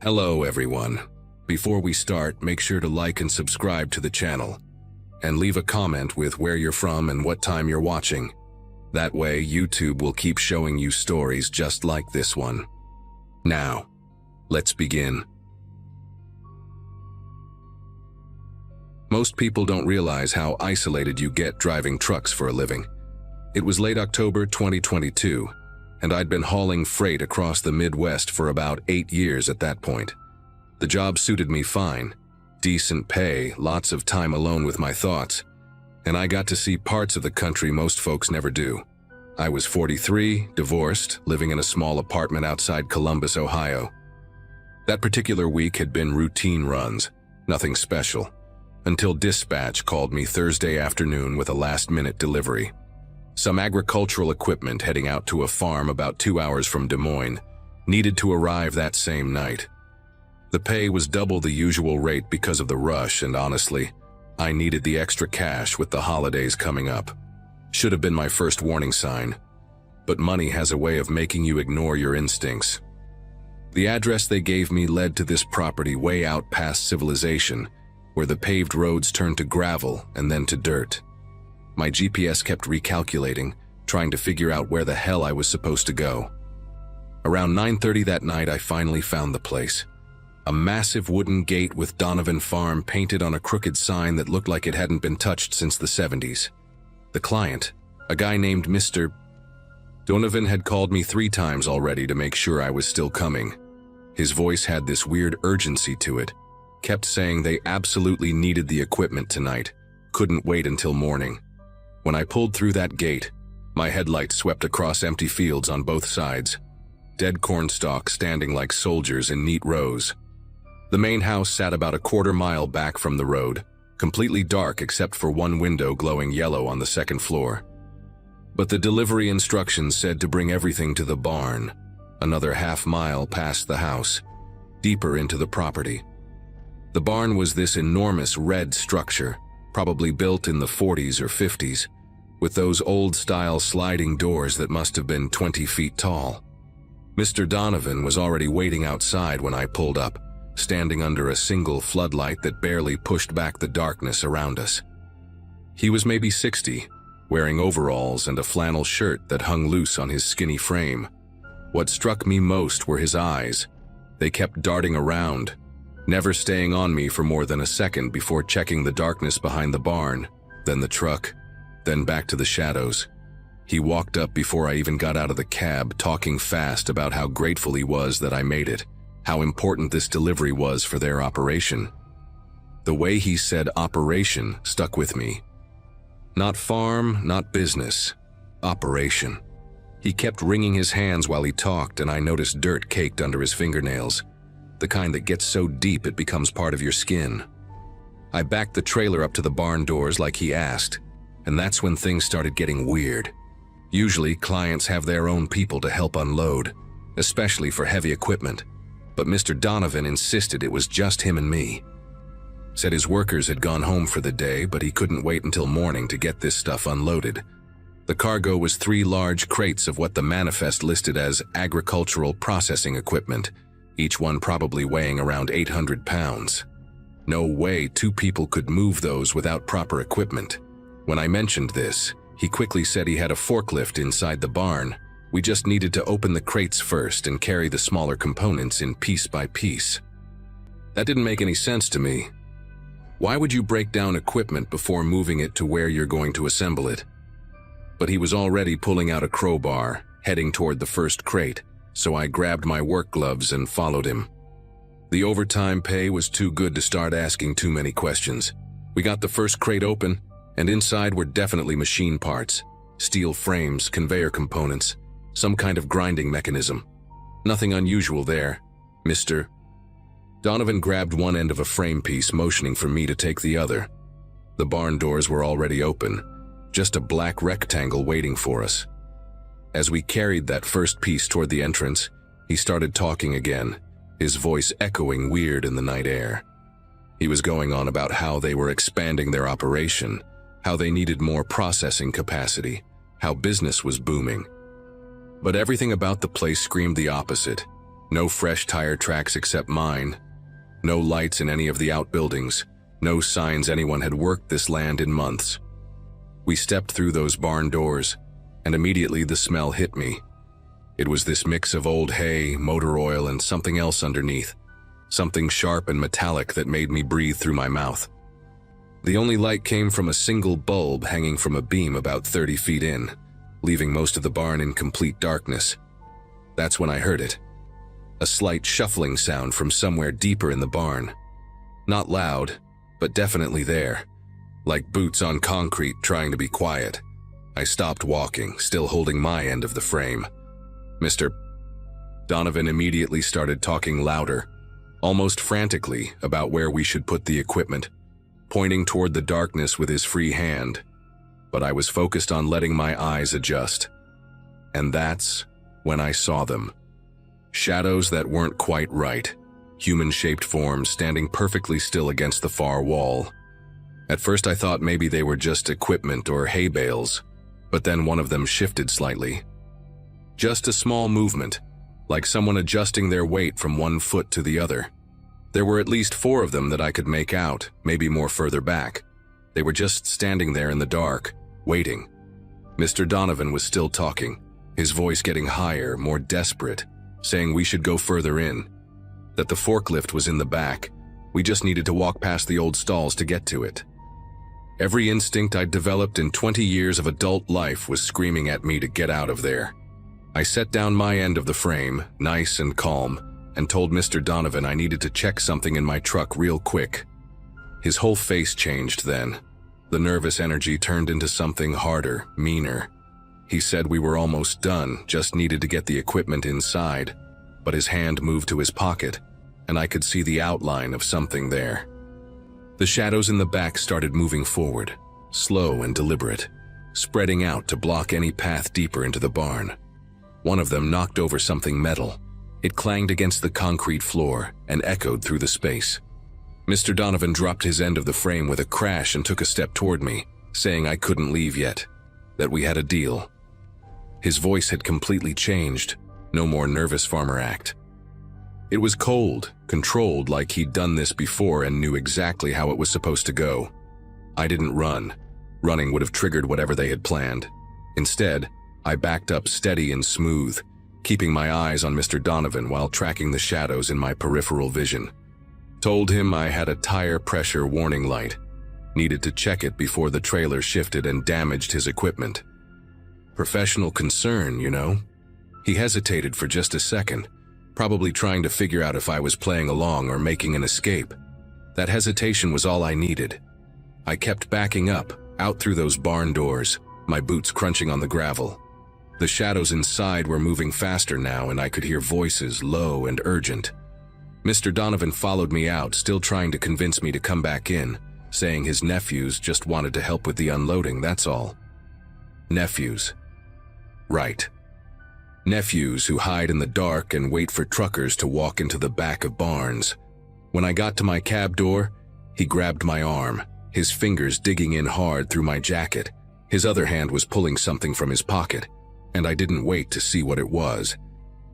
Hello everyone. Before we start, make sure to like and subscribe to the channel. And leave a comment with where you're from and what time you're watching. That way, YouTube will keep showing you stories just like this one. Now, let's begin. Most people don't realize how isolated you get driving trucks for a living. It was late October 2022, and I'd been hauling freight across the Midwest for about 8 years at that point. The job suited me fine. Decent pay, lots of time alone with my thoughts, and I got to see parts of the country most folks never do. I was 43, divorced, living in a small apartment outside Columbus, Ohio. That particular week had been routine runs, nothing special, until dispatch called me Thursday afternoon with a last-minute delivery. Some agricultural equipment heading out to a farm about 2 hours from Des Moines needed to arrive that same night. The pay was double the usual rate because of the rush, and honestly, I needed the extra cash with the holidays coming up. Should have been my first warning sign, but money has a way of making you ignore your instincts. The address they gave me led to this property way out past civilization, where the paved roads turned to gravel and then to dirt. My GPS kept recalculating, trying to figure out where the hell I was supposed to go. Around 9:30 that night, I finally found the place. A massive wooden gate with Donovan Farm painted on a crooked sign that looked like it hadn't been touched since the 70s. The client, a guy named Mr. Donovan, had called me 3 times already to make sure I was still coming. His voice had this weird urgency to it, kept saying they absolutely needed the equipment tonight, couldn't wait until morning. When I pulled through that gate, my headlights swept across empty fields on both sides, dead corn stalks standing like soldiers in neat rows. The main house sat about a quarter-mile back from the road, completely dark except for one window glowing yellow on the second floor. But the delivery instructions said to bring everything to the barn, another half-mile past the house, deeper into the property. The barn was this enormous red structure, probably built in the 40s or 50s, with those old-style sliding doors that must have been 20 feet tall. Mr. Donovan was already waiting outside when I pulled up, standing under a single floodlight that barely pushed back the darkness around us. He was maybe 60, wearing overalls and a flannel shirt that hung loose on his skinny frame. What struck me most were his eyes. They kept darting around, never staying on me for more than a second before checking the darkness behind the barn, then the truck, then back to the shadows. He walked up before I even got out of the cab, talking fast about how grateful he was that I made it, how important this delivery was for their operation. The way he said operation stuck with me. Not farm, not business. Operation. He kept wringing his hands while he talked, and I noticed dirt caked under his fingernails, the kind that gets so deep it becomes part of your skin. I backed the trailer up to the barn doors like he asked, and that's when things started getting weird. Usually, clients have their own people to help unload, especially for heavy equipment, but Mr. Donovan insisted it was just him and me. Said his workers had gone home for the day, but he couldn't wait until morning to get this stuff unloaded. The cargo was 3 large crates of what the manifest listed as agricultural processing equipment, each one probably weighing around 800 pounds. No way 2 people could move those without proper equipment. When I mentioned this, he quickly said he had a forklift inside the barn. We just needed to open the crates first and carry the smaller components in piece by piece. That didn't make any sense to me. Why would you break down equipment before moving it to where you're going to assemble it? But he was already pulling out a crowbar, heading toward the first crate, so I grabbed my work gloves and followed him. The overtime pay was too good to start asking too many questions. We got the first crate open, and inside were definitely machine parts, steel frames, conveyor components, some kind of grinding mechanism. Nothing unusual there, Mr. Donovan grabbed one end of a frame piece, motioning for me to take the other. The barn doors were already open, just a black rectangle waiting for us. As we carried that first piece toward the entrance, he started talking again, his voice echoing weird in the night air. He was going on about how they were expanding their operation, how they needed more processing capacity, how business was booming. But everything about the place screamed the opposite. No fresh tire tracks except mine. No lights in any of the outbuildings. No signs anyone had worked this land in months. We stepped through those barn doors, and immediately the smell hit me. It was this mix of old hay, motor oil, and something else underneath. Something sharp and metallic that made me breathe through my mouth. The only light came from a single bulb hanging from a beam about 30 feet in, leaving most of the barn in complete darkness. That's when I heard it. A slight shuffling sound from somewhere deeper in the barn. Not loud, but definitely there. Like boots on concrete trying to be quiet. I stopped walking, still holding my end of the frame. Mr. Donovan immediately started talking louder, almost frantically, about where we should put the equipment, pointing toward the darkness with his free hand. But I was focused on letting my eyes adjust. And that's when I saw them. Shadows that weren't quite right. Human-shaped forms standing perfectly still against the far wall. At first I thought maybe they were just equipment or hay bales, but then one of them shifted slightly. Just a small movement, like someone adjusting their weight from one foot to the other. There were at least 4 of them that I could make out, maybe more further back. They were just standing there in the dark, waiting. Mr. Donovan was still talking, his voice getting higher, more desperate, saying we should go further in, that the forklift was in the back. We just needed to walk past the old stalls to get to it. Every instinct I'd developed in 20 years of adult life was screaming at me to get out of there. I set down my end of the frame, nice and calm, and told Mr. Donovan I needed to check something in my truck real quick. His whole face changed then. The nervous energy turned into something harder, meaner. He said we were almost done, just needed to get the equipment inside, but his hand moved to his pocket, and I could see the outline of something there. The shadows in the back started moving forward, slow and deliberate, spreading out to block any path deeper into the barn. One of them knocked over something metal. It clanged against the concrete floor and echoed through the space. Mr. Donovan dropped his end of the frame with a crash and took a step toward me, saying I couldn't leave yet, that we had a deal. His voice had completely changed, no more nervous farmer act. It was cold, controlled, like he'd done this before and knew exactly how it was supposed to go. I didn't run. Running would have triggered whatever they had planned. Instead, I backed up steady and smooth, keeping my eyes on Mr. Donovan while tracking the shadows in my peripheral vision. Told him I had a tire pressure warning light. Needed to check it before the trailer shifted and damaged his equipment. Professional concern, you know? He hesitated for just a second, probably trying to figure out if I was playing along or making an escape. That hesitation was all I needed. I kept backing up, out through those barn doors, my boots crunching on the gravel. The shadows inside were moving faster now, and I could hear voices, low and urgent. Mr. Donovan followed me out, still trying to convince me to come back in, saying his nephews just wanted to help with the unloading, that's all. Nephews. Right. Nephews who hide in the dark and wait for truckers to walk into the back of barns. When I got to my cab door, he grabbed my arm, his fingers digging in hard through my jacket. His other hand was pulling something from his pocket, and I didn't wait to see what it was.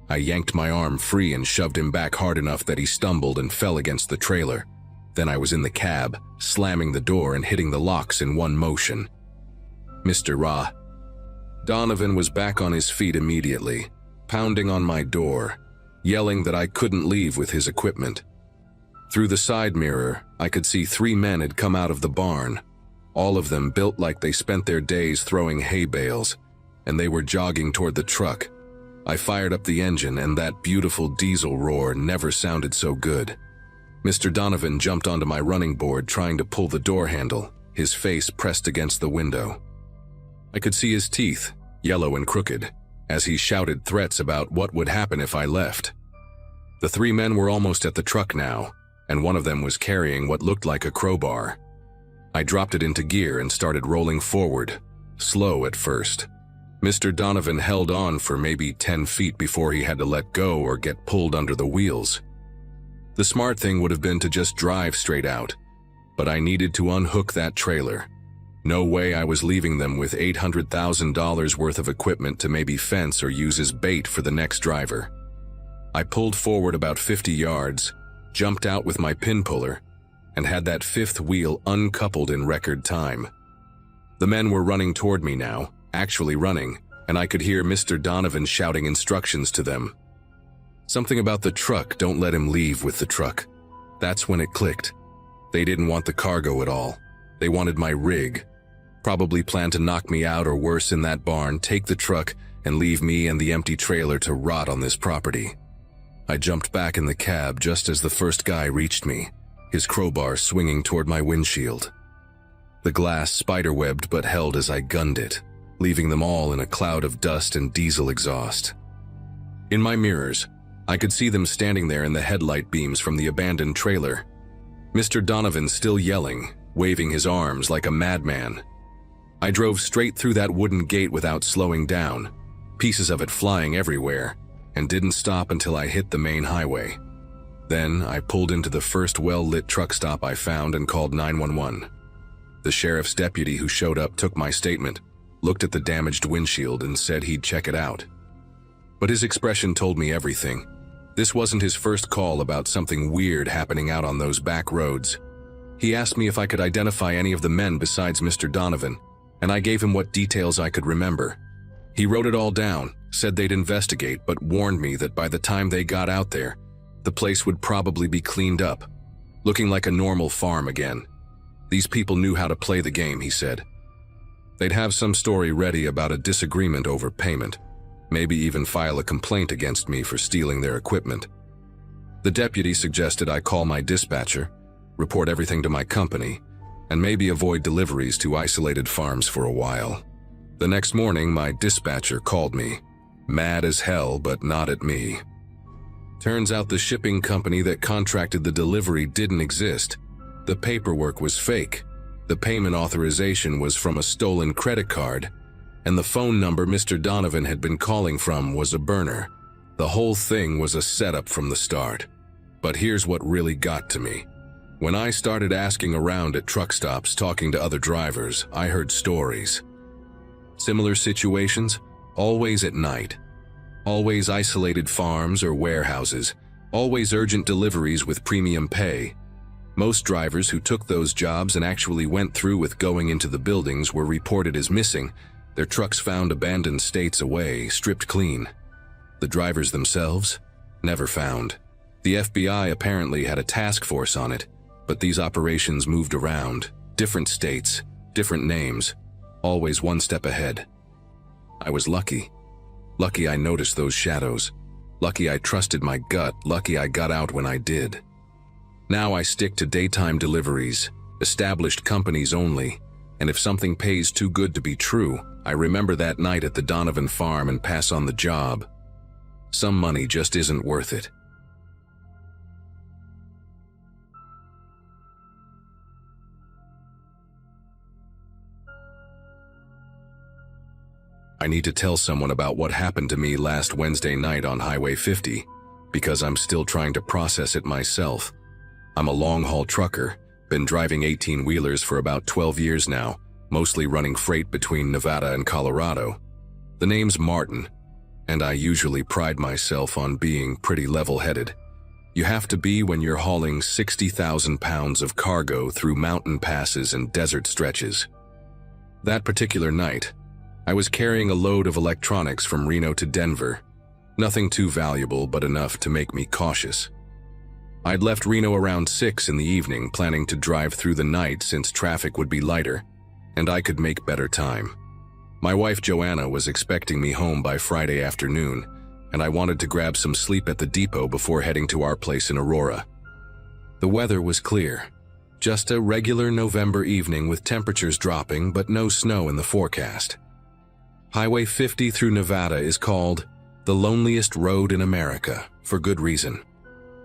I yanked my arm free and shoved him back hard enough that he stumbled and fell against the trailer. Then I was in the cab, slamming the door and hitting the locks in one motion. Mr. Donovan was back on his feet immediately, pounding on my door, yelling that I couldn't leave with his equipment. Through the side mirror, I could see 3 men had come out of the barn, all of them built like they spent their days throwing hay bales, and they were jogging toward the truck. I fired up the engine, and that beautiful diesel roar never sounded so good. Mr. Donovan jumped onto my running board trying to pull the door handle, his face pressed against the window. I could see his teeth, yellow and crooked, as he shouted threats about what would happen if I left. The 3 men were almost at the truck now, and one of them was carrying what looked like a crowbar. I dropped it into gear and started rolling forward, slow at first. Mr. Donovan held on for maybe 10 feet before he had to let go or get pulled under the wheels. The smart thing would have been to just drive straight out, but I needed to unhook that trailer. No way I was leaving them with $800,000 worth of equipment to maybe fence or use as bait for the next driver. I pulled forward about 50 yards, jumped out with my pin puller, and had that fifth wheel uncoupled in record time. The men were running toward me now, actually running, and I could hear Mr. Donovan shouting instructions to them. Something about the truck, don't let him leave with the truck. That's when it clicked. They didn't want the cargo at all. They wanted my rig. Probably planned to knock me out or worse in that barn, take the truck, and leave me and the empty trailer to rot on this property. I jumped back in the cab just as the first guy reached me, his crowbar swinging toward my windshield. The glass spiderwebbed but held as I gunned it, leaving them all in a cloud of dust and diesel exhaust. In my mirrors, I could see them standing there in the headlight beams from the abandoned trailer. Mr. Donovan still yelling, waving his arms like a madman. I drove straight through that wooden gate without slowing down, pieces of it flying everywhere, and didn't stop until I hit the main highway. Then I pulled into the first well-lit truck stop I found and called 911. The sheriff's deputy who showed up took my statement, looked at the damaged windshield and said he'd check it out. But his expression told me everything. This wasn't his first call about something weird happening out on those back roads. He asked me if I could identify any of the men besides Mr. Donovan, and I gave him what details I could remember. He wrote it all down, said they'd investigate, but warned me that by the time they got out there, the place would probably be cleaned up, looking like a normal farm again. These people knew how to play the game, he said. They'd have some story ready about a disagreement over payment, maybe even file a complaint against me for stealing their equipment. The deputy suggested I call my dispatcher, report everything to my company, and maybe avoid deliveries to isolated farms for a while. The next morning, my dispatcher called me, mad as hell, but not at me. Turns out the shipping company that contracted the delivery didn't exist. The paperwork was fake. The payment authorization was from a stolen credit card, and the phone number Mr. Donovan had been calling from was a burner. The whole thing was a setup from the start. But here's what really got to me. When I started asking around at truck stops, talking to other drivers, I heard stories. Similar situations, always at night. Always isolated farms or warehouses. Always urgent deliveries with premium pay. Most drivers who took those jobs and actually went through with going into the buildings were reported as missing, their trucks found abandoned states away, stripped clean. The drivers themselves? Never found. The FBI apparently had a task force on it, but these operations moved around. Different states, different names, always one step ahead. I was lucky. Lucky I noticed those shadows. Lucky I trusted my gut. Lucky I got out when I did. Now I stick to daytime deliveries, established companies only, and if something pays too good to be true, I remember that night at the Donovan farm and pass on the job. Some money just isn't worth it. I need to tell someone about what happened to me last Wednesday night on Highway 50, because I'm still trying to process it myself. I'm a long-haul trucker, been driving 18-wheelers for about 12 years now, mostly running freight between Nevada and Colorado. The name's Martin, and I usually pride myself on being pretty level-headed. You have to be when you're hauling 60,000 pounds of cargo through mountain passes and desert stretches. That particular night, I was carrying a load of electronics from Reno to Denver. Nothing too valuable, but enough to make me cautious. I'd left Reno around 6 in the evening, planning to drive through the night since traffic would be lighter, and I could make better time. My wife Joanna was expecting me home by Friday afternoon, and I wanted to grab some sleep at the depot before heading to our place in Aurora. The weather was clear. Just a regular November evening with temperatures dropping, but no snow in the forecast. Highway 50 through Nevada is called the loneliest road in America, for good reason.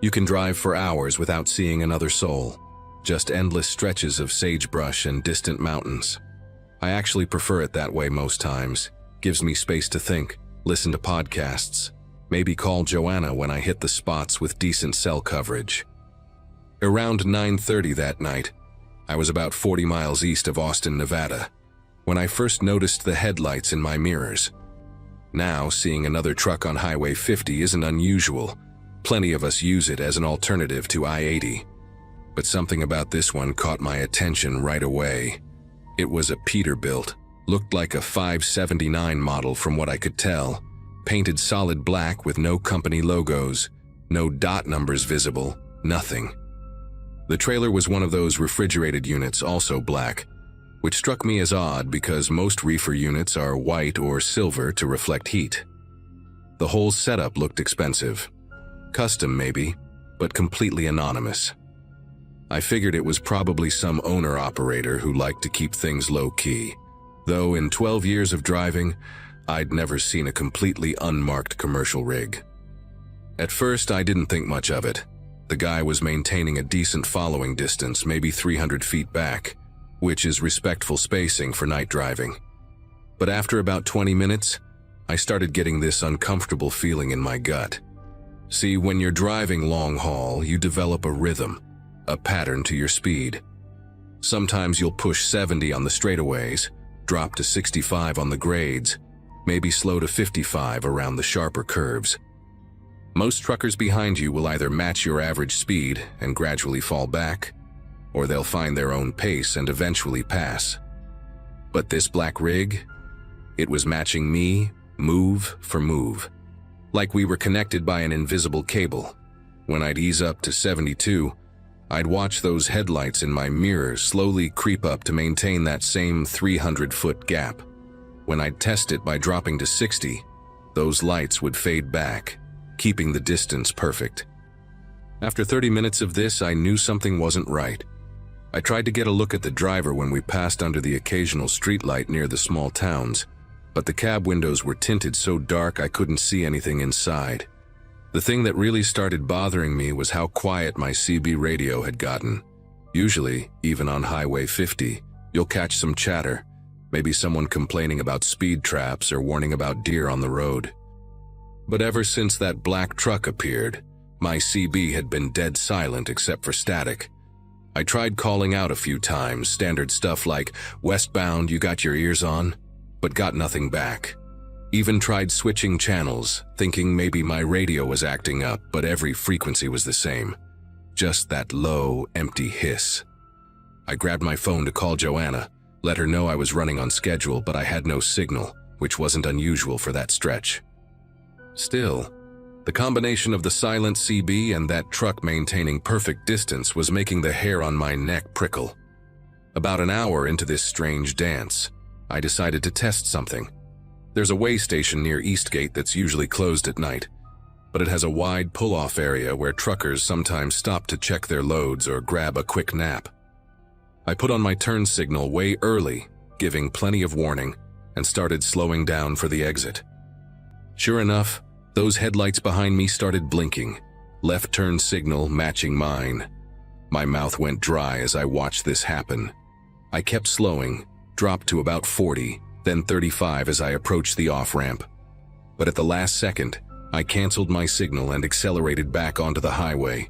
You can drive for hours without seeing another soul, just endless stretches of sagebrush and distant mountains. I actually prefer it that way most times. Gives me space to think, listen to podcasts, maybe call Joanna when I hit the spots with decent cell coverage. Around 9:30 that night, I was about 40 miles east of Austin, Nevada, when I first noticed the headlights in my mirrors. Now, seeing another truck on Highway 50 isn't unusual, Plenty of us use it as an alternative to I-80. But something about this one caught my attention right away. It was a Peterbilt, looked like a 579 model from what I could tell, painted solid black with no company logos, no dot numbers visible, nothing. The trailer was one of those refrigerated units, also black, which struck me as odd because most reefer units are white or silver to reflect heat. The whole setup looked expensive. Custom maybe, but completely anonymous. I figured it was probably some owner-operator who liked to keep things low-key, though in 12 years of driving, I'd never seen a completely unmarked commercial rig. At first, I didn't think much of it. The guy was maintaining a decent following distance, maybe 300 feet back, which is respectful spacing for night driving. But after about 20 minutes, I started getting this uncomfortable feeling in my gut. See, when you're driving long haul, you develop a rhythm, a pattern to your speed. Sometimes you'll push 70 on the straightaways, drop to 65 on the grades, maybe slow to 55 around the sharper curves. Most truckers behind you will either match your average speed and gradually fall back, or they'll find their own pace and eventually pass. But this black rig, it was matching me, move for move. Like we were connected by an invisible cable. When I'd ease up to 72, I'd watch those headlights in my mirror slowly creep up to maintain that same 300-foot gap. When I'd test it by dropping to 60, those lights would fade back, keeping the distance perfect. After 30 minutes of this, I knew something wasn't right. I tried to get a look at the driver when we passed under the occasional streetlight near the small towns, but the cab windows were tinted so dark I couldn't see anything inside. The thing that really started bothering me was how quiet my CB radio had gotten. Usually, even on Highway 50, you'll catch some chatter, maybe someone complaining about speed traps or warning about deer on the road. But ever since that black truck appeared, my CB had been dead silent except for static. I tried calling out a few times, standard stuff like, "Westbound, you got your ears on?" but got nothing back. Even tried switching channels, thinking maybe my radio was acting up, but every frequency was the same. Just that low, empty hiss. I grabbed my phone to call Joanna, let her know I was running on schedule, but I had no signal, which wasn't unusual for that stretch. Still, the combination of the silent CB and that truck maintaining perfect distance was making the hair on my neck prickle. About an hour into this strange dance, I decided to test something. There's a way station near Eastgate that's usually closed at night, but it has a wide pull-off area where truckers sometimes stop to check their loads or grab a quick nap. I put on my turn signal way early, giving plenty of warning, and started slowing down for the exit. Sure enough, those headlights behind me started blinking, left turn signal matching mine. My mouth went dry as I watched this happen. I kept slowing, dropped to about 40, then 35 as I approached the off-ramp. But at the last second, I canceled my signal and accelerated back onto the highway,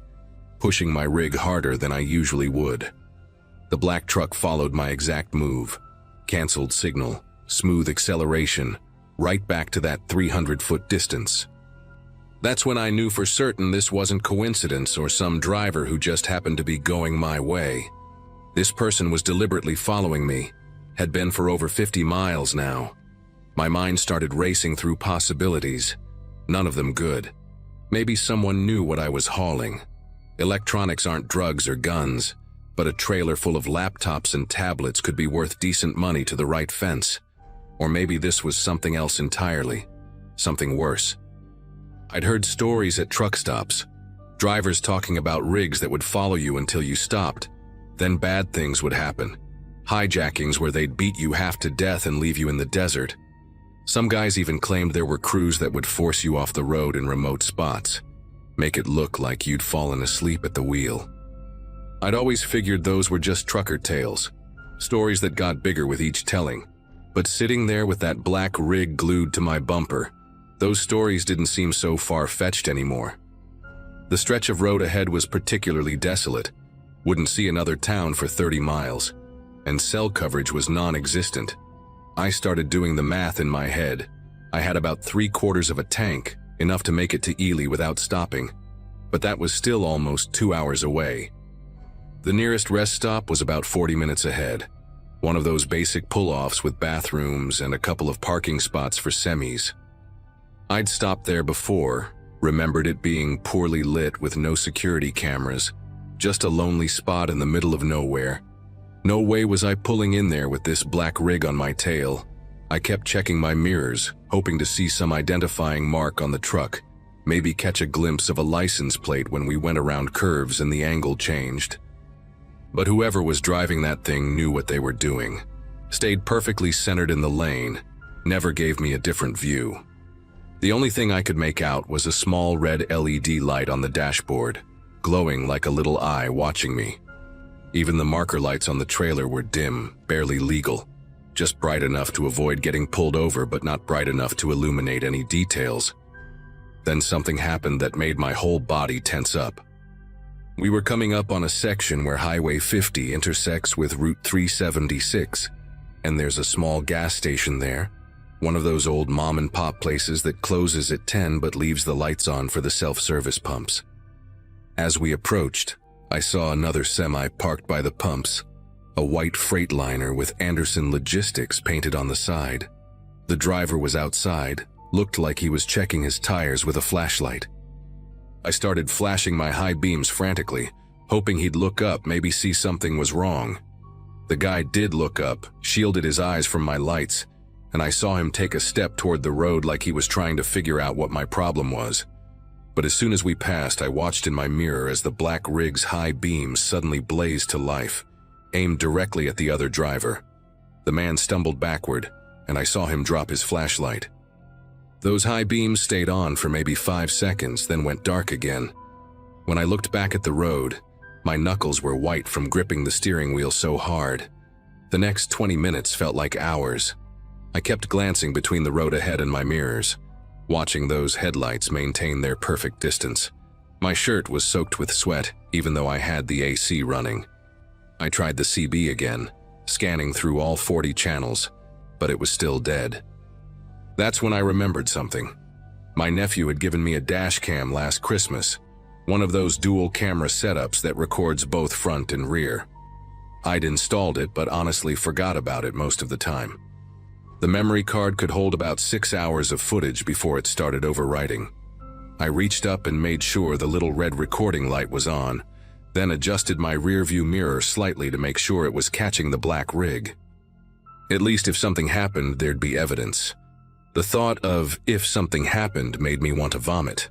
pushing my rig harder than I usually would. The black truck followed my exact move. Canceled signal, smooth acceleration, right back to that 300-foot distance. That's when I knew for certain this wasn't coincidence or some driver who just happened to be going my way. This person was deliberately following me, had been for over 50 miles now. My mind started racing through possibilities, none of them good. Maybe someone knew what I was hauling. Electronics aren't drugs or guns, but a trailer full of laptops and tablets could be worth decent money to the right fence. Or maybe this was something else entirely, something worse. I'd heard stories at truck stops, drivers talking about rigs that would follow you until you stopped. Then bad things would happen. Hijackings where they'd beat you half to death and leave you in the desert. Some guys even claimed there were crews that would force you off the road in remote spots, make it look like you'd fallen asleep at the wheel. I'd always figured those were just trucker tales, stories that got bigger with each telling. But sitting there with that black rig glued to my bumper, those stories didn't seem so far-fetched anymore. The stretch of road ahead was particularly desolate, wouldn't see another town for 30 miles. And cell coverage was non-existent. I started doing the math in my head. I had about 3/4 of a tank, enough to make it to Ely without stopping. but that was still almost 2 hours away. The nearest rest stop was about 40 minutes ahead, one of those basic pull-offs with bathrooms and a couple of parking spots for semis. I'd stopped there before, remembered it being poorly lit with no security cameras, just a lonely spot in the middle of nowhere. No way was I pulling in there with this black rig on my tail. I kept checking my mirrors, hoping to see some identifying mark on the truck, maybe catch a glimpse of a license plate when we went around curves and the angle changed. But whoever was driving that thing knew what they were doing, stayed perfectly centered in the lane, never gave me a different view. The only thing I could make out was a small red LED light on the dashboard, glowing like a little eye watching me. Even the marker lights on the trailer were dim, barely legal, just bright enough to avoid getting pulled over but not bright enough to illuminate any details. Then something happened that made my whole body tense up. We were coming up on a section where Highway 50 intersects with Route 376, and there's a small gas station there, one of those old mom-and-pop places that closes at 10 but leaves the lights on for the self-service pumps. As we approached, I saw another semi parked by the pumps, a white Freightliner with Anderson Logistics painted on the side. The driver was outside, looked like he was checking his tires with a flashlight. I started flashing my high beams frantically, hoping he'd look up, maybe see something was wrong. The guy did look up, shielded his eyes from my lights, and I saw him take a step toward the road like he was trying to figure out what my problem was. But as soon as we passed, I watched in my mirror as the black rig's high beams suddenly blazed to life, aimed directly at the other driver. The man stumbled backward, and I saw him drop his flashlight. Those high beams stayed on for maybe 5 seconds, then went dark again. When I looked back at the road, my knuckles were white from gripping the steering wheel so hard. The next 20 minutes felt like hours. I kept glancing between the road ahead and my mirrors, watching those headlights maintain their perfect distance. My shirt was soaked with sweat, even though I had the AC running. I tried the CB again, scanning through all 40 channels, but it was still dead. That's when I remembered something. My nephew had given me a dash cam last Christmas, one of those dual camera setups that records both front and rear. I'd installed it, but honestly forgot about it most of the time. The memory card could hold about 6 hours of footage before it started overwriting. I reached up and made sure the little red recording light was on, then adjusted my rearview mirror slightly to make sure it was catching the black rig. At least if something happened, there'd be evidence. The thought of if something happened made me want to vomit.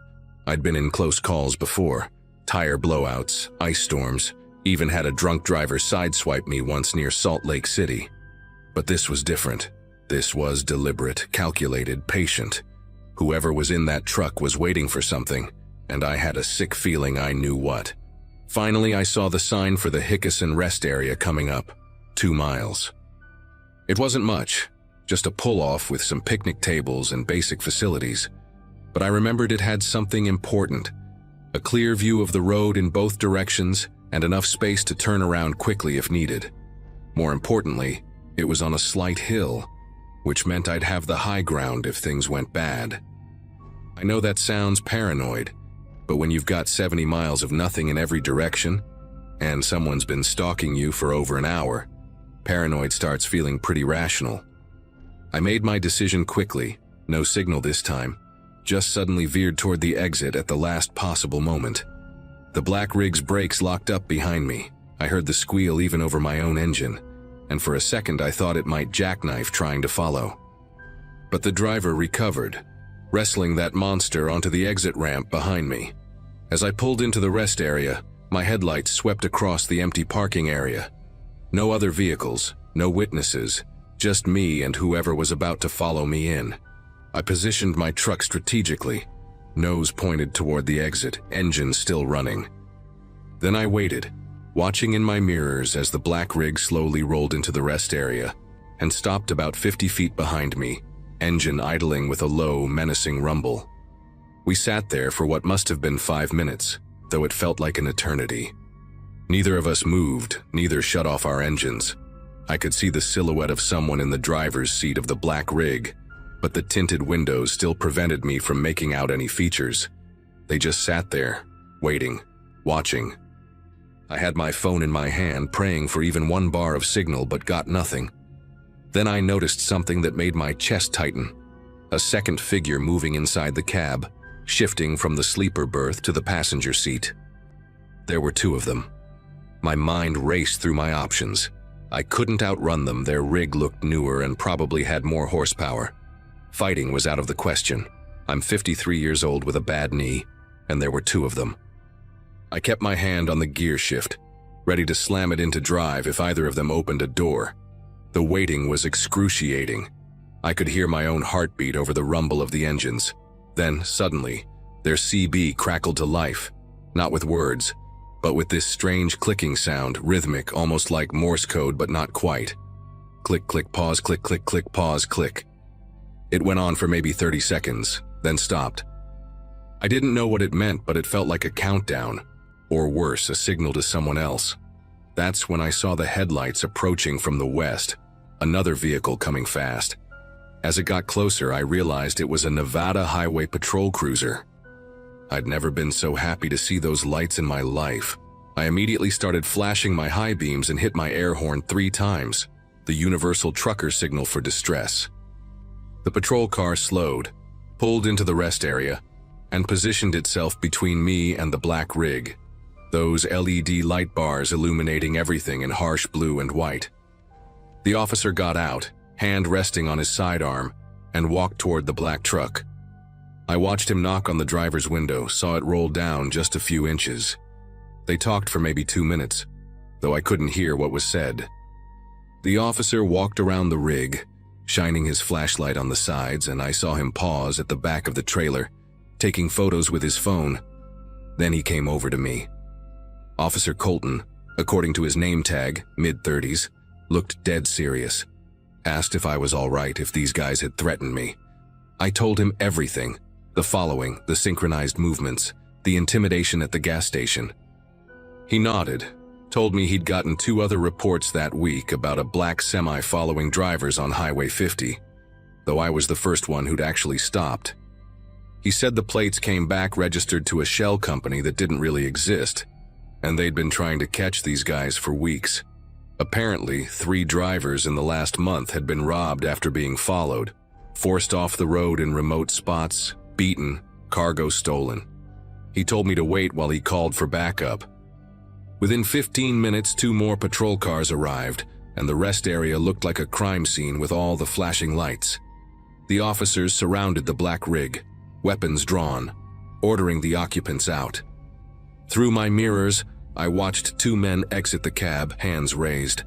I'd been in close calls before, tire blowouts, ice storms, even had a drunk driver sideswipe me once near Salt Lake City. But this was different. This was deliberate, calculated, patient. Whoever was in that truck was waiting for something, and I had a sick feeling I knew what. Finally, I saw the sign for the Hickison rest area coming up, 2 miles. It wasn't much, just a pull-off with some picnic tables and basic facilities. But I remembered it had something important, a clear view of the road in both directions and enough space to turn around quickly if needed. More importantly, it was on a slight hill, which meant I'd have the high ground if things went bad. I know that sounds paranoid, but when you've got 70 miles of nothing in every direction, and someone's been stalking you for over an hour, paranoid starts feeling pretty rational. I made my decision quickly, no signal this time, just suddenly veered toward the exit at the last possible moment. The black rig's brakes locked up behind me. I heard the squeal even over my own engine, and for a second I thought it might jackknife trying to follow. But the driver recovered, wrestling that monster onto the exit ramp behind me. As I pulled into the rest area, my headlights swept across the empty parking area. No other vehicles, no witnesses, just me and whoever was about to follow me in. I positioned my truck strategically, nose pointed toward the exit, engine still running. Then I waited, watching in my mirrors as the black rig slowly rolled into the rest area and stopped about 50 feet behind me, engine idling with a low, menacing rumble. We sat there for what must have been 5 minutes, though it felt like an eternity. Neither of us moved, neither shut off our engines. I could see the silhouette of someone in the driver's seat of the black rig, but the tinted windows still prevented me from making out any features. They just sat there, waiting, watching. I had my phone in my hand, praying for even one bar of signal, but got nothing. Then I noticed something that made my chest tighten. A second figure moving inside the cab, shifting from the sleeper berth to the passenger seat. There were two of them. My mind raced through my options. I couldn't outrun them. Their rig looked newer and probably had more horsepower. Fighting was out of the question. I'm 53 years old with a bad knee, and there were two of them. I kept my hand on the gear shift, ready to slam it into drive if either of them opened a door. The waiting was excruciating. I could hear my own heartbeat over the rumble of the engines. Then, suddenly, their CB crackled to life, not with words, but with this strange clicking sound, rhythmic, almost like Morse code, but not quite. Click, click, pause, click, click, click, pause, click. It went on for maybe 30 seconds, then stopped. I didn't know what it meant, but it felt like a countdown, or worse, a signal to someone else. That's when I saw the headlights approaching from the west, another vehicle coming fast. As it got closer, I realized it was a Nevada Highway Patrol cruiser. I'd never been so happy to see those lights in my life. I immediately started flashing my high beams and hit my air horn 3 times, the universal trucker signal for distress. The patrol car slowed, pulled into the rest area, and positioned itself between me and the black rig, those LED light bars illuminating everything in harsh blue and white. The officer got out, hand resting on his sidearm, and walked toward the black truck. I watched him knock on the driver's window, saw it roll down just a few inches. They talked for maybe 2 minutes, though I couldn't hear what was said. The officer walked around the rig, shining his flashlight on the sides, and I saw him pause at the back of the trailer, taking photos with his phone. Then he came over to me. Officer Colton, according to his name tag, mid-30s, looked dead serious. Asked if I was all right, if these guys had threatened me. I told him everything, the following, the synchronized movements, the intimidation at the gas station. He nodded, told me he'd gotten 2 other reports that week about a black semi following drivers on Highway 50, though I was the first one who'd actually stopped. He said the plates came back registered to a shell company that didn't really exist, and they'd been trying to catch these guys for weeks. Apparently, 3 drivers in the last month had been robbed after being followed, forced off the road in remote spots, beaten, cargo stolen. He told me to wait while he called for backup. Within 15 minutes, 2 more patrol cars arrived, and the rest area looked like a crime scene with all the flashing lights. The officers surrounded the black rig, weapons drawn, ordering the occupants out. Through my mirrors, I watched 2 men exit the cab, hands raised.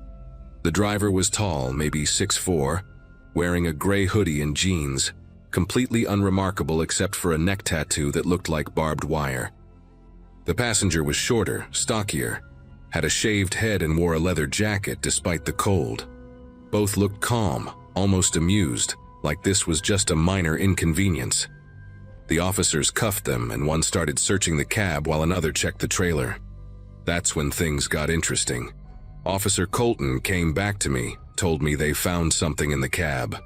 The driver was tall, maybe 6'4", wearing a gray hoodie and jeans, completely unremarkable except for a neck tattoo that looked like barbed wire. The passenger was shorter, stockier, had a shaved head and wore a leather jacket despite the cold. Both looked calm, almost amused, like this was just a minor inconvenience. The officers cuffed them, and one started searching the cab while another checked the trailer. That's when things got interesting. Officer Colton came back to me, told me they found something in the cab,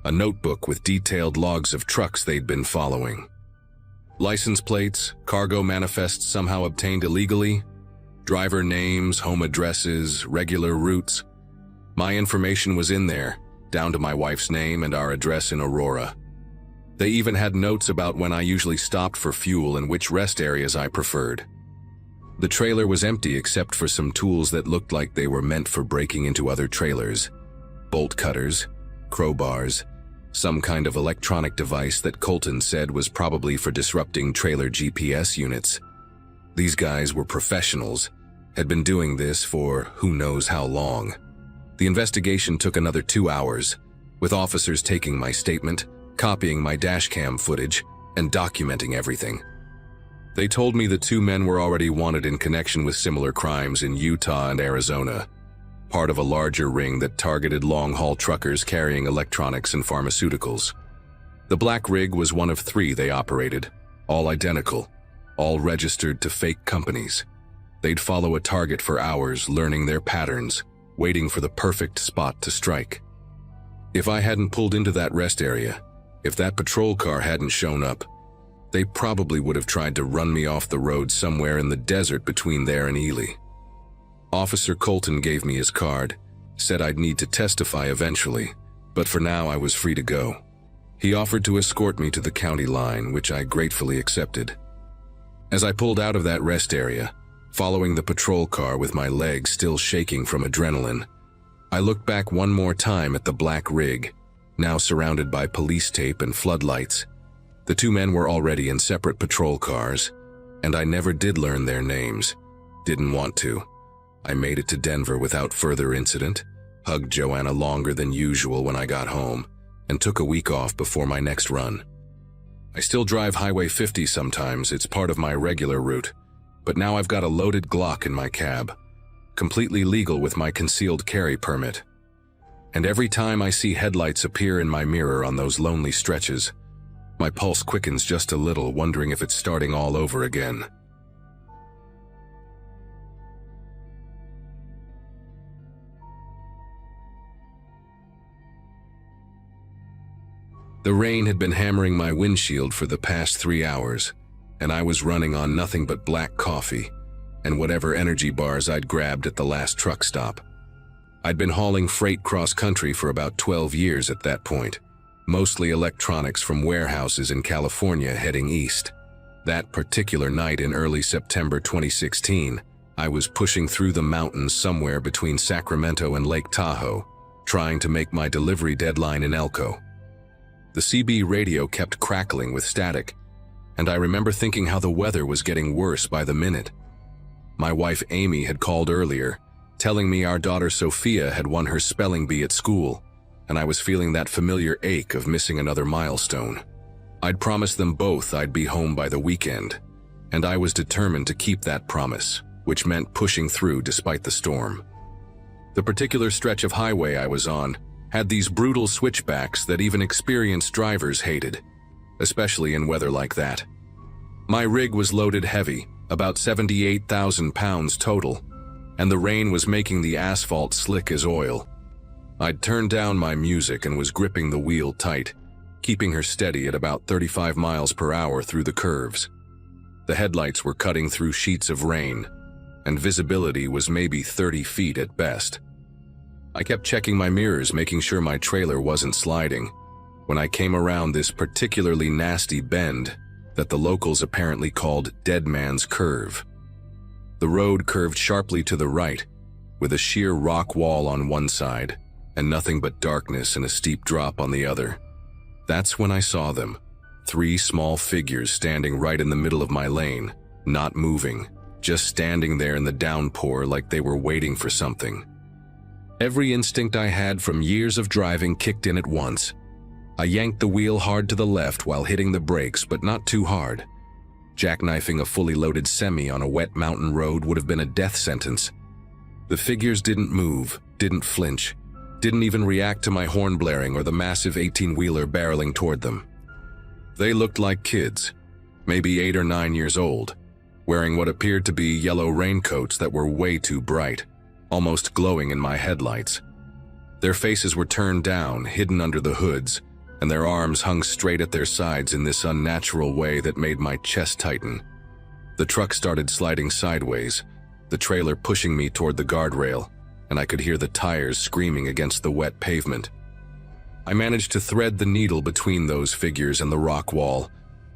a notebook with detailed logs of trucks they'd been following. License plates, cargo manifests somehow obtained illegally, driver names, home addresses, regular routes. My information was in there, down to my wife's name and our address in Aurora. They even had notes about when I usually stopped for fuel and which rest areas I preferred. The trailer was empty except for some tools that looked like they were meant for breaking into other trailers. Bolt cutters, crowbars, some kind of electronic device that Colton said was probably for disrupting trailer GPS units. These guys were professionals, had been doing this for who knows how long. The investigation took another 2 hours, with officers taking my statement, copying my dashcam footage, and documenting everything. They told me the 2 men were already wanted in connection with similar crimes in Utah and Arizona, part of a larger ring that targeted long-haul truckers carrying electronics and pharmaceuticals. The black rig was one of 3 they operated, all identical, all registered to fake companies. They'd follow a target for hours, learning their patterns, waiting for the perfect spot to strike. If I hadn't pulled into that rest area, if that patrol car hadn't shown up, They probably would have tried to run me off the road somewhere in the desert between there and Ely. Officer Colton gave me his card, said I'd need to testify eventually, but for now I was free to go. He offered to escort me to the county line, which I gratefully accepted. As I pulled out of that rest area, following the patrol car with my legs still shaking from adrenaline, I looked back one more time at the black rig, now surrounded by police tape and floodlights. The two men were already in separate patrol cars, and I never did learn their names. Didn't want to. I made it to Denver without further incident, hugged Joanna longer than usual when I got home, and took a week off before my next run. I still drive Highway 50 sometimes, it's part of my regular route, but now I've got a loaded Glock in my cab, completely legal with my concealed carry permit. And every time I see headlights appear in my mirror on those lonely stretches, my pulse quickens just a little, wondering if it's starting all over again. The rain had been hammering my windshield for the past 3 hours, and I was running on nothing but black coffee and whatever energy bars I'd grabbed at the last truck stop. I'd been hauling freight cross-country for about 12 years at that point, mostly electronics from warehouses in California heading east. That particular night in early September 2016, I was pushing through the mountains somewhere between Sacramento and Lake Tahoe, trying to make my delivery deadline in Elko. The CB radio kept crackling with static, and I remember thinking how the weather was getting worse by the minute. My wife Amy had called earlier, telling me our daughter Sophia had won her spelling bee at school, and I was feeling that familiar ache of missing another milestone. I'd promised them both I'd be home by the weekend, and I was determined to keep that promise, which meant pushing through despite the storm. The particular stretch of highway I was on had these brutal switchbacks that even experienced drivers hated, especially in weather like that. My rig was loaded heavy, about 78,000 pounds total, and the rain was making the asphalt slick as oil. I'd turned down my music and was gripping the wheel tight, keeping her steady at about 35 miles per hour through the curves. The headlights were cutting through sheets of rain, and visibility was maybe 30 feet at best. I kept checking my mirrors, making sure my trailer wasn't sliding, when I came around this particularly nasty bend that the locals apparently called Dead Man's Curve. The road curved sharply to the right, with a sheer rock wall on one side, and nothing but darkness and a steep drop on the other. That's when I saw them, 3 small figures standing right in the middle of my lane, not moving, just standing there in the downpour like they were waiting for something. Every instinct I had from years of driving kicked in at once. I yanked the wheel hard to the left while hitting the brakes, but not too hard. Jackknifing a fully loaded semi on a wet mountain road would have been a death sentence. The figures didn't move, didn't flinch, didn't even react to my horn blaring or the massive 18-wheeler barreling toward them. They looked like kids, maybe 8 or 9 years old, wearing what appeared to be yellow raincoats that were way too bright, almost glowing in my headlights. Their faces were turned down, hidden under the hoods, and their arms hung straight at their sides in this unnatural way that made my chest tighten. The truck started sliding sideways, the trailer pushing me toward the guardrail, and I could hear the tires screaming against the wet pavement. I managed to thread the needle between those figures and the rock wall,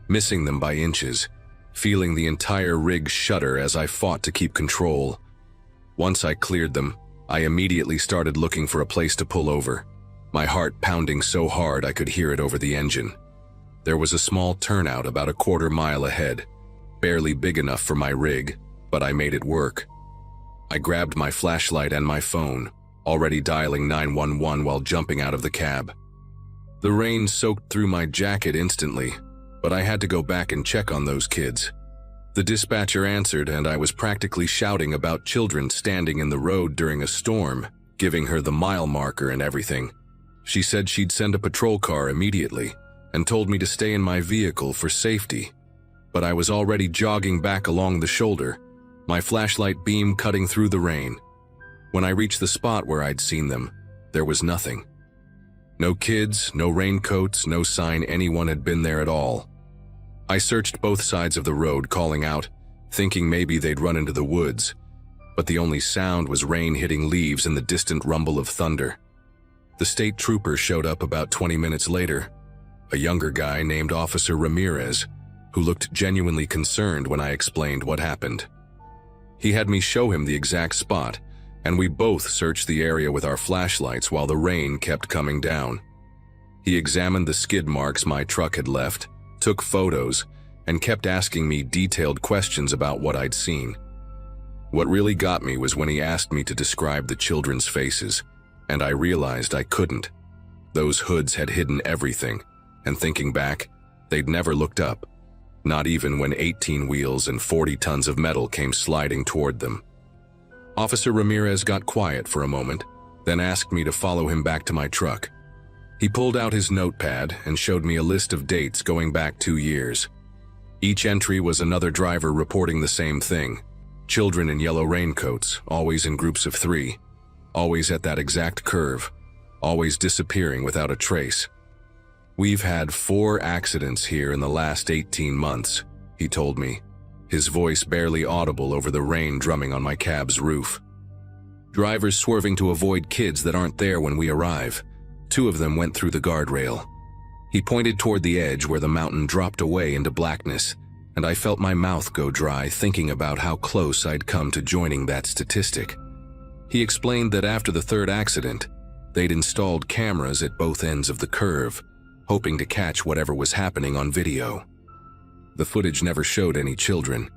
missing them by inches, feeling the entire rig shudder as I fought to keep control. Once I cleared them, I immediately started looking for a place to pull over, my heart pounding so hard I could hear it over the engine. There was a small turnout about a quarter mile ahead, barely big enough for my rig, but I made it work. I grabbed my flashlight and my phone, already dialing 911 while jumping out of the cab. The rain soaked through my jacket instantly, but I had to go back and check on those kids. The dispatcher answered, and I was practically shouting about children standing in the road during a storm, giving her the mile marker and everything. She said she'd send a patrol car immediately, and told me to stay in my vehicle for safety. But I was already jogging back along the shoulder, my flashlight beam cutting through the rain. When I reached the spot where I'd seen them, there was nothing. No kids, no raincoats, no sign anyone had been there at all. I searched both sides of the road, calling out, thinking maybe they'd run into the woods, but the only sound was rain hitting leaves and the distant rumble of thunder. The state trooper showed up about 20 minutes later, a younger guy named Officer Ramirez, who looked genuinely concerned when I explained what happened. He had me show him the exact spot, and we both searched the area with our flashlights while the rain kept coming down. He examined the skid marks my truck had left, took photos, and kept asking me detailed questions about what I'd seen. What really got me was when he asked me to describe the children's faces, and I realized I couldn't. Those hoods had hidden everything, and thinking back, they'd never looked up, not even when 18 wheels and 40 tons of metal came sliding toward them. Officer Ramirez got quiet for a moment, then asked me to follow him back to my truck. He pulled out his notepad and showed me a list of dates going back 2 years. Each entry was another driver reporting the same thing. Children in yellow raincoats, always in groups of 3, always at that exact curve, always disappearing without a trace. "We've had 4 accidents here in the last 18 months, he told me, his voice barely audible over the rain drumming on my cab's roof. Drivers swerving to avoid kids that aren't there when we arrive. 2 of them went through the guardrail." He pointed toward the edge where the mountain dropped away into blackness, and I felt my mouth go dry thinking about how close I'd come to joining that statistic. He explained that after the 3rd accident, they'd installed cameras at both ends of the curve, hoping to catch whatever was happening on video. The footage never showed any children,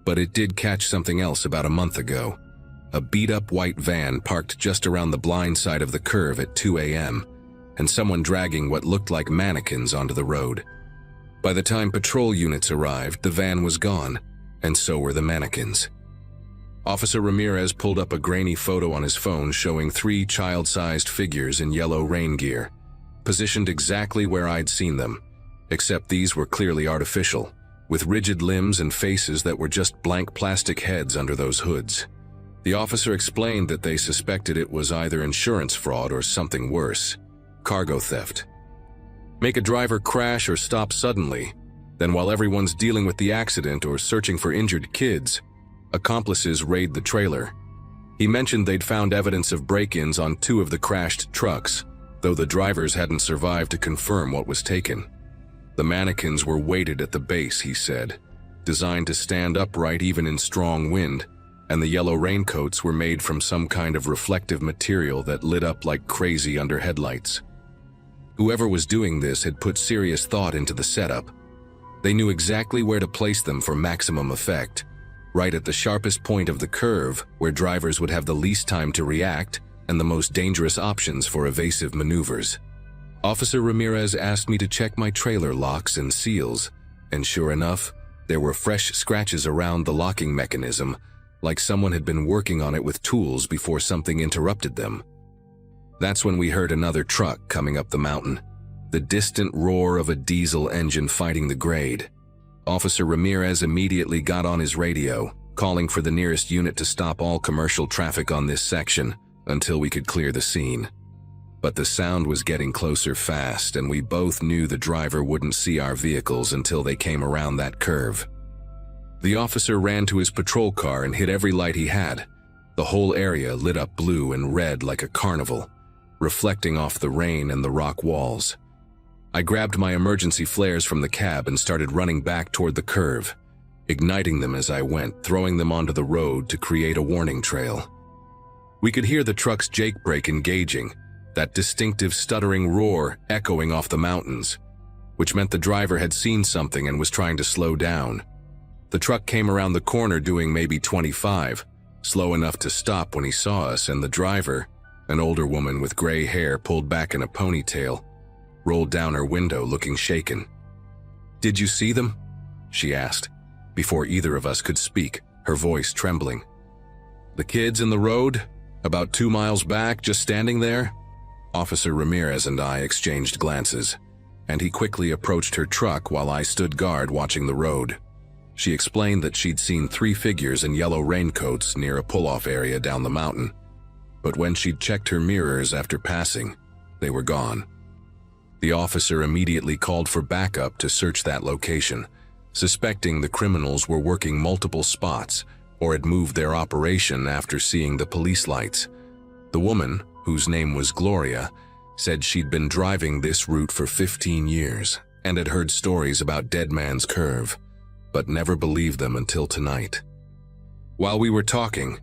but it did catch something else about a month ago. A beat-up white van parked just around the blind side of the curve at 2 a.m., and someone dragging what looked like mannequins onto the road. By the time patrol units arrived, the van was gone, and so were the mannequins. Officer Ramirez pulled up a grainy photo on his phone showing 3 child-sized figures in yellow rain gear, positioned exactly where I'd seen them, except these were clearly artificial, with rigid limbs and faces that were just blank plastic heads under those hoods. The officer explained that they suspected it was either insurance fraud or something worse, cargo theft. Make a driver crash or stop suddenly, then while everyone's dealing with the accident or searching for injured kids, accomplices raid the trailer. He mentioned they'd found evidence of break-ins on 2 of the crashed trucks, though the drivers hadn't survived to confirm what was taken. The mannequins were weighted at the base, he said, designed to stand upright even in strong wind, and the yellow raincoats were made from some kind of reflective material that lit up like crazy under headlights. Whoever was doing this had put serious thought into the setup. They knew exactly where to place them for maximum effect, right at the sharpest point of the curve where drivers would have the least time to react and the most dangerous options for evasive maneuvers. Officer Ramirez asked me to check my trailer locks and seals, and sure enough, there were fresh scratches around the locking mechanism, like someone had been working on it with tools before something interrupted them. That's when we heard another truck coming up the mountain, the distant roar of a diesel engine fighting the grade. Officer Ramirez immediately got on his radio, calling for the nearest unit to stop all commercial traffic on this section until we could clear the scene. But the sound was getting closer fast, and we both knew the driver wouldn't see our vehicles until they came around that curve. The officer ran to his patrol car and hit every light he had. The whole area lit up blue and red like a carnival, reflecting off the rain and the rock walls. I grabbed my emergency flares from the cab and started running back toward the curve, igniting them as I went, throwing them onto the road to create a warning trail. We could hear the truck's jake brake engaging, that distinctive stuttering roar echoing off the mountains, which meant the driver had seen something and was trying to slow down. The truck came around the corner doing maybe 25, slow enough to stop when he saw us, and the driver, an older woman with gray hair pulled back in a ponytail, rolled down her window looking shaken. "Did you see them?" she asked, before either of us could speak, her voice trembling. "The kids in the road, about 2 miles back, just standing there?" Officer Ramirez and I exchanged glances, and he quickly approached her truck while I stood guard watching the road. She explained that she'd seen 3 figures in yellow raincoats near a pull-off area down the mountain, but when she'd checked her mirrors after passing, they were gone. The officer immediately called for backup to search that location, suspecting the criminals were working multiple spots or had moved their operation after seeing the police lights. The woman, whose name was Gloria, said she'd been driving this route for 15 years and had heard stories about Dead Man's Curve, but never believed them until tonight. While we were talking,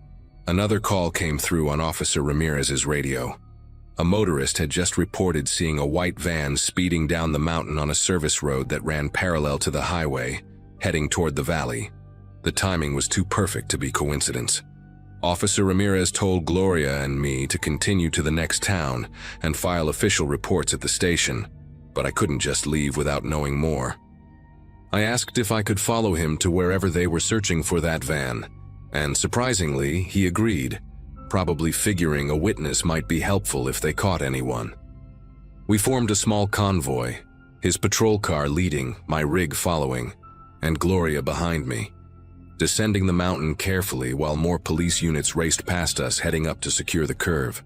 another call came through on Officer Ramirez's radio. A motorist had just reported seeing a white van speeding down the mountain on a service road that ran parallel to the highway, heading toward the valley. The timing was too perfect to be coincidence. Officer Ramirez told Gloria and me to continue to the next town and file official reports at the station, but I couldn't just leave without knowing more. I asked if I could follow him to wherever they were searching for that van, and surprisingly, he agreed, probably figuring a witness might be helpful if they caught anyone. We formed a small convoy, his patrol car leading, my rig following, and Gloria behind me, descending the mountain carefully while more police units raced past us heading up to secure the curve.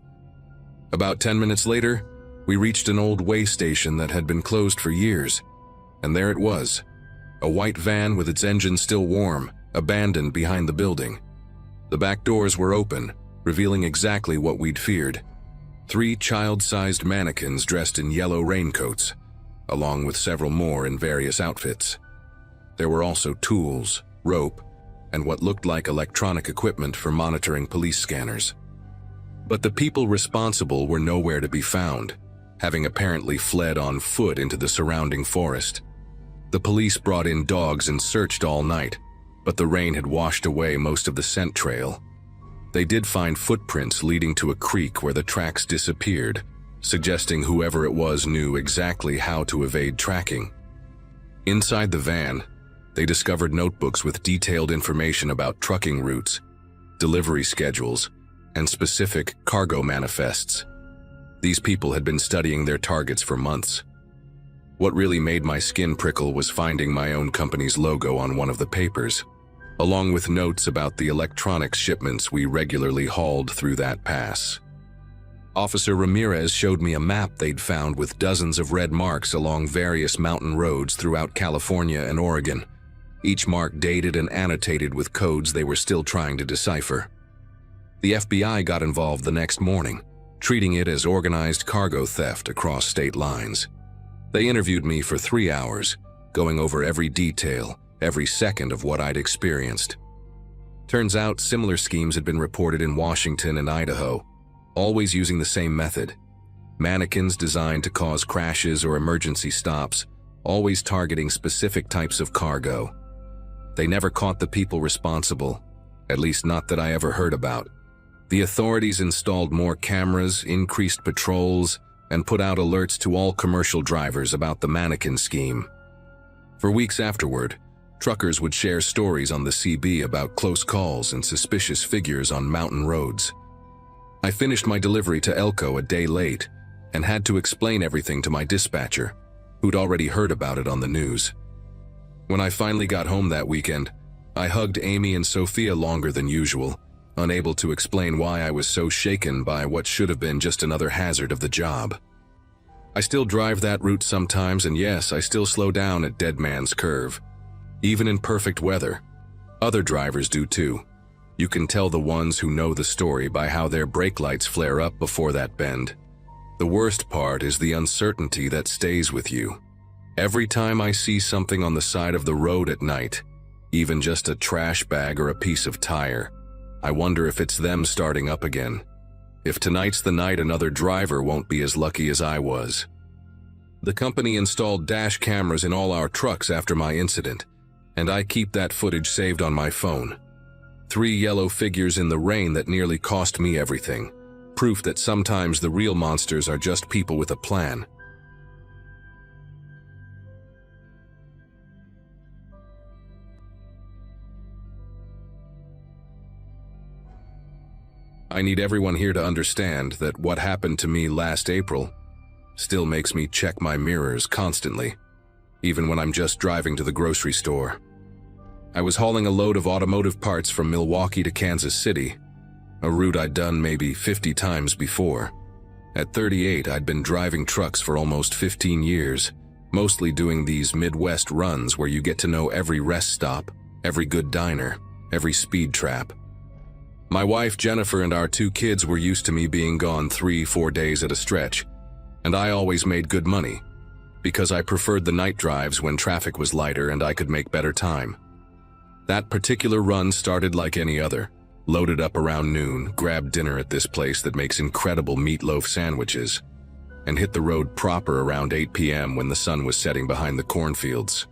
About 10 minutes later, we reached an old way station that had been closed for years, and there it was, a white van with its engine still warm, abandoned behind the building. The back doors were open, revealing exactly what we'd feared. 3 child-sized mannequins dressed in yellow raincoats, along with several more in various outfits. There were also tools, rope, and what looked like electronic equipment for monitoring police scanners. But the people responsible were nowhere to be found, having apparently fled on foot into the surrounding forest. The police brought in dogs and searched all night, but the rain had washed away most of the scent trail. They did find footprints leading to a creek where the tracks disappeared, suggesting whoever it was knew exactly how to evade tracking. Inside the van, they discovered notebooks with detailed information about trucking routes, delivery schedules, and specific cargo manifests. These people had been studying their targets for months. What really made my skin prickle was finding my own company's logo on one of the papers, along with notes about the electronics shipments we regularly hauled through that pass. Officer Ramirez showed me a map they'd found with dozens of red marks along various mountain roads throughout California and Oregon, each mark dated and annotated with codes they were still trying to decipher. The FBI got involved the next morning, treating it as organized cargo theft across state lines. They interviewed me for 3 hours, going over every detail, every second of what I'd experienced. Turns out similar schemes had been reported in Washington and Idaho, always using the same method. Mannequins designed to cause crashes or emergency stops, always targeting specific types of cargo. They never caught the people responsible, at least not that I ever heard about. The authorities installed more cameras, increased patrols, and put out alerts to all commercial drivers about the mannequin scheme. For weeks afterward, truckers would share stories on the CB about close calls and suspicious figures on mountain roads. I finished my delivery to Elko a day late and had to explain everything to my dispatcher, who'd already heard about it on the news. When I finally got home that weekend, I hugged Amy and Sophia longer than usual, unable to explain why I was so shaken by what should have been just another hazard of the job. I still drive that route sometimes, and yes, I still slow down at Dead Man's Curve. Even in perfect weather. Other drivers do too. You can tell the ones who know the story by how their brake lights flare up before that bend. The worst part is the uncertainty that stays with you. Every time I see something on the side of the road at night, even just a trash bag or a piece of tire, I wonder if it's them starting up again. If tonight's the night another driver won't be as lucky as I was. The company installed dash cameras in all our trucks after my incident, and I keep that footage saved on my phone. 3 yellow figures in the rain that nearly cost me everything. Proof that sometimes the real monsters are just people with a plan. I need everyone here to understand that what happened to me last April still makes me check my mirrors constantly, even when I'm just driving to the grocery store. I was hauling a load of automotive parts from Milwaukee to Kansas City, a route I'd done maybe 50 times before. At 38, I'd been driving trucks for almost 15 years, mostly doing these Midwest runs where you get to know every rest stop, every good diner, every speed trap. My wife Jennifer and our 2 kids were used to me being gone 3-4 days at a stretch, and I always made good money, because I preferred the night drives when traffic was lighter and I could make better time. That particular run started like any other. Loaded up around noon, grabbed dinner at this place that makes incredible meatloaf sandwiches, and hit the road proper around 8 p.m. when the sun was setting behind the cornfields.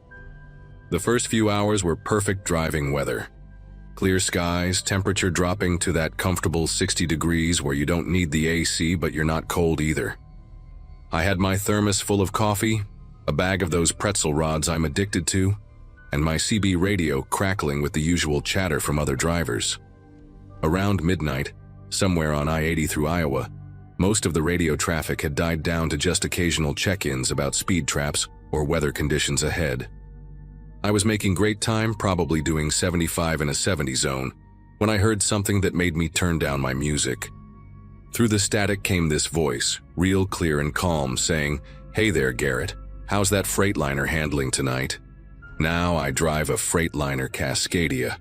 The first few hours were perfect driving weather. Clear skies, temperature dropping to that comfortable 60 degrees where you don't need the AC but you're not cold either. I had my thermos full of coffee, a bag of those pretzel rods I'm addicted to, and my CB radio crackling with the usual chatter from other drivers. Around midnight, somewhere on I-80 through Iowa, most of the radio traffic had died down to just occasional check-ins about speed traps or weather conditions ahead. I was making great time, probably doing 75 in a 70 zone, when I heard something that made me turn down my music. Through the static came this voice, real clear and calm, saying, "Hey there, Garrett. How's that Freightliner handling tonight?" Now I drive a Freightliner Cascadia.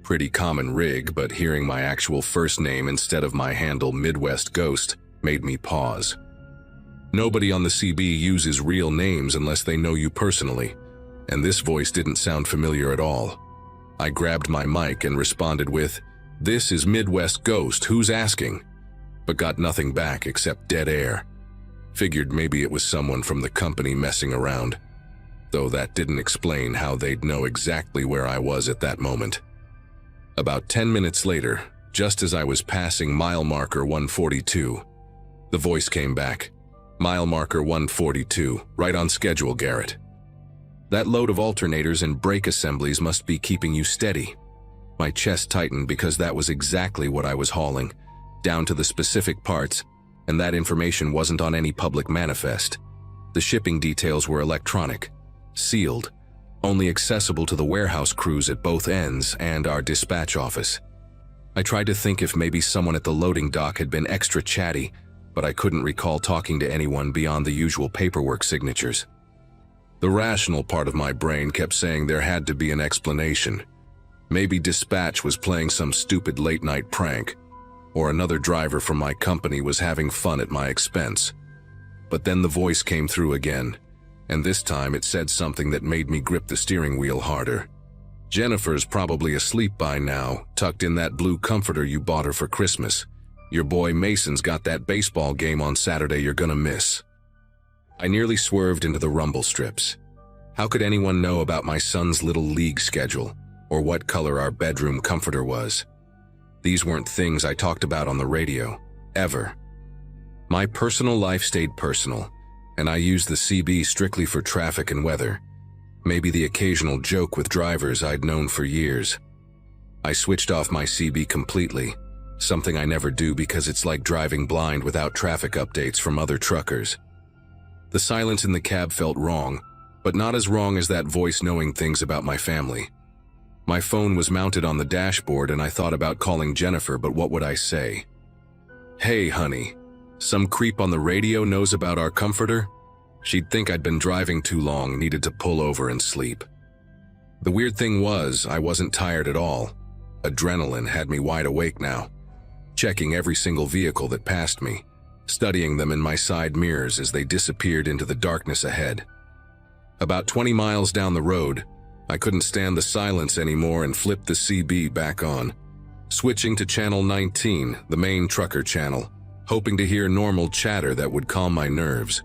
Pretty common rig, but hearing my actual first name instead of my handle Midwest Ghost made me pause. Nobody on the CB uses real names unless they know you personally, and this voice didn't sound familiar at all. I grabbed my mic and responded with, "This is Midwest Ghost, who's asking?" But got nothing back except dead air. Figured maybe it was someone from the company messing around, though that didn't explain how they'd know exactly where I was at that moment. About 10 minutes later, just as I was passing mile marker 142, the voice came back. "Mile marker 142, right on schedule, Garrett. That load of alternators and brake assemblies must be keeping you steady." My chest tightened because that was exactly what I was hauling, down to the specific parts, and that information wasn't on any public manifest. The shipping details were electronic, sealed, only accessible to the warehouse crews at both ends and our dispatch office. I tried to think if maybe someone at the loading dock had been extra chatty, but I couldn't recall talking to anyone beyond the usual paperwork signatures. The rational part of my brain kept saying there had to be an explanation. Maybe dispatch was playing some stupid late-night prank, or another driver from my company was having fun at my expense. But then the voice came through again, and this time it said something that made me grip the steering wheel harder. "Jennifer's probably asleep by now, tucked in that blue comforter you bought her for Christmas. Your boy Mason's got that baseball game on Saturday you're gonna miss." I nearly swerved into the rumble strips. How could anyone know about my son's little league schedule, or what color our bedroom comforter was? These weren't things I talked about on the radio, ever. My personal life stayed personal, and I used the CB strictly for traffic and weather. Maybe the occasional joke with drivers I'd known for years. I switched off my CB completely, something I never do because it's like driving blind without traffic updates from other truckers. The silence in the cab felt wrong, but not as wrong as that voice knowing things about my family. My phone was mounted on the dashboard and I thought about calling Jennifer, but what would I say? "Hey, honey, some creep on the radio knows about our comforter?" She'd think I'd been driving too long, needed to pull over and sleep. The weird thing was, I wasn't tired at all. Adrenaline had me wide awake now, checking every single vehicle that passed me, studying them in my side mirrors as they disappeared into the darkness ahead. About 20 miles down the road, I couldn't stand the silence anymore and flipped the CB back on, switching to channel 19, the main trucker channel, hoping to hear normal chatter that would calm my nerves.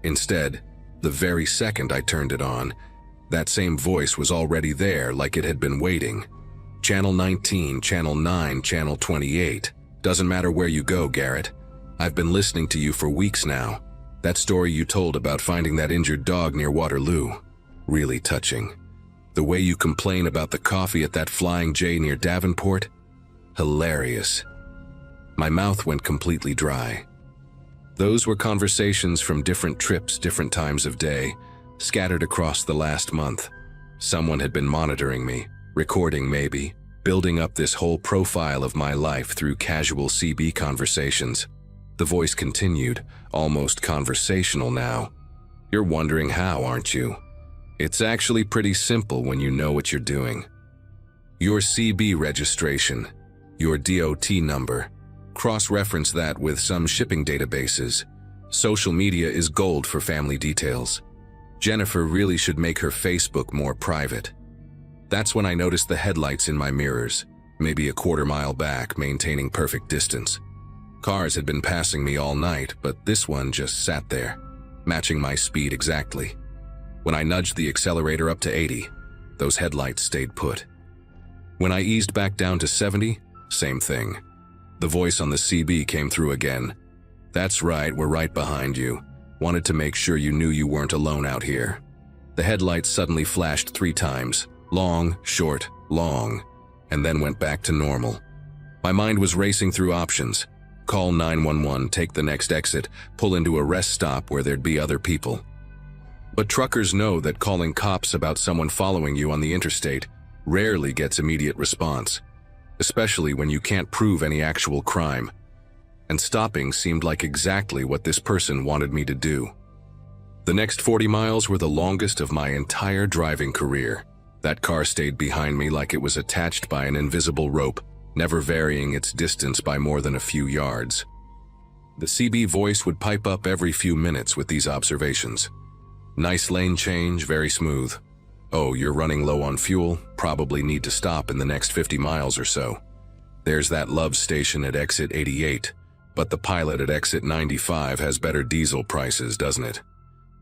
Instead, the very second I turned it on, that same voice was already there like it had been waiting. "Channel 19, Channel 9, Channel 28. Doesn't matter where you go, Garrett. I've been listening to you for weeks now. That story you told about finding that injured dog near Waterloo. Really touching. The way you complain about the coffee at that Flying J near Davenport? Hilarious." My mouth went completely dry. Those were conversations from different trips, different times of day, scattered across the last month. Someone had been monitoring me, recording maybe, building up this whole profile of my life through casual CB conversations. The voice continued, almost conversational now. You're wondering how, aren't you? It's actually pretty simple when you know what you're doing. Your CB registration, your DOT number, cross-reference that with some shipping databases. Social media is gold for family details. Jennifer really should make her Facebook more private. That's when I noticed the headlights in my mirrors, maybe a quarter-mile back, maintaining perfect distance. Cars had been passing me all night, but this one just sat there, matching my speed exactly. When I nudged the accelerator up to 80, those headlights stayed put. When I eased back down to 70, same thing. The voice on the CB came through again. That's right, we're right behind you. Wanted to make sure you knew you weren't alone out here. The headlights suddenly flashed 3 times, long, short, long, and then went back to normal. My mind was racing through options. Call 911, take the next exit, pull into a rest stop where there'd be other people. But truckers know that calling cops about someone following you on the interstate rarely gets immediate response, especially when you can't prove any actual crime. And stopping seemed like exactly what this person wanted me to do. The next 40 miles were the longest of my entire driving career. That car stayed behind me like it was attached by an invisible rope, never varying its distance by more than a few yards. The CB voice would pipe up every few minutes with these observations. Nice lane change, very smooth. Oh, you're running low on fuel, probably need to stop in the next 50 miles or so. There's that love station at exit 88, but the pilot at exit 95 has better diesel prices, doesn't it?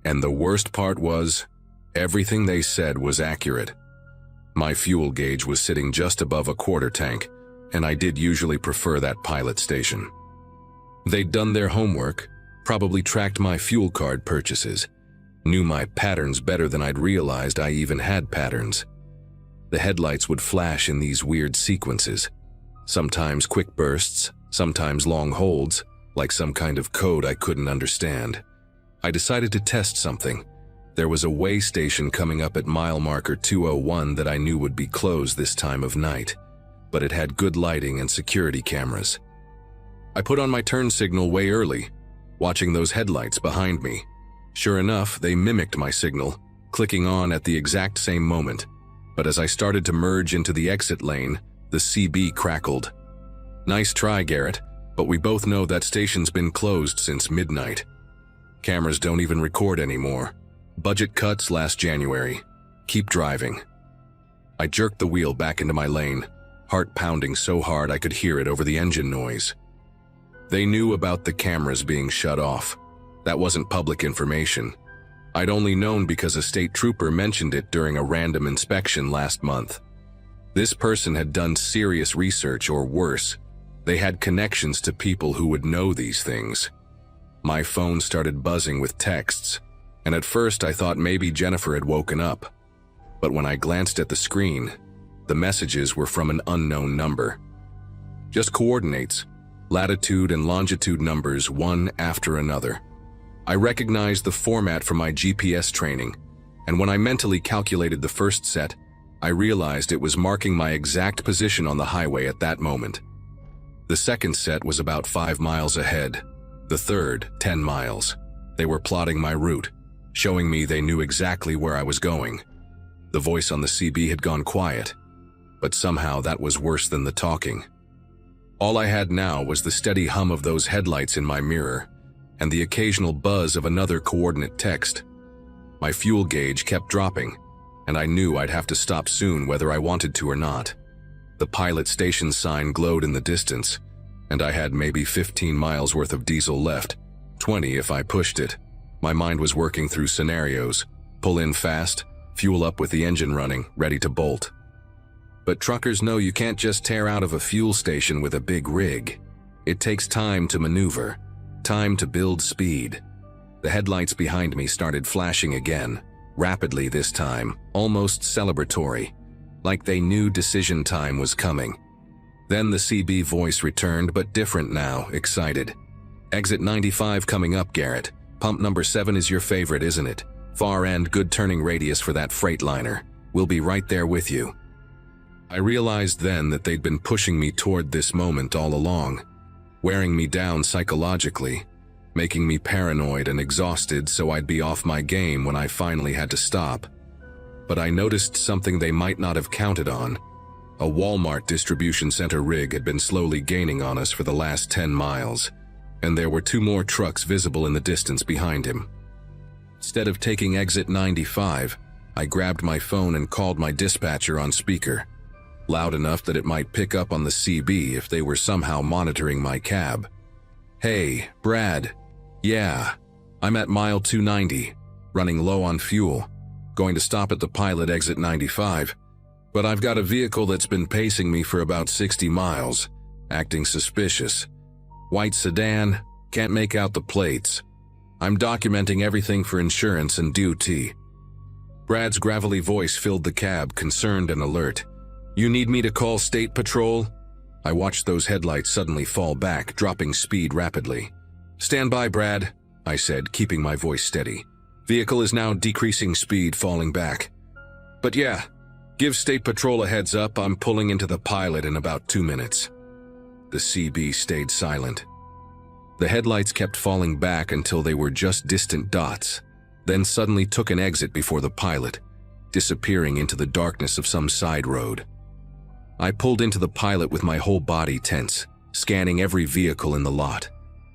And the worst part was, everything they said was accurate. My fuel gauge was sitting just above a quarter tank, and I did usually prefer that pilot station. They'd done their homework, probably tracked my fuel card purchases, knew my patterns better than I'd realized I even had patterns. The headlights would flash in these weird sequences, sometimes quick bursts, sometimes long holds, like some kind of code I couldn't understand. I decided to test something. There was a way station coming up at mile marker 201 that I knew would be closed this time of night, but it had good lighting and security cameras. I put on my turn signal way early, watching those headlights behind me. Sure enough, they mimicked my signal, clicking on at the exact same moment. But as I started to merge into the exit lane, the CB crackled. Nice try, Garrett, but we both know that station's been closed since midnight. Cameras don't even record anymore. Budget cuts last January. Keep driving. I jerked the wheel back into my lane, heart pounding so hard I could hear it over the engine noise. They knew about the cameras being shut off. That wasn't public information. I'd only known because a state trooper mentioned it during a random inspection last month. This person had done serious research, or worse, they had connections to people who would know these things. My phone started buzzing with texts, and at first I thought maybe Jennifer had woken up. But when I glanced at the screen, the messages were from an unknown number. Just coordinates, latitude and longitude numbers, one after another. I recognized the format from my GPS training, and when I mentally calculated the first set, I realized it was marking my exact position on the highway at that moment. The second set was about 5 miles ahead, the third 10 miles. They were plotting my route, showing me they knew exactly where I was going. The voice on the CB had gone quiet, but somehow that was worse than the talking. All I had now was the steady hum of those headlights in my mirror, and the occasional buzz of another coordinate text. My fuel gauge kept dropping, and I knew I'd have to stop soon whether I wanted to or not. The pilot station sign glowed in the distance, and I had maybe 15 miles worth of diesel left, 20 if I pushed it. My mind was working through scenarios: pull in fast, fuel up with the engine running, ready to bolt. But truckers know you can't just tear out of a fuel station with a big rig. It takes time to maneuver, time to build speed. The headlights behind me started flashing again, rapidly this time, almost celebratory, like they knew decision time was coming. Then the CB voice returned, but different now, excited. Exit 95 coming up, Garrett. Pump number 7 is your favorite, isn't it? Far end, good turning radius for that freightliner. We'll be right there with you. I realized then that they'd been pushing me toward this moment all along, wearing me down psychologically, making me paranoid and exhausted so I'd be off my game when I finally had to stop. But I noticed something they might not have counted on. A Walmart distribution center rig had been slowly gaining on us for the last 10 miles, and there were 2 more trucks visible in the distance behind him. Instead of taking exit 95, I grabbed my phone and called my dispatcher on speaker, loud enough that it might pick up on the CB if they were somehow monitoring my cab. "Hey, Brad. Yeah, I'm at mile 290, running low on fuel, going to stop at the pilot exit 95, but I've got a vehicle that's been pacing me for about 60 miles, acting suspicious. White sedan, can't make out the plates. I'm documenting everything for insurance and duty." Brad's gravelly voice filled the cab, concerned and alert. "You need me to call State Patrol?" I watched those headlights suddenly fall back, dropping speed rapidly. "Stand by, Brad," I said, keeping my voice steady. "Vehicle is now decreasing speed, falling back. But yeah, give State Patrol a heads up, I'm pulling into the pilot in about 2 minutes." The CB stayed silent. The headlights kept falling back until they were just distant dots, then suddenly took an exit before the pilot, disappearing into the darkness of some side road. I pulled into the pilot with my whole body tense, scanning every vehicle in the lot,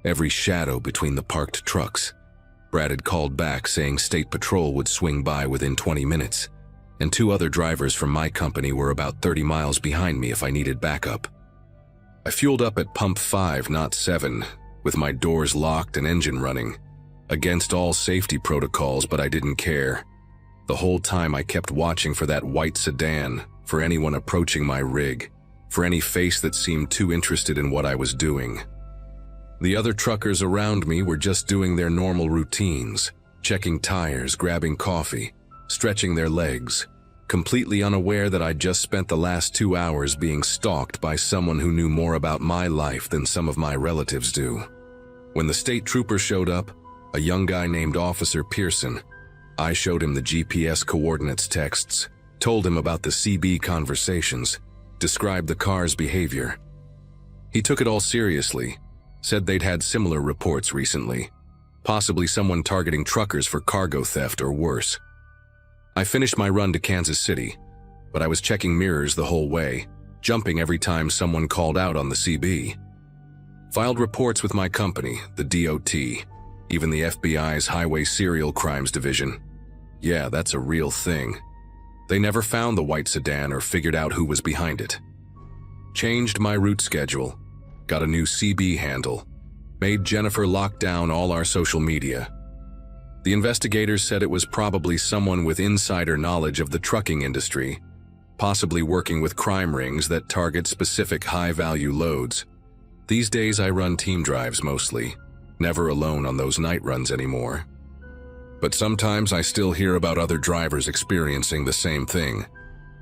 every shadow between the parked trucks. Brad had called back saying State Patrol would swing by within 20 minutes, and 2 other drivers from my company were about 30 miles behind me if I needed backup. I fueled up at pump 5, not 7, with my doors locked and engine running, against all safety protocols, but I didn't care. The whole time I kept watching for that white sedan, for anyone approaching my rig, for any face that seemed too interested in what I was doing. The other truckers around me were just doing their normal routines, checking tires, grabbing coffee, stretching their legs, completely unaware that I'd just spent the last 2 hours being stalked by someone who knew more about my life than some of my relatives do. When the state trooper showed up, a young guy named Officer Pearson, I showed him the GPS coordinates texts, told him about the CB conversations, described the car's behavior. He took it all seriously, said they'd had similar reports recently, possibly someone targeting truckers for cargo theft or worse. I finished my run to Kansas City, but I was checking mirrors the whole way, jumping every time someone called out on the CB. Filed reports with my company, the DOT, even the FBI's Highway Serial Crimes Division. Yeah, that's a real thing. They never found the white sedan or figured out who was behind it. Changed my route schedule, got a new CB handle, made Jennifer lock down all our social media. The investigators said it was probably someone with insider knowledge of the trucking industry, possibly working with crime rings that target specific high-value loads. These days I run team drives mostly, never alone on those night runs anymore. But sometimes I still hear about other drivers experiencing the same thing.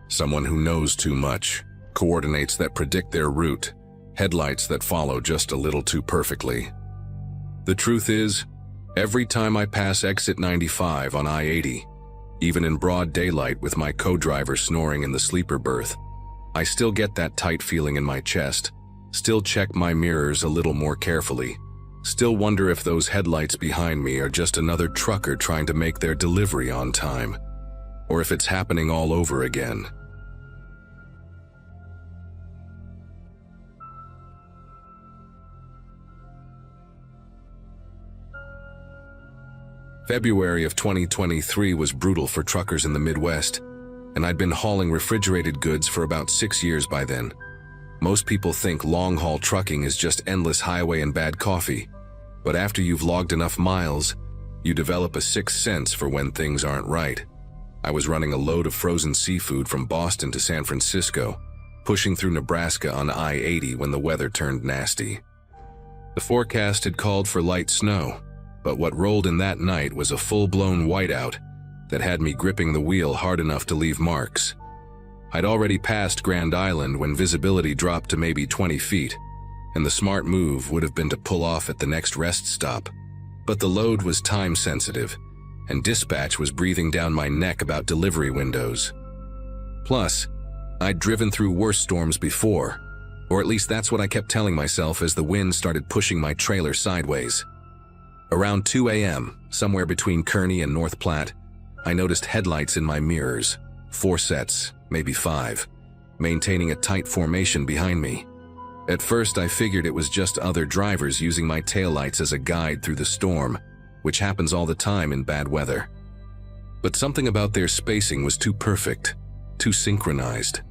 Someone who knows too much, coordinates that predict their route, headlights that follow just a little too perfectly. The truth is, every time I pass exit 95 on I-80, even in broad daylight with my co-driver snoring in the sleeper berth, I still get that tight feeling in my chest, still check my mirrors a little more carefully, still wonder if those headlights behind me are just another trucker trying to make their delivery on time, or if it's happening all over again. February of 2023 was brutal for truckers in the Midwest, and I'd been hauling refrigerated goods for about 6 years by then. Most people think long-haul trucking is just endless highway and bad coffee, but after you've logged enough miles, you develop a sixth sense for when things aren't right. I was running a load of frozen seafood from Boston to San Francisco, pushing through Nebraska on I-80 when the weather turned nasty. The forecast had called for light snow, but what rolled in that night was a full-blown whiteout that had me gripping the wheel hard enough to leave marks. I'd already passed Grand Island when visibility dropped to maybe 20 feet, and the smart move would have been to pull off at the next rest stop. But the load was time-sensitive, and dispatch was breathing down my neck about delivery windows. Plus, I'd driven through worse storms before, or at least that's what I kept telling myself as the wind started pushing my trailer sideways. Around 2 a.m., somewhere between Kearney and North Platte, I noticed headlights in my mirrors, 4 sets, maybe 5, maintaining a tight formation behind me. At first, I figured it was just other drivers using my taillights as a guide through the storm, which happens all the time in bad weather. But something about their spacing was too perfect, too synchronized.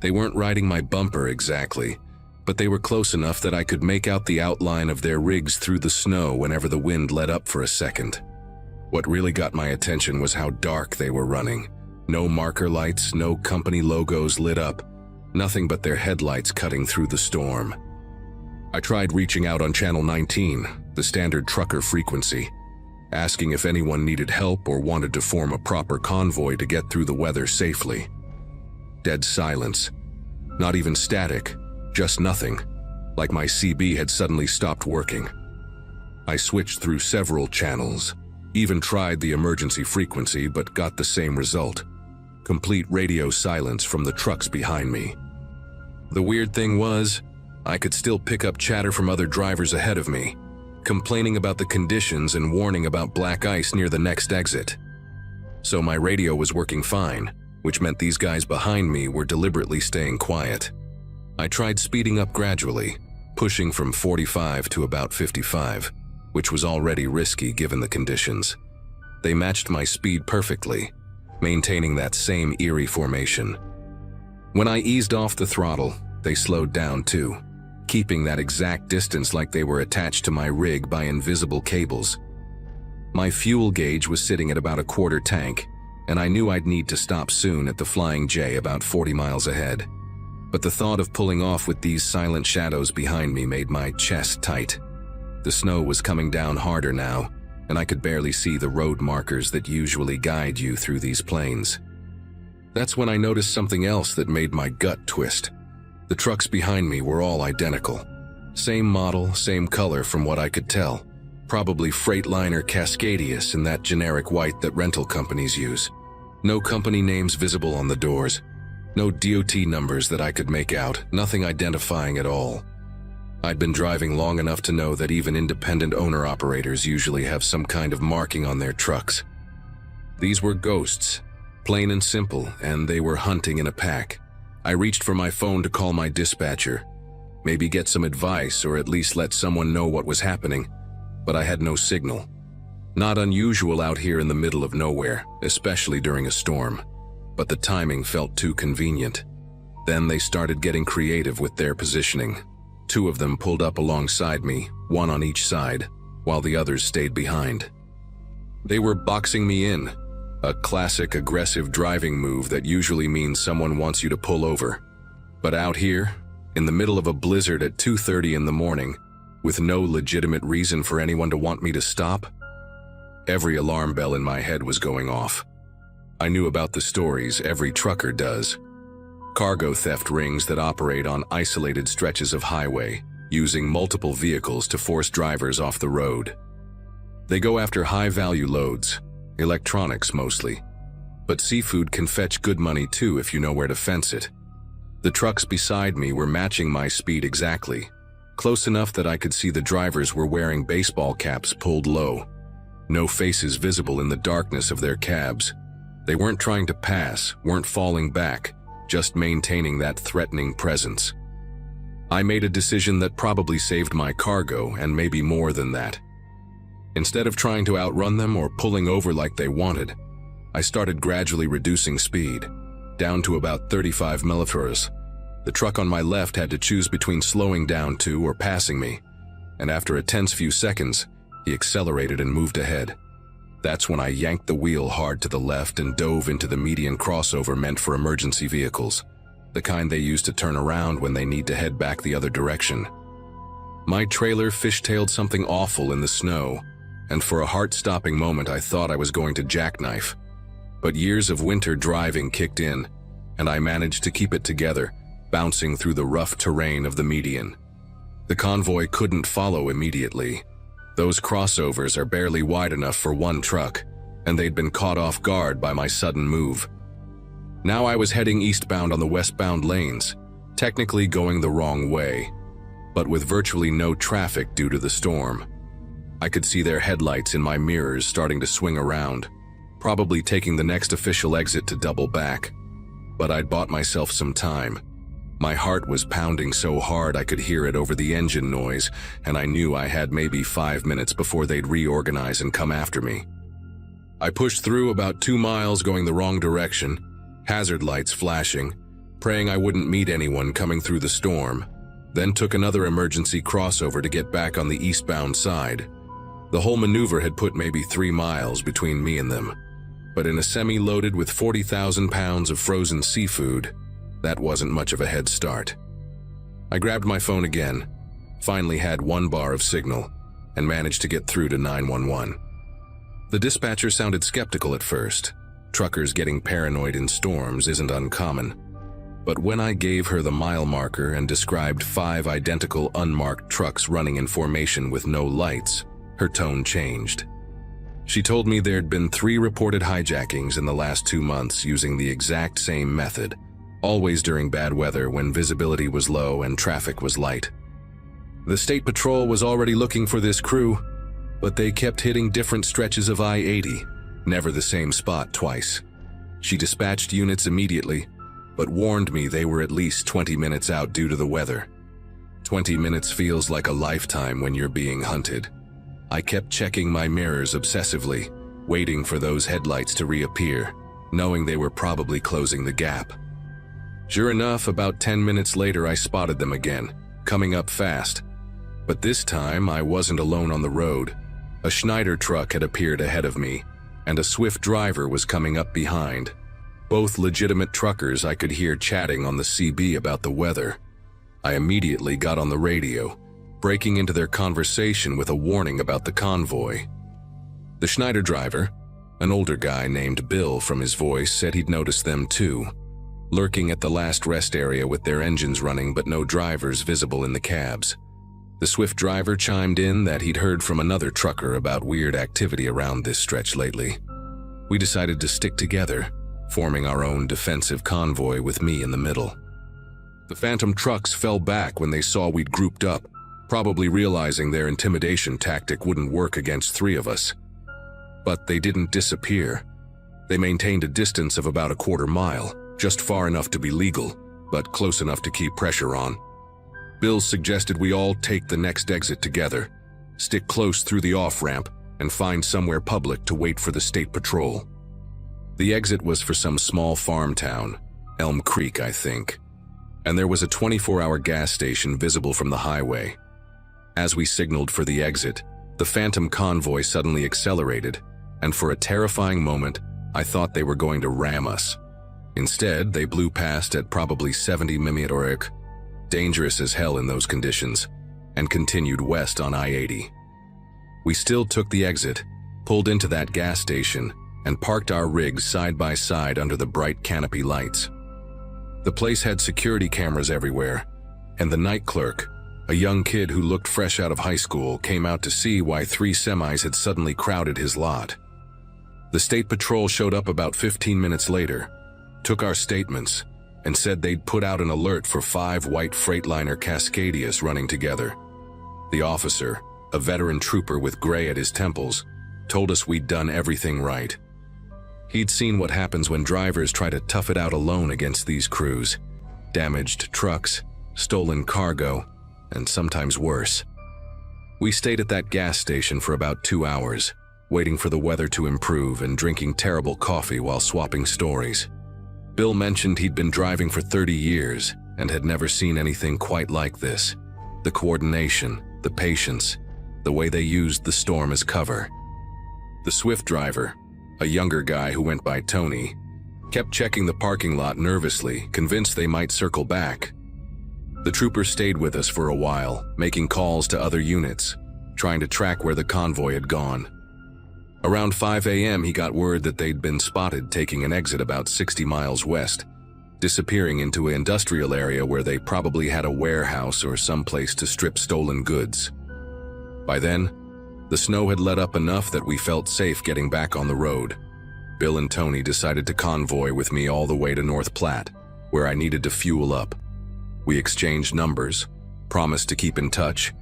They weren't riding my bumper exactly, but they were close enough that I could make out the outline of their rigs through the snow whenever the wind let up for a second. What really got my attention was how dark they were running. No marker lights, no company logos lit up, nothing but their headlights cutting through the storm. I tried reaching out on Channel 19, the standard trucker frequency, asking if anyone needed help or wanted to form a proper convoy to get through the weather safely. Dead silence. Not even static, just nothing, like my CB had suddenly stopped working. I switched through several channels, even tried the emergency frequency but got the same result. Complete radio silence from the trucks behind me. The weird thing was, I could still pick up chatter from other drivers ahead of me, complaining about the conditions and warning about black ice near the next exit. So my radio was working fine, which meant these guys behind me were deliberately staying quiet. I tried speeding up gradually, pushing from 45 to about 55, which was already risky given the conditions. They matched my speed perfectly, maintaining that same eerie formation. When I eased off the throttle, they slowed down too, keeping that exact distance like they were attached to my rig by invisible cables. My fuel gauge was sitting at about a quarter tank, and I knew I'd need to stop soon at the Flying J about 40 miles ahead. But the thought of pulling off with these silent shadows behind me made my chest tight. The snow was coming down harder now, and I could barely see the road markers that usually guide you through these plains. That's when I noticed something else that made my gut twist. The trucks behind me were all identical. Same model, same color from what I could tell. Probably Freightliner Cascadius in that generic white that rental companies use. No company names visible on the doors. No DOT numbers that I could make out, nothing identifying at all. I'd been driving long enough to know that even independent owner-operators usually have some kind of marking on their trucks. These were ghosts, plain and simple, and they were hunting in a pack. I reached for my phone to call my dispatcher, maybe get some advice or at least let someone know what was happening, but I had no signal. Not unusual out here in the middle of nowhere, especially during a storm, but the timing felt too convenient. Then they started getting creative with their positioning. 2 of them pulled up alongside me, 1 on each side, while the others stayed behind. They were boxing me in, a classic aggressive driving move that usually means someone wants you to pull over. But out here, in the middle of a blizzard at 2:30 in the morning, with no legitimate reason for anyone to want me to stop, every alarm bell in my head was going off. I knew about the stories every trucker does. Cargo theft rings that operate on isolated stretches of highway, using multiple vehicles to force drivers off the road. They go after high-value loads, electronics mostly, but seafood can fetch good money too if you know where to fence it. The trucks beside me were matching my speed exactly, close enough that I could see the drivers were wearing baseball caps pulled low. No faces visible in the darkness of their cabs. They weren't trying to pass, weren't falling back, just maintaining that threatening presence. I made a decision that probably saved my cargo and maybe more than that. Instead of trying to outrun them or pulling over like they wanted, I started gradually reducing speed, down to about 35 millibars. The truck on my left had to choose between slowing down to or passing me, and after a tense few seconds, he accelerated and moved ahead. That's when I yanked the wheel hard to the left and dove into the median crossover meant for emergency vehicles, the kind they use to turn around when they need to head back the other direction. My trailer fishtailed something awful in the snow, and for a heart-stopping moment I thought I was going to jackknife. But years of winter driving kicked in, and I managed to keep it together, bouncing through the rough terrain of the median. The convoy couldn't follow immediately. Those crossovers are barely wide enough for one truck, and they'd been caught off guard by my sudden move. Now I was heading eastbound on the westbound lanes, technically going the wrong way, but with virtually no traffic due to the storm. I could see their headlights in my mirrors starting to swing around, probably taking the next official exit to double back. But I'd bought myself some time. My heart was pounding so hard I could hear it over the engine noise, and I knew I had maybe 5 minutes before they'd reorganize and come after me. I pushed through about 2 miles going the wrong direction, hazard lights flashing, praying I wouldn't meet anyone coming through the storm, then took another emergency crossover to get back on the eastbound side. The whole maneuver had put maybe 3 miles between me and them, but in a semi loaded with 40,000 pounds of frozen seafood, that wasn't much of a head start. I grabbed my phone again, finally had 1 bar of signal, and managed to get through to 911. The dispatcher sounded skeptical at first. Truckers getting paranoid in storms isn't uncommon. But when I gave her the mile marker and described 5 identical unmarked trucks running in formation with no lights, her tone changed. She told me there'd been 3 reported hijackings in the last 2 months using the exact same method, always during bad weather when visibility was low and traffic was light. The State Patrol was already looking for this crew, but they kept hitting different stretches of I-80, never the same spot twice. She dispatched units immediately, but warned me they were at least 20 minutes out due to the weather. 20 minutes feels like a lifetime when you're being hunted. I kept checking my mirrors obsessively, waiting for those headlights to reappear, knowing they were probably closing the gap. Sure enough, about 10 minutes later I spotted them again, coming up fast. But this time I wasn't alone on the road. A Schneider truck had appeared ahead of me, and a Swift driver was coming up behind. Both legitimate truckers I could hear chatting on the CB about the weather. I immediately got on the radio, breaking into their conversation with a warning about the convoy. The Schneider driver, an older guy named Bill from his voice, said he'd noticed them too, lurking at the last rest area with their engines running but no drivers visible in the cabs. The Swift driver chimed in that he'd heard from another trucker about weird activity around this stretch lately. We decided to stick together, forming our own defensive convoy with me in the middle. The Phantom trucks fell back when they saw we'd grouped up, probably realizing their intimidation tactic wouldn't work against 3 of us. But they didn't disappear. They maintained a distance of about a 1/4 mile, just far enough to be legal, but close enough to keep pressure on. Bill suggested we all take the next exit together, stick close through the off-ramp, and find somewhere public to wait for the State Patrol. The exit was for some small farm town, Elm Creek, I think, and there was a 24-hour gas station visible from the highway. As we signaled for the exit, the Phantom convoy suddenly accelerated, and for a terrifying moment, I thought they were going to ram us. Instead, they blew past at probably 70 mph, dangerous as hell in those conditions, and continued west on I-80. We still took the exit, pulled into that gas station, and parked our rigs side by side under the bright canopy lights. The place had security cameras everywhere, and the night clerk, a young kid who looked fresh out of high school, came out to see why 3 semis had suddenly crowded his lot. The State Patrol showed up about 15 minutes later, took our statements, and said they'd put out an alert for 5 white Freightliner Cascadias running together. The officer, a veteran trooper with gray at his temples, told us we'd done everything right. He'd seen what happens when drivers try to tough it out alone against these crews. Damaged trucks, stolen cargo, and sometimes worse. We stayed at that gas station for about 2 hours, waiting for the weather to improve and drinking terrible coffee while swapping stories. Bill mentioned he'd been driving for 30 years and had never seen anything quite like this. The coordination, the patience, the way they used the storm as cover. The Swift driver, a younger guy who went by Tony, kept checking the parking lot nervously, convinced they might circle back. The trooper stayed with us for a while, making calls to other units, trying to track where the convoy had gone. Around 5 a.m. he got word that they'd been spotted taking an exit about 60 miles west, disappearing into an industrial area where they probably had a warehouse or someplace to strip stolen goods. By then, the snow had let up enough that we felt safe getting back on the road. Bill and Tony decided to convoy with me all the way to North Platte, where I needed to fuel up. We exchanged numbers, promised to keep in touch,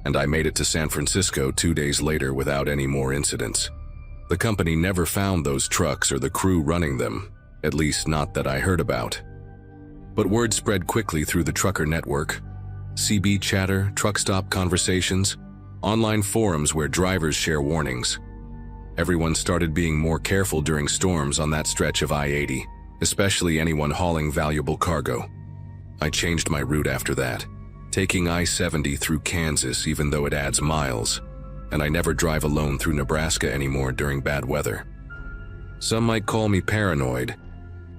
and I made it to San Francisco 2 days later without any more incidents. The company never found those trucks or the crew running them, at least not that I heard about. But word spread quickly through the trucker network. CB chatter, truck stop conversations, online forums where drivers share warnings. Everyone started being more careful during storms on that stretch of I-80, especially anyone hauling valuable cargo. I changed my route after that, taking I-70 through Kansas even though it adds miles, and I never drive alone through Nebraska anymore during bad weather. Some might call me paranoid,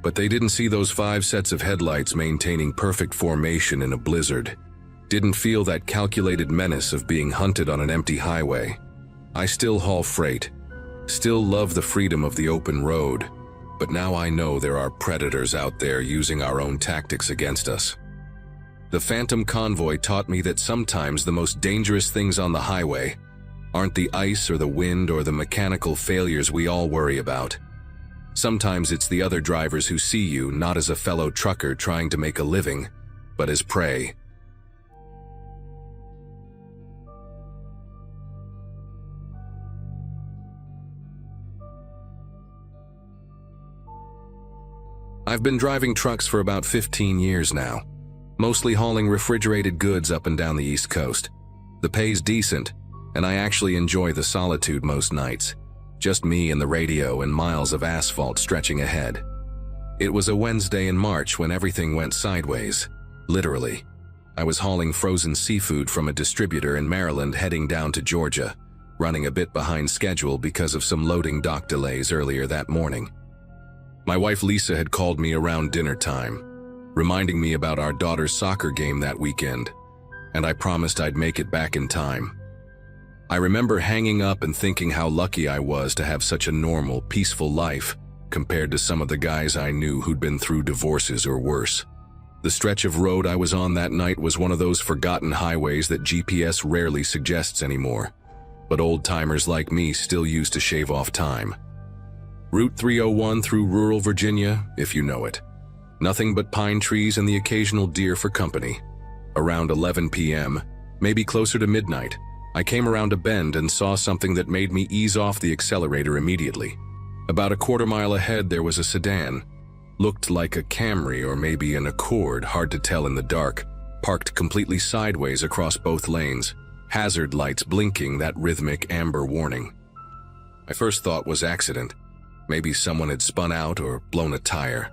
but they didn't see those 5 sets of headlights maintaining perfect formation in a blizzard, didn't feel that calculated menace of being hunted on an empty highway. I still haul freight, still love the freedom of the open road, but now I know there are predators out there using our own tactics against us. The Phantom Convoy taught me that sometimes the most dangerous things on the highway aren't the ice or the wind or the mechanical failures we all worry about. Sometimes it's the other drivers who see you not as a fellow trucker trying to make a living, but as prey. I've been driving trucks for about 15 years now, mostly hauling refrigerated goods up and down the East Coast. The pay's decent, and I actually enjoy the solitude most nights. Just me and the radio and miles of asphalt stretching ahead. It was a Wednesday in March when everything went sideways, literally. I was hauling frozen seafood from a distributor in Maryland heading down to Georgia, running a bit behind schedule because of some loading dock delays earlier that morning. My wife Lisa had called me around dinner time, reminding me about our daughter's soccer game that weekend, and I promised I'd make it back in time. I remember hanging up and thinking how lucky I was to have such a normal, peaceful life compared to some of the guys I knew who'd been through divorces or worse. The stretch of road I was on that night was one of those forgotten highways that GPS rarely suggests anymore, but old-timers like me still used to shave off time. Route 301 through rural Virginia, if you know it. Nothing but pine trees and the occasional deer for company. Around 11 p.m., maybe closer to midnight, I came around a bend and saw something that made me ease off the accelerator immediately. About a quarter mile ahead there was a sedan. Looked like a Camry or maybe an Accord, hard to tell in the dark, parked completely sideways across both lanes, hazard lights blinking that rhythmic amber warning. My first thought was accident. Maybe someone had spun out or blown a tire.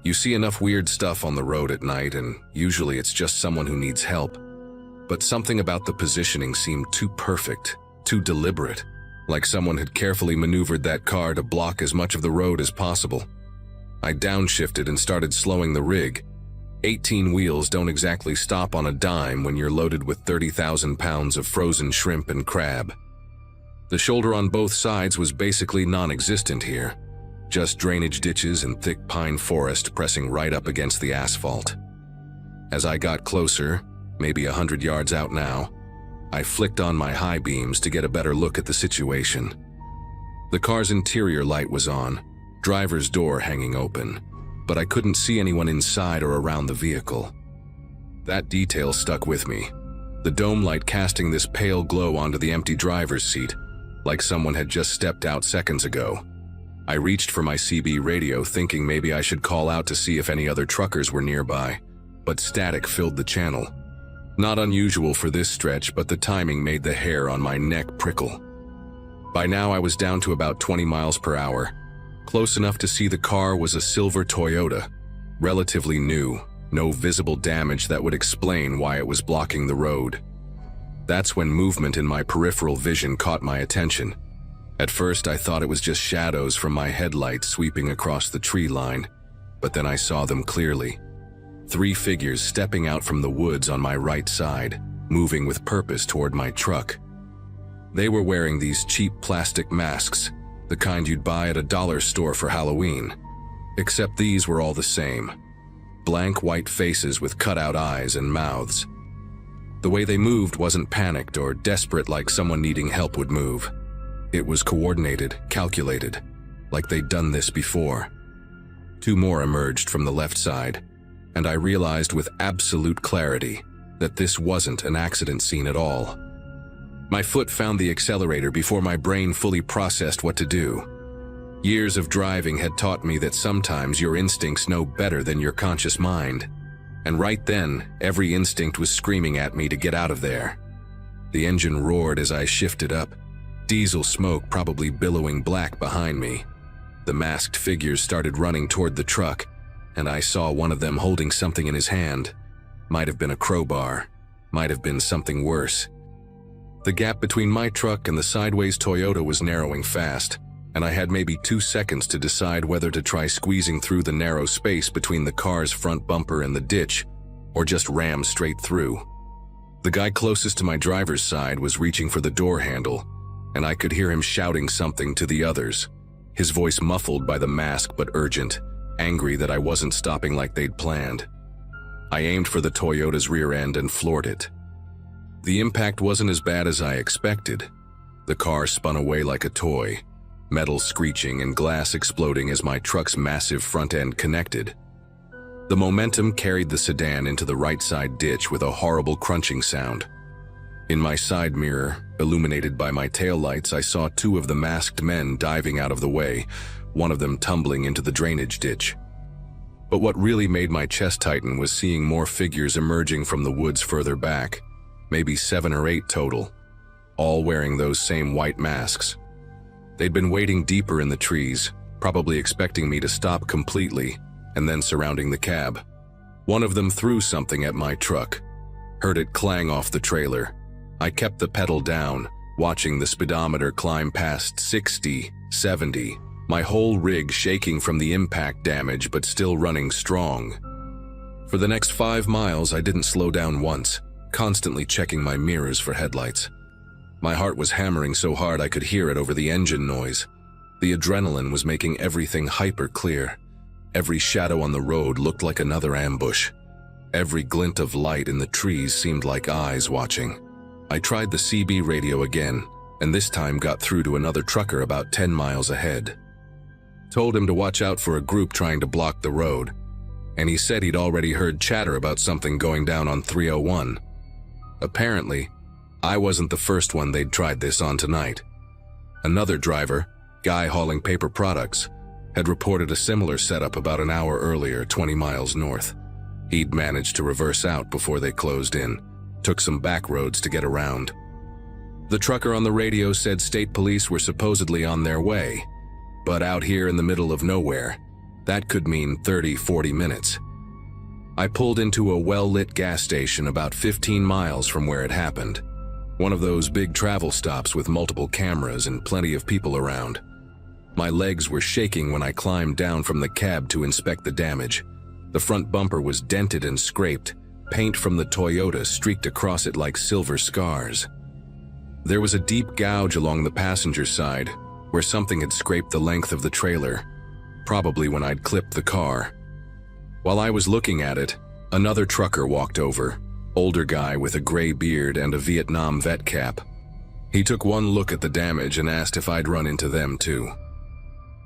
You see enough weird stuff on the road at night, and usually it's just someone who needs help. But something about the positioning seemed too perfect, too deliberate, like someone had carefully maneuvered that car to block as much of the road as possible. I downshifted and started slowing the rig. 18 wheels don't exactly stop on a dime when you're loaded with 30,000 pounds of frozen shrimp and crab. The shoulder on both sides was basically non-existent here, just drainage ditches and thick pine forest pressing right up against the asphalt. As I got closer, maybe 100 yards out now, I flicked on my high beams to get a better look at the situation. The car's interior light was on, driver's door hanging open, but I couldn't see anyone inside or around the vehicle. That detail stuck with me, the dome light casting this pale glow onto the empty driver's seat, like someone had just stepped out seconds ago. I reached for my CB radio thinking maybe I should call out to see if any other truckers were nearby, but static filled the channel. Not unusual for this stretch, but the timing made the hair on my neck prickle. By now I was down to about 20 miles per hour. Close enough to see the car was a silver Toyota, relatively new, no visible damage that would explain why it was blocking the road. That's when movement in my peripheral vision caught my attention. At first I thought it was just shadows from my headlights sweeping across the tree line, but then I saw them clearly. 3 figures stepping out from the woods on my right side, moving with purpose toward my truck. They were wearing these cheap plastic masks, the kind you'd buy at a dollar store for Halloween. Except these were all the same. Blank white faces with cutout eyes and mouths. The way they moved wasn't panicked or desperate like someone needing help would move. It was coordinated, calculated, like they'd done this before. 2 more emerged from the left side, and I realized with absolute clarity that this wasn't an accident scene at all. My foot found the accelerator before my brain fully processed what to do. Years of driving had taught me that sometimes your instincts know better than your conscious mind. And right then, every instinct was screaming at me to get out of there. The engine roared as I shifted up, diesel smoke probably billowing black behind me. The masked figures started running toward the truck, and I saw one of them holding something in his hand. Might have been a crowbar, might have been something worse. The gap between my truck and the sideways Toyota was narrowing fast, and I had maybe 2 seconds to decide whether to try squeezing through the narrow space between the car's front bumper and the ditch, or just ram straight through. The guy closest to my driver's side was reaching for the door handle, and I could hear him shouting something to the others, his voice muffled by the mask but urgent, angry that I wasn't stopping like they'd planned. I aimed for the Toyota's rear end and floored it. The impact wasn't as bad as I expected. The car spun away like a toy, metal screeching and glass exploding as my truck's massive front end connected. The momentum carried the sedan into the right side ditch with a horrible crunching sound. In my side mirror, illuminated by my taillights, I saw 2 of the masked men diving out of the way, one of them tumbling into the drainage ditch. But what really made my chest tighten was seeing more figures emerging from the woods further back, maybe 7 or 8 total, all wearing those same white masks. They'd been waiting deeper in the trees, probably expecting me to stop completely, and then surrounding the cab. One of them threw something at my truck. Heard it clang off the trailer. I kept the pedal down, watching the speedometer climb past 60, 70, my whole rig shaking from the impact damage but still running strong. For the next 5 miles, I didn't slow down once, constantly checking my mirrors for headlights. My heart was hammering so hard I could hear it over the engine noise. The adrenaline was making everything hyper clear. Every shadow on the road looked like another ambush. Every glint of light in the trees seemed like eyes watching. I tried the CB radio again, and this time got through to another trucker about 10 miles ahead. Told him to watch out for a group trying to block the road, and he said he'd already heard chatter about something going down on 301. Apparently, I wasn't the first one they'd tried this on tonight. Another driver, guy hauling paper products, had reported a similar setup about an hour earlier, 20 miles north. He'd managed to reverse out before they closed in, took some back roads to get around. The trucker on the radio said state police were supposedly on their way, but out here in the middle of nowhere, that could mean 30-40 minutes. I pulled into a well-lit gas station about 15 miles from where it happened. One of those big travel stops with multiple cameras and plenty of people around. My legs were shaking when I climbed down from the cab to inspect the damage. The front bumper was dented and scraped, paint from the Toyota streaked across it like silver scars. There was a deep gouge along the passenger side, where something had scraped the length of the trailer, probably when I'd clipped the car. While I was looking at it, another trucker walked over, older guy with a gray beard and a Vietnam vet cap. He took one look at the damage and asked if I'd run into them too.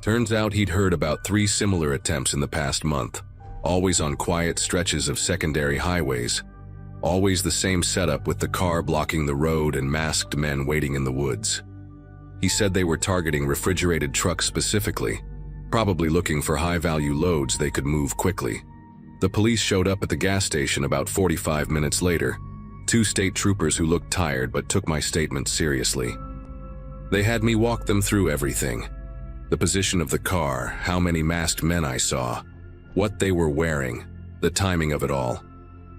Turns out he'd heard about 3 similar attempts in the past month, always on quiet stretches of secondary highways. Always the same setup with the car blocking the road and masked men waiting in the woods. He said they were targeting refrigerated trucks specifically, probably looking for high-value loads they could move quickly. The police showed up at the gas station about 45 minutes later, 2 state troopers who looked tired but took my statement seriously. They had me walk them through everything. The position of the car, how many masked men I saw, what they were wearing, the timing of it all.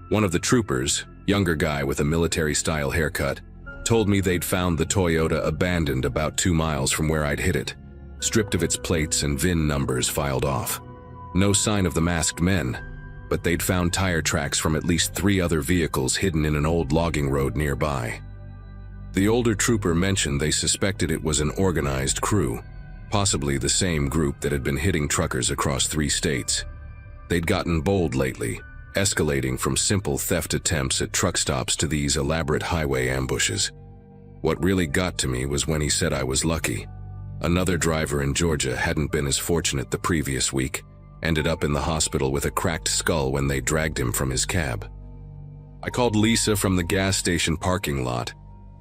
One of the troopers, younger guy with a military-style haircut, told me they'd found the Toyota abandoned about 2 miles from where I'd hit it, stripped of its plates and VIN numbers filed off. No sign of the masked men, but they'd found tire tracks from at least 3 other vehicles hidden in an old logging road nearby. The older trooper mentioned they suspected it was an organized crew, possibly the same group that had been hitting truckers across 3 states. They'd gotten bold lately, escalating from simple theft attempts at truck stops to these elaborate highway ambushes. What really got to me was when he said I was lucky. Another driver in Georgia hadn't been as fortunate the previous week, ended up in the hospital with a cracked skull when they dragged him from his cab. I called Lisa from the gas station parking lot.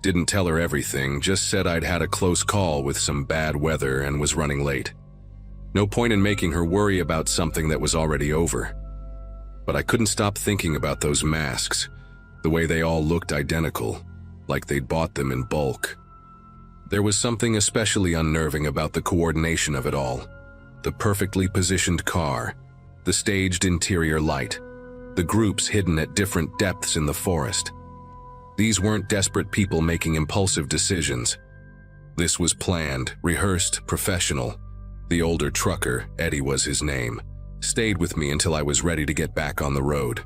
Didn't tell her everything, just said I'd had a close call with some bad weather and was running late. No point in making her worry about something that was already over. But I couldn't stop thinking about those masks, the way they all looked identical, like they'd bought them in bulk. There was something especially unnerving about the coordination of it all. The perfectly positioned car, the staged interior light, the groups hidden at different depths in the forest. These weren't desperate people making impulsive decisions. This was planned, rehearsed, professional. The older trucker, Eddie was his name, stayed with me until I was ready to get back on the road.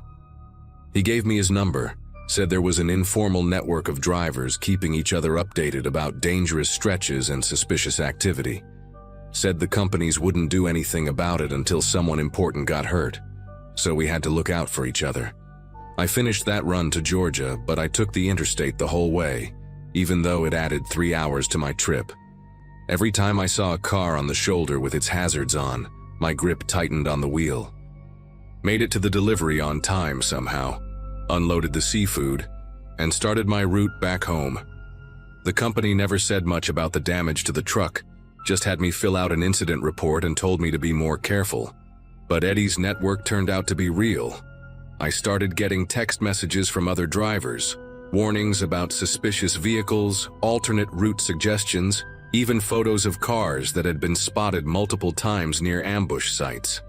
He gave me his number, said there was an informal network of drivers keeping each other updated about dangerous stretches and suspicious activity. Said the companies wouldn't do anything about it until someone important got hurt, so we had to look out for each other. I finished that run to Georgia, but I took the interstate the whole way, even though it added 3 hours to my trip. Every time I saw a car on the shoulder with its hazards on, my grip tightened on the wheel. Made it to the delivery on time somehow, unloaded the seafood, and started my route back home. The company never said much about the damage to the truck, just had me fill out an incident report and told me to be more careful. But Eddie's network turned out to be real. I started getting text messages from other drivers, warnings about suspicious vehicles, alternate route suggestions, even photos of cars that had been spotted multiple times near ambush sites.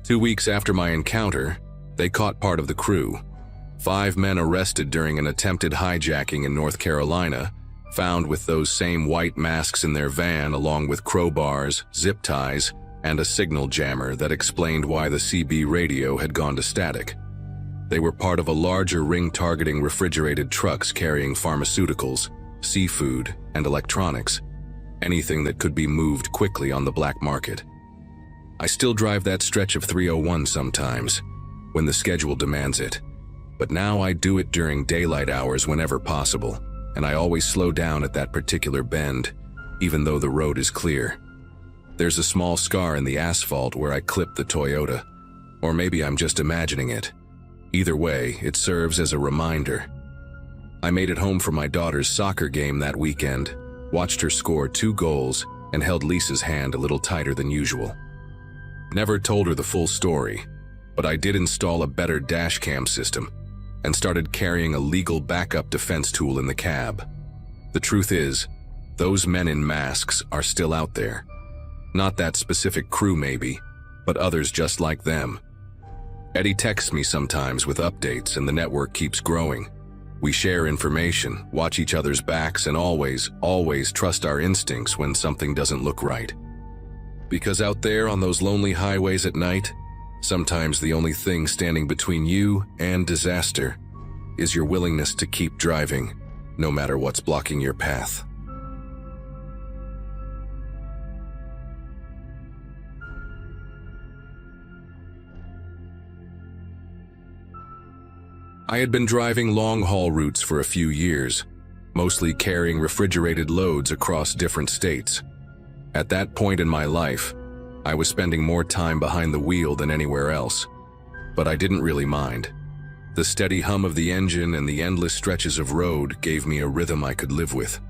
2 weeks after my encounter, they caught part of the crew. 5 men arrested during an attempted hijacking in North Carolina, found with those same white masks in their van along with crowbars, zip ties, and a signal jammer that explained why the CB radio had gone to static. They were part of a larger ring targeting refrigerated trucks carrying pharmaceuticals, seafood, and electronics, anything that could be moved quickly on the black market. I still drive that stretch of 301 sometimes, when the schedule demands it, but now I do it during daylight hours whenever possible, and I always slow down at that particular bend, even though the road is clear. There's a small scar in the asphalt where I clipped the Toyota, or maybe I'm just imagining it. Either way, it serves as a reminder. I made it home from my daughter's soccer game that weekend, watched her score 2 goals, and held Lisa's hand a little tighter than usual. Never told her the full story, but I did install a better dash cam system and started carrying a legal backup defense tool in the cab. The truth is, those men in masks are still out there. Not that specific crew maybe, but others just like them. Eddie texts me sometimes with updates and the network keeps growing. We share information, watch each other's backs, and always trust our instincts when something doesn't look right. Because out there on those lonely highways at night, sometimes the only thing standing between you and disaster is your willingness to keep driving, no matter what's blocking your path. I had been driving long-haul routes for a few years, mostly carrying refrigerated loads across different states. At that point in my life, I was spending more time behind the wheel than anywhere else, but I didn't really mind. The steady hum of the engine and the endless stretches of road gave me a rhythm I could live with.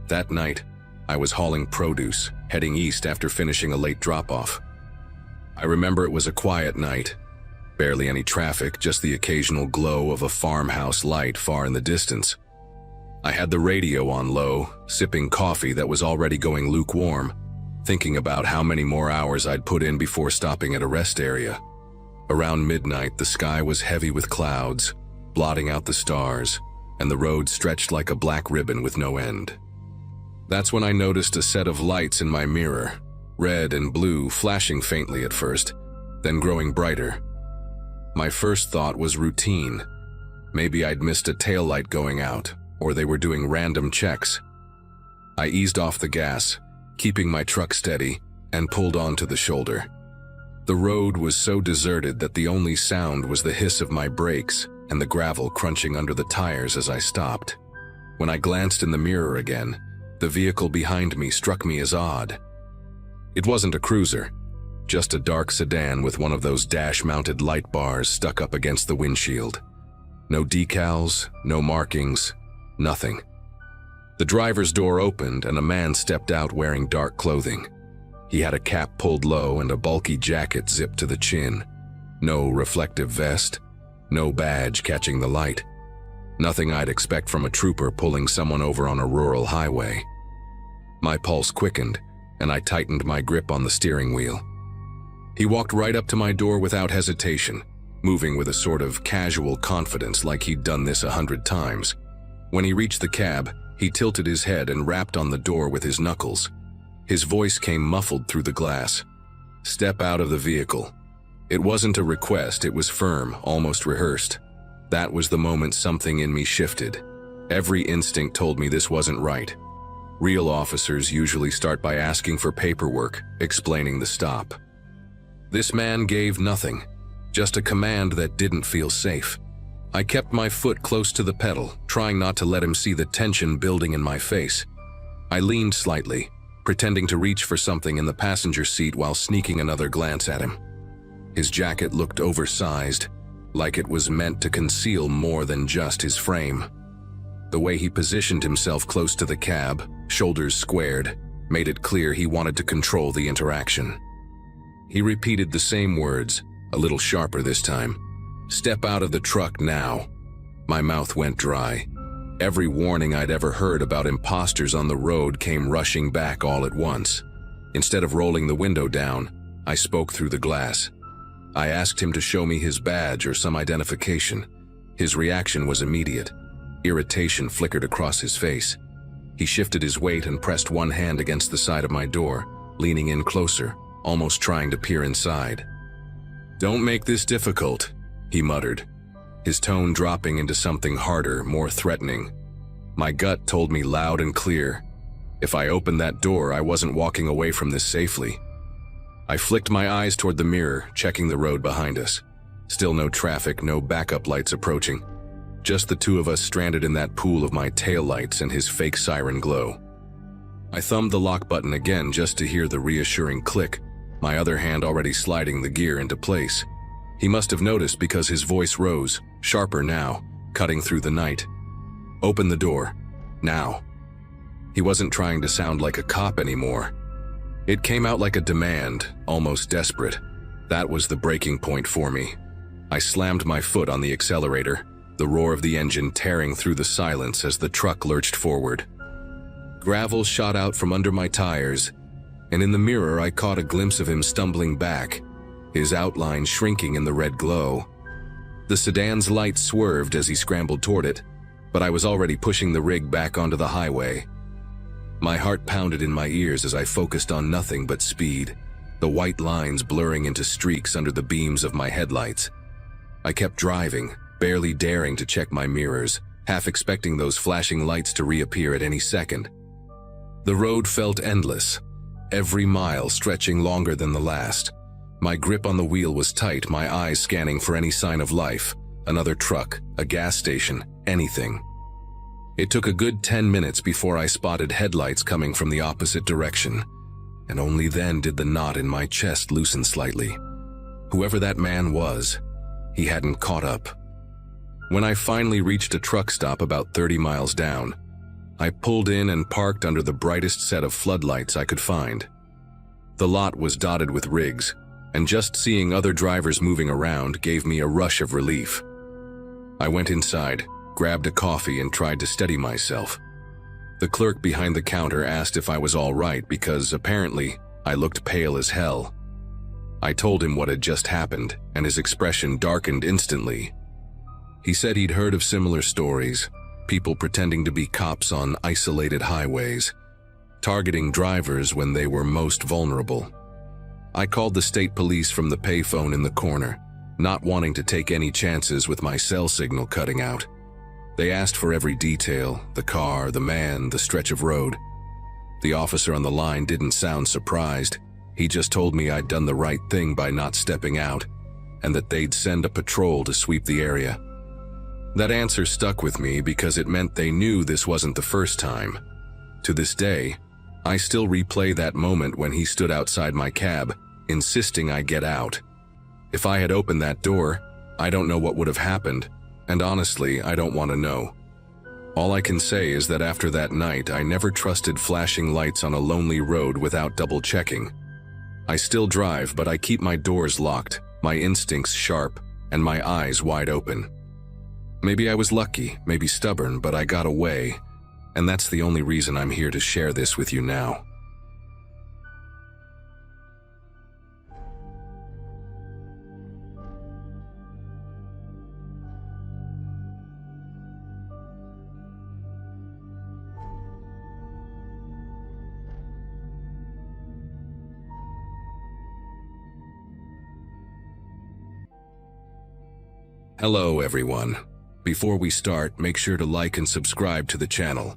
That night, I was hauling produce, heading east after finishing a late drop-off. I remember it was a quiet night. Barely any traffic, just the occasional glow of a farmhouse light far in the distance. I had the radio on low, sipping coffee that was already going lukewarm, thinking about how many more hours I'd put in before stopping at a rest area. Around midnight, the sky was heavy with clouds, blotting out the stars, and the road stretched like a black ribbon with no end. That's when I noticed a set of lights in my mirror, red and blue, flashing faintly at first, then growing brighter. My first thought was routine. Maybe I'd missed a taillight going out, or they were doing random checks. I eased off the gas, keeping my truck steady, and pulled onto the shoulder. The road was so deserted that the only sound was the hiss of my brakes and the gravel crunching under the tires as I stopped. When I glanced in the mirror again, the vehicle behind me struck me as odd. It wasn't a cruiser, just a dark sedan with one of those dash-mounted light bars stuck up against the windshield. No decals, no markings, nothing. The driver's door opened and a man stepped out wearing dark clothing. He had a cap pulled low and a bulky jacket zipped to the chin. No reflective vest, no badge catching the light. Nothing I'd expect from a trooper pulling someone over on a rural highway. My pulse quickened, and I tightened my grip on the steering wheel. He walked right up to my door without hesitation, moving with a sort of casual confidence like he'd done this 100 times. When he reached the cab, he tilted his head and rapped on the door with his knuckles. His voice came muffled through the glass. "Step out of the vehicle." It wasn't a request, it was firm, almost rehearsed. That was the moment something in me shifted. Every instinct told me this wasn't right. Real officers usually start by asking for paperwork, explaining the stop. This man gave nothing, just a command that didn't feel safe. I kept my foot close to the pedal, trying not to let him see the tension building in my face. I leaned slightly, pretending to reach for something in the passenger seat while sneaking another glance at him. His jacket looked oversized, like it was meant to conceal more than just his frame. The way he positioned himself close to the cab, shoulders squared, made it clear he wanted to control the interaction. He repeated the same words, a little sharper this time. "Step out of the truck now." My mouth went dry. Every warning I'd ever heard about imposters on the road came rushing back all at once. Instead of rolling the window down, I spoke through the glass. I asked him to show me his badge or some identification. His reaction was immediate. Irritation flickered across his face. He shifted his weight and pressed one hand against the side of my door, leaning in closer, almost trying to peer inside. "Don't make this difficult," he muttered, his tone dropping into something harder, more threatening. My gut told me loud and clear, if I opened that door, I wasn't walking away from this safely. I flicked my eyes toward the mirror, checking the road behind us. Still no traffic, no backup lights approaching. Just the two of us stranded in that pool of my taillights and his fake siren glow. I thumbed the lock button again just to hear the reassuring click, my other hand already sliding the gear into place. He must have noticed because his voice rose, sharper now, cutting through the night. "Open the door. Now." He wasn't trying to sound like a cop anymore. It came out like a demand, almost desperate. That was the breaking point for me. I slammed my foot on the accelerator, the roar of the engine tearing through the silence as the truck lurched forward. Gravel shot out from under my tires, and in the mirror I caught a glimpse of him stumbling back, his outline shrinking in the red glow. The sedan's lights swerved as he scrambled toward it, but I was already pushing the rig back onto the highway. My heart pounded in my ears as I focused on nothing but speed, the white lines blurring into streaks under the beams of my headlights. I kept driving, barely daring to check my mirrors, half expecting those flashing lights to reappear at any second. The road felt endless, every mile stretching longer than the last. My grip on the wheel was tight, my eyes scanning for any sign of life, another truck, a gas station, anything. It took a good 10 minutes before I spotted headlights coming from the opposite direction, and only then did the knot in my chest loosen slightly. Whoever that man was, he hadn't caught up. When I finally reached a truck stop about 30 miles down, I pulled in and parked under the brightest set of floodlights I could find. The lot was dotted with rigs, and just seeing other drivers moving around gave me a rush of relief. I went inside, grabbed a coffee and tried to steady myself. The clerk behind the counter asked if I was all right because apparently I looked pale as hell. I told him what had just happened, and his expression darkened instantly. He said he'd heard of similar stories, people pretending to be cops on isolated highways, targeting drivers when they were most vulnerable. I called the state police from the payphone in the corner, not wanting to take any chances with my cell signal cutting out. They asked for every detail, the car, the man, the stretch of road. The officer on the line didn't sound surprised. He just told me I'd done the right thing by not stepping out, and that they'd send a patrol to sweep the area. That answer stuck with me because it meant they knew this wasn't the first time. To this day, I still replay that moment when he stood outside my cab, insisting I get out. If I had opened that door, I don't know what would have happened, and honestly, I don't want to know. All I can say is that after that night, I never trusted flashing lights on a lonely road without double-checking. I still drive, but I keep my doors locked, my instincts sharp, and my eyes wide open. Maybe I was lucky, maybe stubborn, but I got away, and that's the only reason I'm here to share this with you now. Hello everyone. Before we start, make sure to like and subscribe to the channel,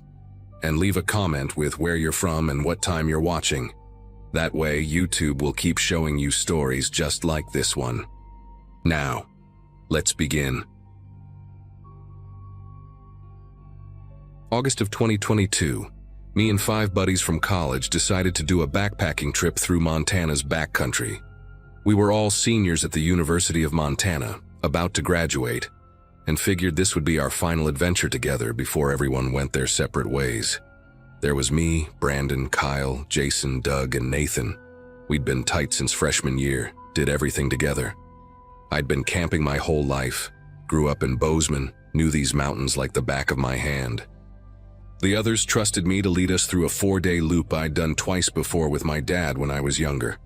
and leave a comment with where you're from and what time you're watching. That way, YouTube will keep showing you stories just like this one. Now, let's begin. August of 2022, me and 5 buddies from college decided to do a backpacking trip through Montana's backcountry. We were all seniors at the University of Montana, about to graduate, and figured this would be our final adventure together before everyone went their separate ways. There was me, Brandon, Kyle, Jason, Doug, and Nathan. We'd been tight since freshman year, did everything together. I'd been camping my whole life, grew up in Bozeman, knew these mountains like the back of my hand. The others trusted me to lead us through a 4-day loop I'd done twice before with my dad when I was younger.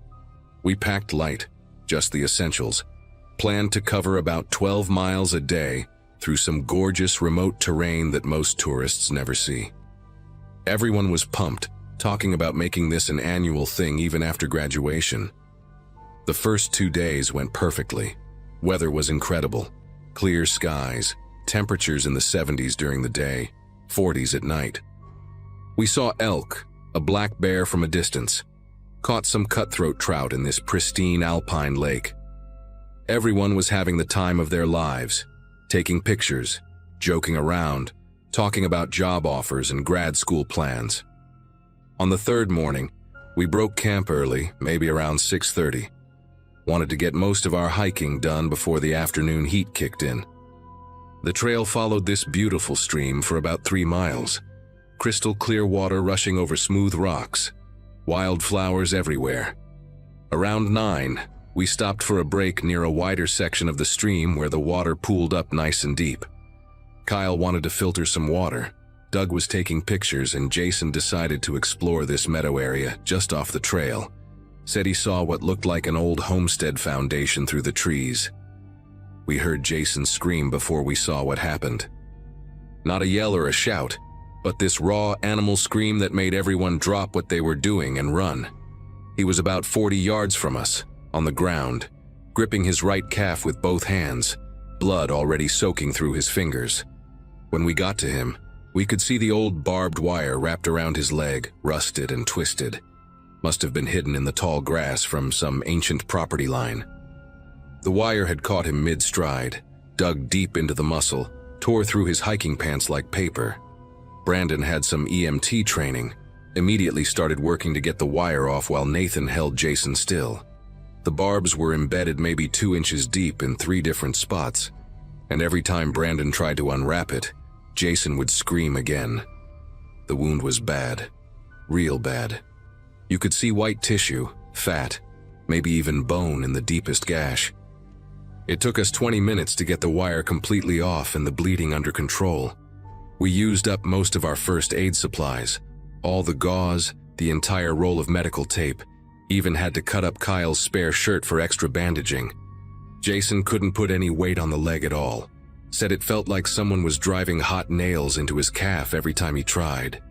We packed light, just the essentials, planned to cover about 12 miles a day through some gorgeous remote terrain that most tourists never see. Everyone was pumped, talking about making this an annual thing even after graduation. The first 2 days went perfectly. Weather was incredible. Clear skies, temperatures in the 70s during the day, 40s at night. We saw elk, a black bear from a distance, caught some cutthroat trout in this pristine alpine lake. Everyone was having the time of their lives, taking pictures, joking around, talking about job offers and grad school plans. On the 3rd morning, we broke camp early, maybe around 6:30. Wanted to get most of our hiking done before the afternoon heat kicked in. The trail followed this beautiful stream for about 3 miles. Crystal clear water rushing over smooth rocks, wildflowers everywhere. Around 9, we stopped for a break near a wider section of the stream where the water pooled up nice and deep. Kyle wanted to filter some water, Doug was taking pictures, and Jason decided to explore this meadow area just off the trail. Said he saw what looked like an old homestead foundation through the trees. We heard Jason scream before we saw what happened. Not a yell or a shout, but this raw animal scream that made everyone drop what they were doing and run. He was about 40 yards from us, on the ground, gripping his right calf with both hands, blood already soaking through his fingers. When we got to him, we could see the old barbed wire wrapped around his leg, rusted and twisted. Must have been hidden in the tall grass from some ancient property line. The wire had caught him mid-stride, dug deep into the muscle, tore through his hiking pants like paper. Brandon had some EMT training, immediately started working to get the wire off while Nathan held Jason still. The barbs were embedded maybe 2 inches deep in 3 different spots, and every time Brandon tried to unwrap it, Jason would scream again. The wound was bad, real bad. You could see white tissue, fat, maybe even bone in the deepest gash. It took us 20 minutes to get the wire completely off and the bleeding under control. We used up most of our first aid supplies, all the gauze, the entire roll of medical tape, even had to cut up Kyle's spare shirt for extra bandaging. Jason couldn't put any weight on the leg at all. Said it felt like someone was driving hot nails into his calf every time he tried.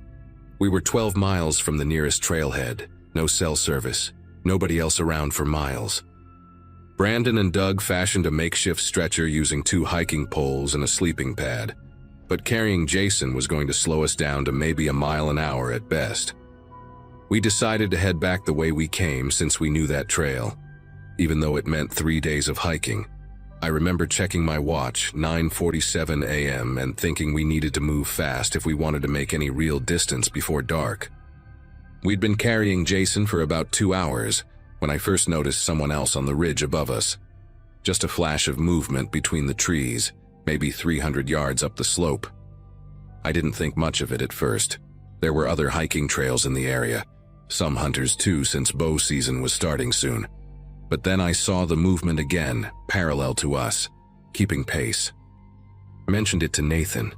We were 12 miles from the nearest trailhead, no cell service, nobody else around for miles. Brandon and Doug fashioned a makeshift stretcher using 2 hiking poles and a sleeping pad, but carrying Jason was going to slow us down to maybe a mile an hour at best. We decided to head back the way we came since we knew that trail, even though it meant 3 days of hiking. I remember checking my watch, 9:47 a.m., and thinking we needed to move fast if we wanted to make any real distance before dark. We'd been carrying Jason for about 2 hours when I first noticed someone else on the ridge above us. Just a flash of movement between the trees, maybe 300 yards up the slope. I didn't think much of it at first. There were other hiking trails in the area, some hunters too, since bow season was starting soon. But then I saw the movement again, parallel to us, keeping pace. I mentioned it to Nathan,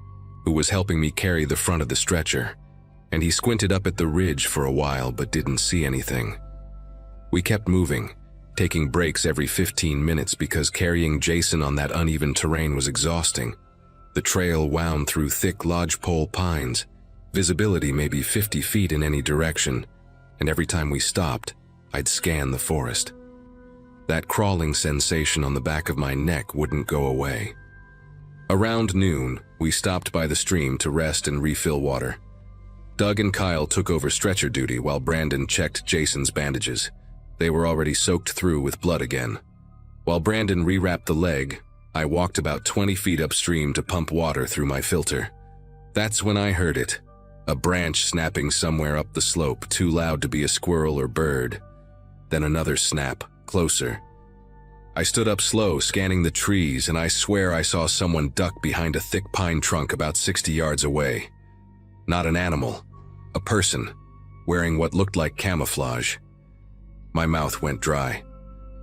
who was helping me carry the front of the stretcher, and he squinted up at the ridge for a while but didn't see anything. We kept moving, taking breaks every 15 minutes because carrying Jason on that uneven terrain was exhausting. The trail wound through thick lodgepole pines, visibility maybe 50 feet in any direction, and every time we stopped, I'd scan the forest. That crawling sensation on the back of my neck wouldn't go away. Around noon, we stopped by the stream to rest and refill water. Doug and Kyle took over stretcher duty while Brandon checked Jason's bandages. They were already soaked through with blood again. While Brandon rewrapped the leg, I walked about 20 feet upstream to pump water through my filter. That's when I heard it, a branch snapping somewhere up the slope, too loud to be a squirrel or bird. Then another snap, closer. I stood up slow, scanning the trees, and I swear I saw someone duck behind a thick pine trunk about 60 yards away. Not an animal, a person, wearing what looked like camouflage. My mouth went dry.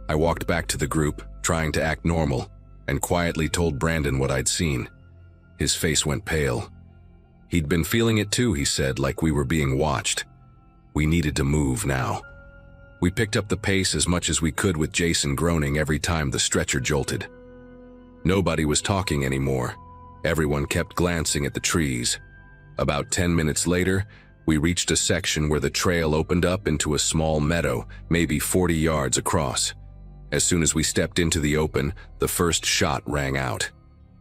I walked back to the group, trying to act normal, and quietly told Brandon what I'd seen. His face went pale. He'd been feeling it too, he said, like we were being watched. We needed to move now. We picked up the pace as much as we could with Jason groaning every time the stretcher jolted. Nobody was talking anymore. Everyone kept glancing at the trees. About 10 minutes later, we reached a section where the trail opened up into a small meadow, maybe 40 yards across. As soon as we stepped into the open, the first shot rang out.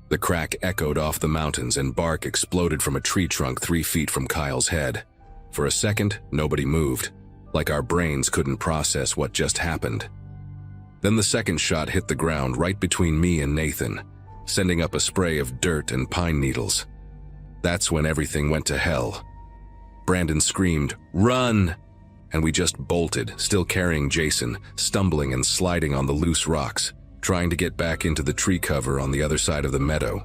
The crack echoed off the mountains and bark exploded from a tree trunk 3 feet from Kyle's head. For a second, nobody moved, like our brains couldn't process what just happened. Then the second shot hit the ground right between me and Nathan, sending up a spray of dirt and pine needles. That's when everything went to hell. Brandon screamed, "Run!" And we just bolted, still carrying Jason, stumbling and sliding on the loose rocks, trying to get back into the tree cover on the other side of the meadow.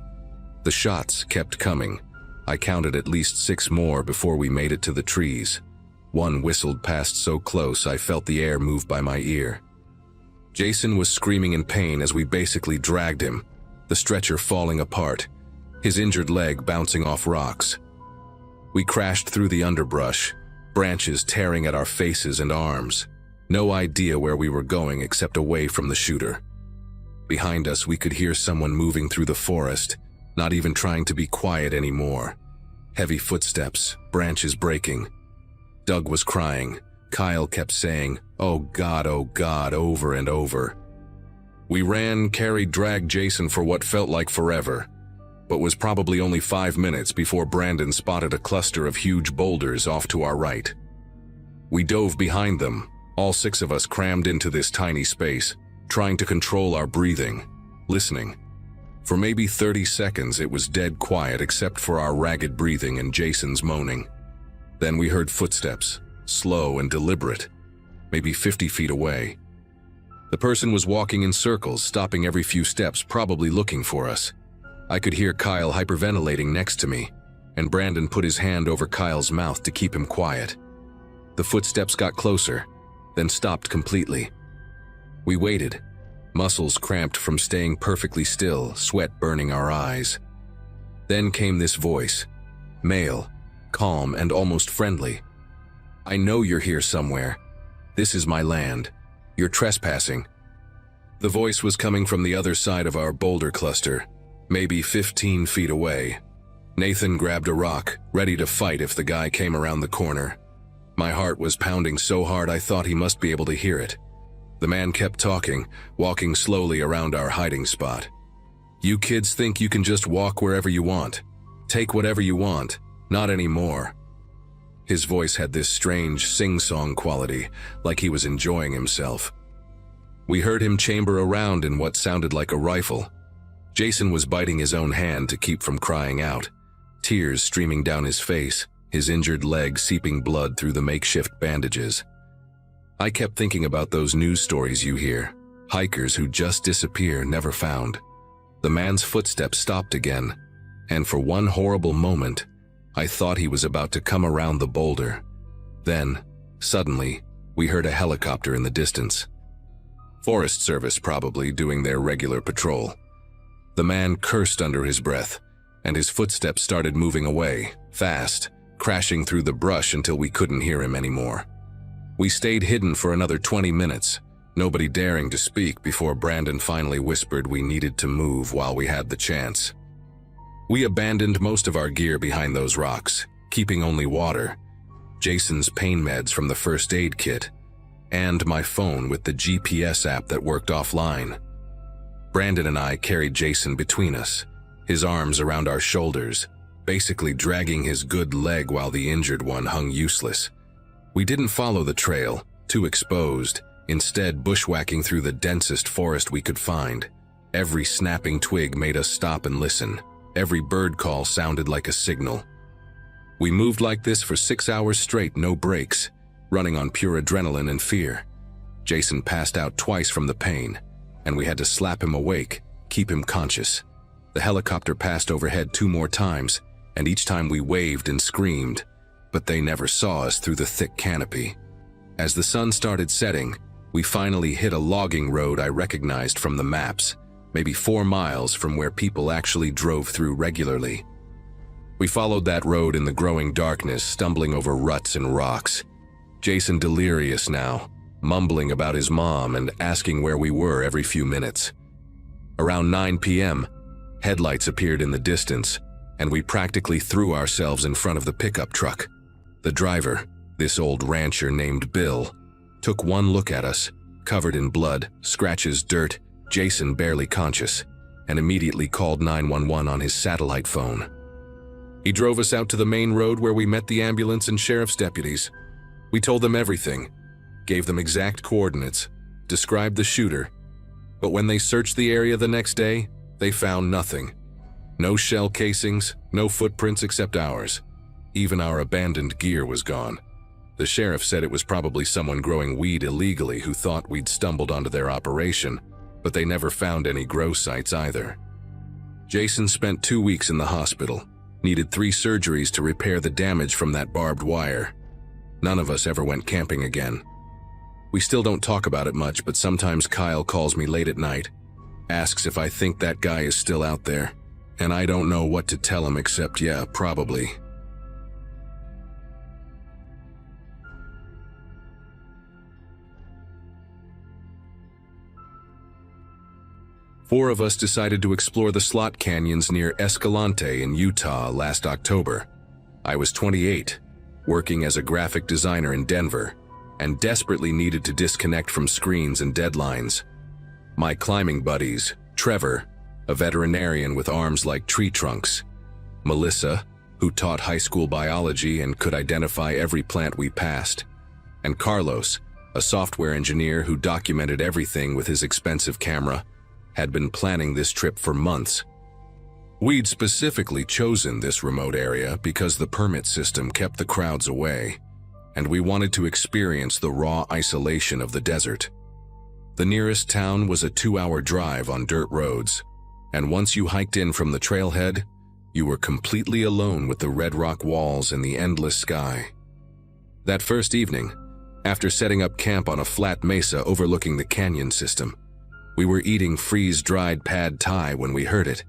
The shots kept coming. I counted at least 6 more before we made it to the trees. One whistled past so close I felt the air move by my ear. Jason was screaming in pain as we basically dragged him, the stretcher falling apart, his injured leg bouncing off rocks. We crashed through the underbrush, branches tearing at our faces and arms. No idea where we were going except away from the shooter. Behind us, we could hear someone moving through the forest, not even trying to be quiet anymore. Heavy footsteps, branches breaking. Doug was crying. Kyle kept saying, oh God," over and over. We ran, carried, dragged Jason for what felt like forever, but was probably only 5 minutes before Brandon spotted a cluster of huge boulders off to our right. We dove behind them, all 6 of us crammed into this tiny space, trying to control our breathing, listening. For maybe 30 seconds it was dead quiet except for our ragged breathing and Jason's moaning. Then we heard footsteps, slow and deliberate, maybe 50 feet away. The person was walking in circles, stopping every few steps, probably looking for us. I could hear Kyle hyperventilating next to me, and Brandon put his hand over Kyle's mouth to keep him quiet. The footsteps got closer, then stopped completely. We waited, muscles cramped from staying perfectly still, sweat burning our eyes. Then came this voice, male, calm and almost friendly. "I know you're here somewhere. This is my land. You're trespassing." The voice was coming from the other side of our boulder cluster, maybe 15 feet away. Nathan grabbed a rock, ready to fight if the guy came around the corner. My heart was pounding so hard I thought he must be able to hear it. The man kept talking, walking slowly around our hiding spot. "You kids think you can just walk wherever you want. Take whatever you want. Not anymore." His voice had this strange sing-song quality, like he was enjoying himself. We heard him chamber around in what sounded like a rifle. Jason was biting his own hand to keep from crying out, tears streaming down his face, his injured leg seeping blood through the makeshift bandages. I kept thinking about those news stories you hear, hikers who just disappear, never found. The man's footsteps stopped again, and for one horrible moment, I thought he was about to come around the boulder. Then, suddenly, we heard a helicopter in the distance. Forest Service probably doing their regular patrol. The man cursed under his breath, and his footsteps started moving away, fast, crashing through the brush until we couldn't hear him anymore. We stayed hidden for another 20 minutes, nobody daring to speak before Brandon finally whispered we needed to move while we had the chance. We abandoned most of our gear behind those rocks, keeping only water, Jason's pain meds from the first aid kit, and my phone with the GPS app that worked offline. Brandon and I carried Jason between us, his arms around our shoulders, basically dragging his good leg while the injured one hung useless. We didn't follow the trail, too exposed, instead bushwhacking through the densest forest we could find. Every snapping twig made us stop and listen. Every bird call sounded like a signal. We moved like this for 6 hours straight, no breaks, running on pure adrenaline and fear. Jason passed out twice from the pain, and we had to slap him awake, keep him conscious. The helicopter passed overhead 2 more times, and each time we waved and screamed, but they never saw us through the thick canopy. As the sun started setting, we finally hit a logging road I recognized from the maps, maybe 4 miles from where people actually drove through regularly. We followed that road in the growing darkness, stumbling over ruts and rocks. Jason delirious now, mumbling about his mom and asking where we were every few minutes. Around 9 p.m., headlights appeared in the distance, and we practically threw ourselves in front of the pickup truck. The driver, this old rancher named Bill, took one look at us, covered in blood, scratches, dirt, Jason barely conscious, and immediately called 911 on his satellite phone. He drove us out to the main road where we met the ambulance and sheriff's deputies. We told them everything, gave them exact coordinates, described the shooter, but when they searched the area the next day, they found nothing. No shell casings, no footprints except ours. Even our abandoned gear was gone. The sheriff said it was probably someone growing weed illegally who thought we'd stumbled onto their operation, but they never found any grow sites either. Jason spent 2 weeks in the hospital, needed 3 surgeries to repair the damage from that barbed wire. None of us ever went camping again. We still don't talk about it much, but sometimes Kyle calls me late at night, asks if I think that guy is still out there, and I don't know what to tell him except, yeah, probably. Four of us decided to explore the slot canyons near Escalante in Utah last October. I was 28, working as a graphic designer in Denver, and desperately needed to disconnect from screens and deadlines. My climbing buddies, Trevor, a veterinarian with arms like tree trunks, Melissa, who taught high school biology and could identify every plant we passed, and Carlos, a software engineer who documented everything with his expensive camera, had been planning this trip for months. We'd specifically chosen this remote area because the permit system kept the crowds away, and we wanted to experience the raw isolation of the desert. The nearest town was a 2-hour drive on dirt roads, and once you hiked in from the trailhead, you were completely alone with the red rock walls and the endless sky. That first evening, after setting up camp on a flat mesa overlooking the canyon system, we were eating freeze-dried pad thai when we heard it,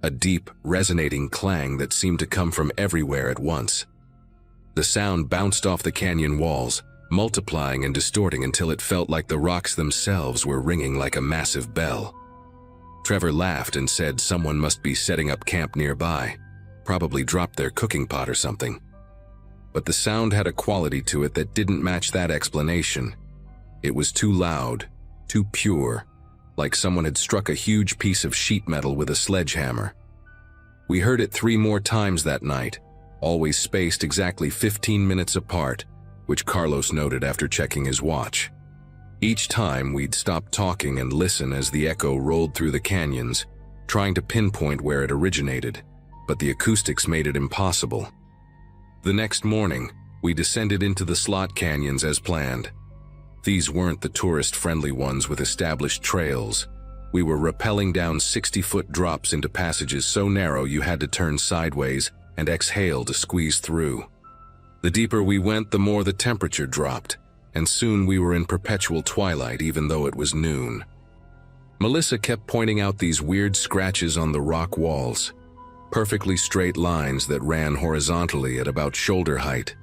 a deep, resonating clang that seemed to come from everywhere at once. The sound bounced off the canyon walls, multiplying and distorting until it felt like the rocks themselves were ringing like a massive bell. Trevor laughed and said someone must be setting up camp nearby, probably dropped their cooking pot or something. But the sound had a quality to it that didn't match that explanation. It was too loud, too pure, like someone had struck a huge piece of sheet metal with a sledgehammer. We heard it 3 more times that night, always spaced exactly 15 minutes apart, which Carlos noted after checking his watch. Each time we'd stop talking and listen as the echo rolled through the canyons, trying to pinpoint where it originated, but the acoustics made it impossible. The next morning, we descended into the slot canyons as planned. These weren't the tourist-friendly ones with established trails. We were rappelling down 60-foot drops into passages so narrow you had to turn sideways and exhale to squeeze through. The deeper we went, the more the temperature dropped, and soon we were in perpetual twilight even though it was noon. Melissa kept pointing out these weird scratches on the rock walls, perfectly straight lines that ran horizontally at about shoulder height.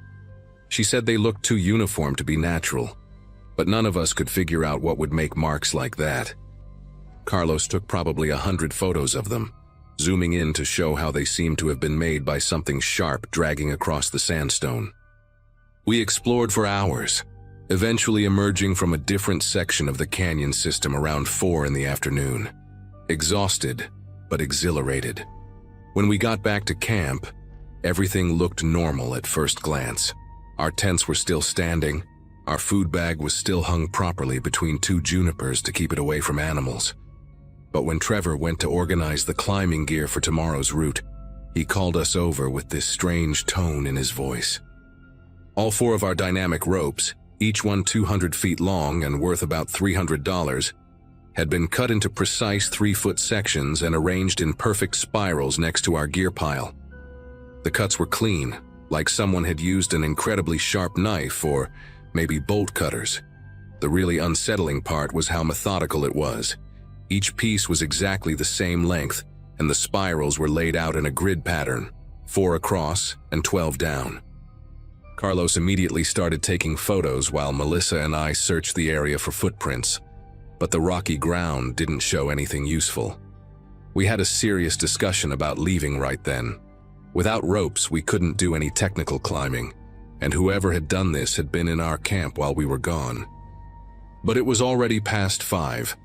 She said they looked too uniform to be natural, but none of us could figure out what would make marks like that. Carlos took probably 100 photos of them, zooming in to show how they seemed to have been made by something sharp dragging across the sandstone. We explored for hours, eventually emerging from a different section of the canyon system around 4 in the afternoon, exhausted but exhilarated. When we got back to camp, everything looked normal at first glance. Our tents were still standing, our food bag was still hung properly between 2 junipers to keep it away from animals. But when Trevor went to organize the climbing gear for tomorrow's route, he called us over with this strange tone in his voice. All 4 of our dynamic ropes, each one 200 feet long and worth about $300, had been cut into precise 3-foot sections and arranged in perfect spirals next to our gear pile. The cuts were clean, like someone had used an incredibly sharp knife or maybe bolt cutters. The really unsettling part was how methodical it was. Each piece was exactly the same length, and the spirals were laid out in a grid pattern, 4 across and 12 down. Carlos immediately started taking photos while Melissa and I searched the area for footprints, but the rocky ground didn't show anything useful. We had a serious discussion about leaving right then. Without ropes, we couldn't do any technical climbing, and whoever had done this had been in our camp while we were gone. But it was already past 5,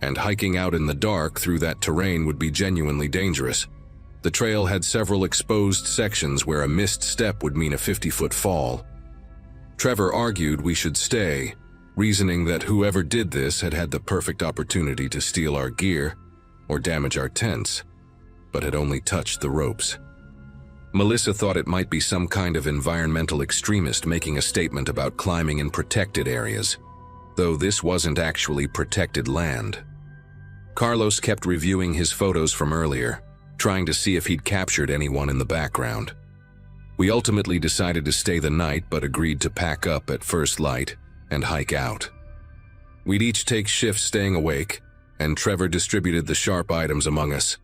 and hiking out in the dark through that terrain would be genuinely dangerous. The trail had several exposed sections where a missed step would mean a 50-foot fall. Trevor argued we should stay, reasoning that whoever did this had had the perfect opportunity to steal our gear or damage our tents, but had only touched the ropes. Melissa thought it might be some kind of environmental extremist making a statement about climbing in protected areas, though this wasn't actually protected land. Carlos kept reviewing his photos from earlier, trying to see if he'd captured anyone in the background. We ultimately decided to stay the night but agreed to pack up at first light and hike out. We'd each take shifts staying awake, and Trevor distributed the sharp items among us.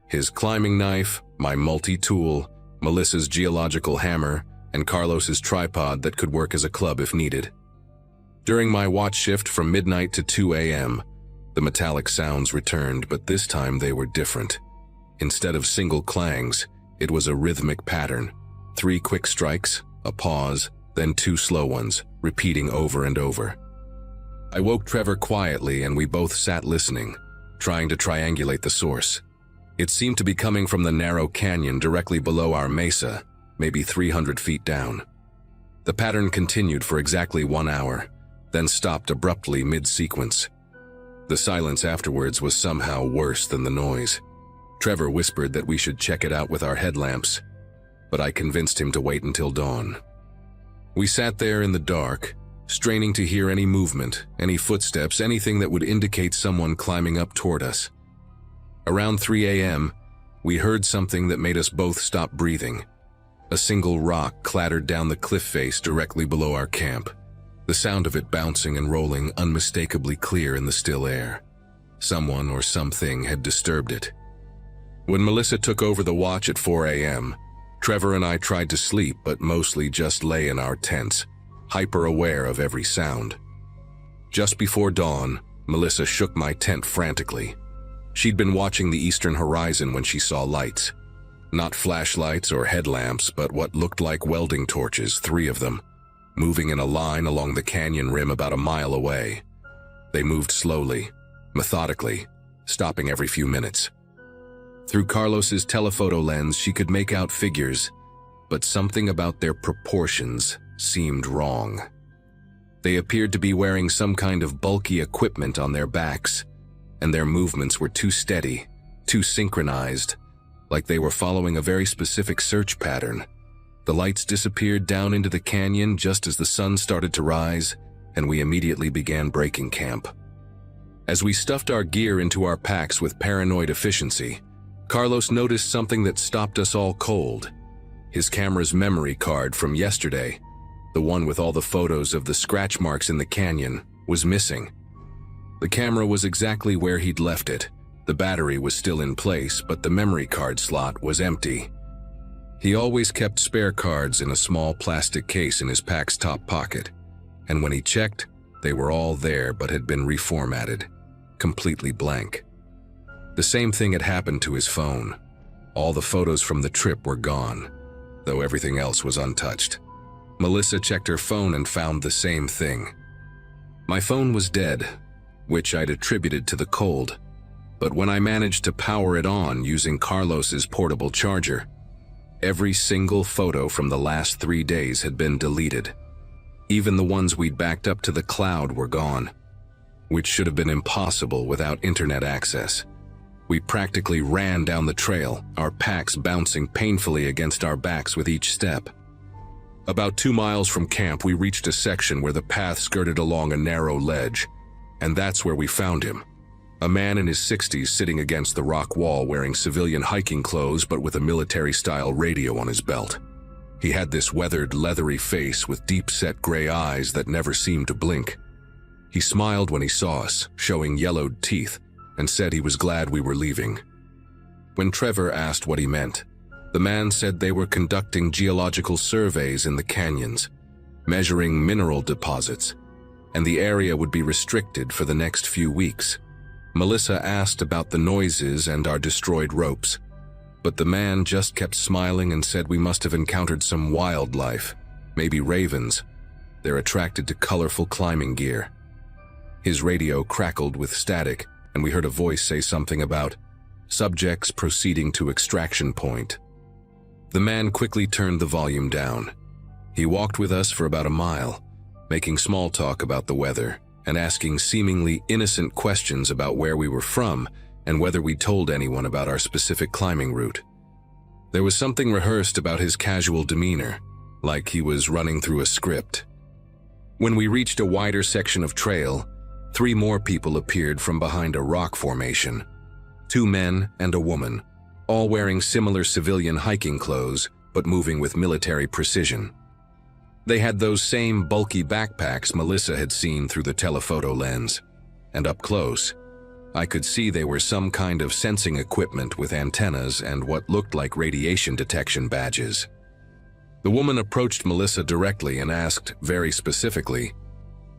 His climbing knife, my multi-tool, Melissa's geological hammer, and Carlos's tripod that could work as a club if needed. During my watch shift from midnight to 2 a.m., the metallic sounds returned, but this time they were different. Instead of single clangs, it was a rhythmic pattern. 3 quick strikes, a pause, then 2 slow ones, repeating over and over. I woke Trevor quietly and we both sat listening, trying to triangulate the source. It seemed to be coming from the narrow canyon directly below our mesa, maybe 300 feet down. The pattern continued for exactly 1 hour, then stopped abruptly mid-sequence. The silence afterwards was somehow worse than the noise. Trevor whispered that we should check it out with our headlamps, but I convinced him to wait until dawn. We sat there in the dark, straining to hear any movement, any footsteps, anything that would indicate someone climbing up toward us. Around 3 a.m., we heard something that made us both stop breathing. A single rock clattered down the cliff face directly below our camp, the sound of it bouncing and rolling unmistakably clear in the still air. Someone or something had disturbed it. When Melissa took over the watch at 4 a.m., Trevor and I tried to sleep but mostly just lay in our tents, hyper-aware of every sound. Just before dawn, Melissa shook my tent frantically. She'd been watching the eastern horizon when she saw lights. Not flashlights or headlamps, but what looked like welding torches, 3 of them, moving in a line along the canyon rim about a mile away. They moved slowly, methodically, stopping every few minutes. Through Carlos's telephoto lens, she could make out figures, but something about their proportions seemed wrong. They appeared to be wearing some kind of bulky equipment on their backs, and their movements were too steady, too synchronized, like they were following a very specific search pattern. The lights disappeared down into the canyon just as the sun started to rise, and we immediately began breaking camp. As we stuffed our gear into our packs with paranoid efficiency, Carlos noticed something that stopped us all cold. His camera's memory card from yesterday, the one with all the photos of the scratch marks in the canyon, was missing. The camera was exactly where he'd left it. The battery was still in place, but the memory card slot was empty. He always kept spare cards in a small plastic case in his pack's top pocket, and when he checked, they were all there but had been reformatted, completely blank. The same thing had happened to his phone. All the photos from the trip were gone, though everything else was untouched. Melissa checked her phone and found the same thing. My phone was dead, which I'd attributed to the cold, but when I managed to power it on using Carlos's portable charger, every single photo from the last 3 days had been deleted. Even the ones we'd backed up to the cloud were gone, which should have been impossible without internet access. We practically ran down the trail, our packs bouncing painfully against our backs with each step. About 2 miles from camp, we reached a section where the path skirted along a narrow ledge, and that's where we found him. A man in his 60s sitting against the rock wall wearing civilian hiking clothes but with a military-style radio on his belt. He had this weathered, leathery face with deep-set gray eyes that never seemed to blink. He smiled when he saw us, showing yellowed teeth, and said he was glad we were leaving. When Trevor asked what he meant, the man said they were conducting geological surveys in the canyons, measuring mineral deposits, and the area would be restricted for the next few weeks. Melissa asked about the noises and our destroyed ropes, but the man just kept smiling and said we must have encountered some wildlife, maybe ravens. They're attracted to colorful climbing gear. His radio crackled with static, and we heard a voice say something about subjects proceeding to extraction point. The man quickly turned the volume down. He walked with us for about a mile, making small talk about the weather and asking seemingly innocent questions about where we were from and whether we'd told anyone about our specific climbing route. There was something rehearsed about his casual demeanor, like he was running through a script. When we reached a wider section of trail, 3 more people appeared from behind a rock formation. 2 men and a woman, all wearing similar civilian hiking clothes, but moving with military precision. They had those same bulky backpacks Melissa had seen through the telephoto lens, and up close, I could see they were some kind of sensing equipment with antennas and what looked like radiation detection badges. The woman approached Melissa directly and asked, very specifically,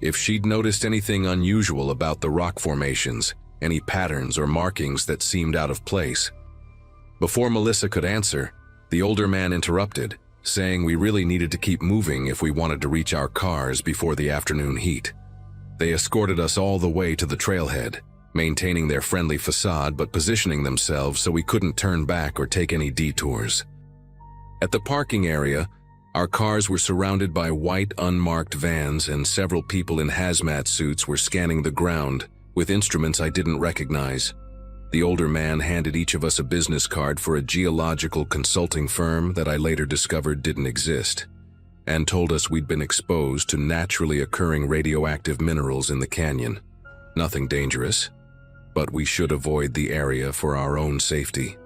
if she'd noticed anything unusual about the rock formations, any patterns or markings that seemed out of place. Before Melissa could answer, the older man interrupted, saying we really needed to keep moving if we wanted to reach our cars before the afternoon heat. They escorted us all the way to the trailhead, maintaining their friendly facade but positioning themselves so we couldn't turn back or take any detours. At the parking area, our cars were surrounded by white unmarked vans and several people in hazmat suits were scanning the ground with instruments I didn't recognize. The older man handed each of us a business card for a geological consulting firm that I later discovered didn't exist, and told us we'd been exposed to naturally occurring radioactive minerals in the canyon. Nothing dangerous, but we should avoid the area for our own safety.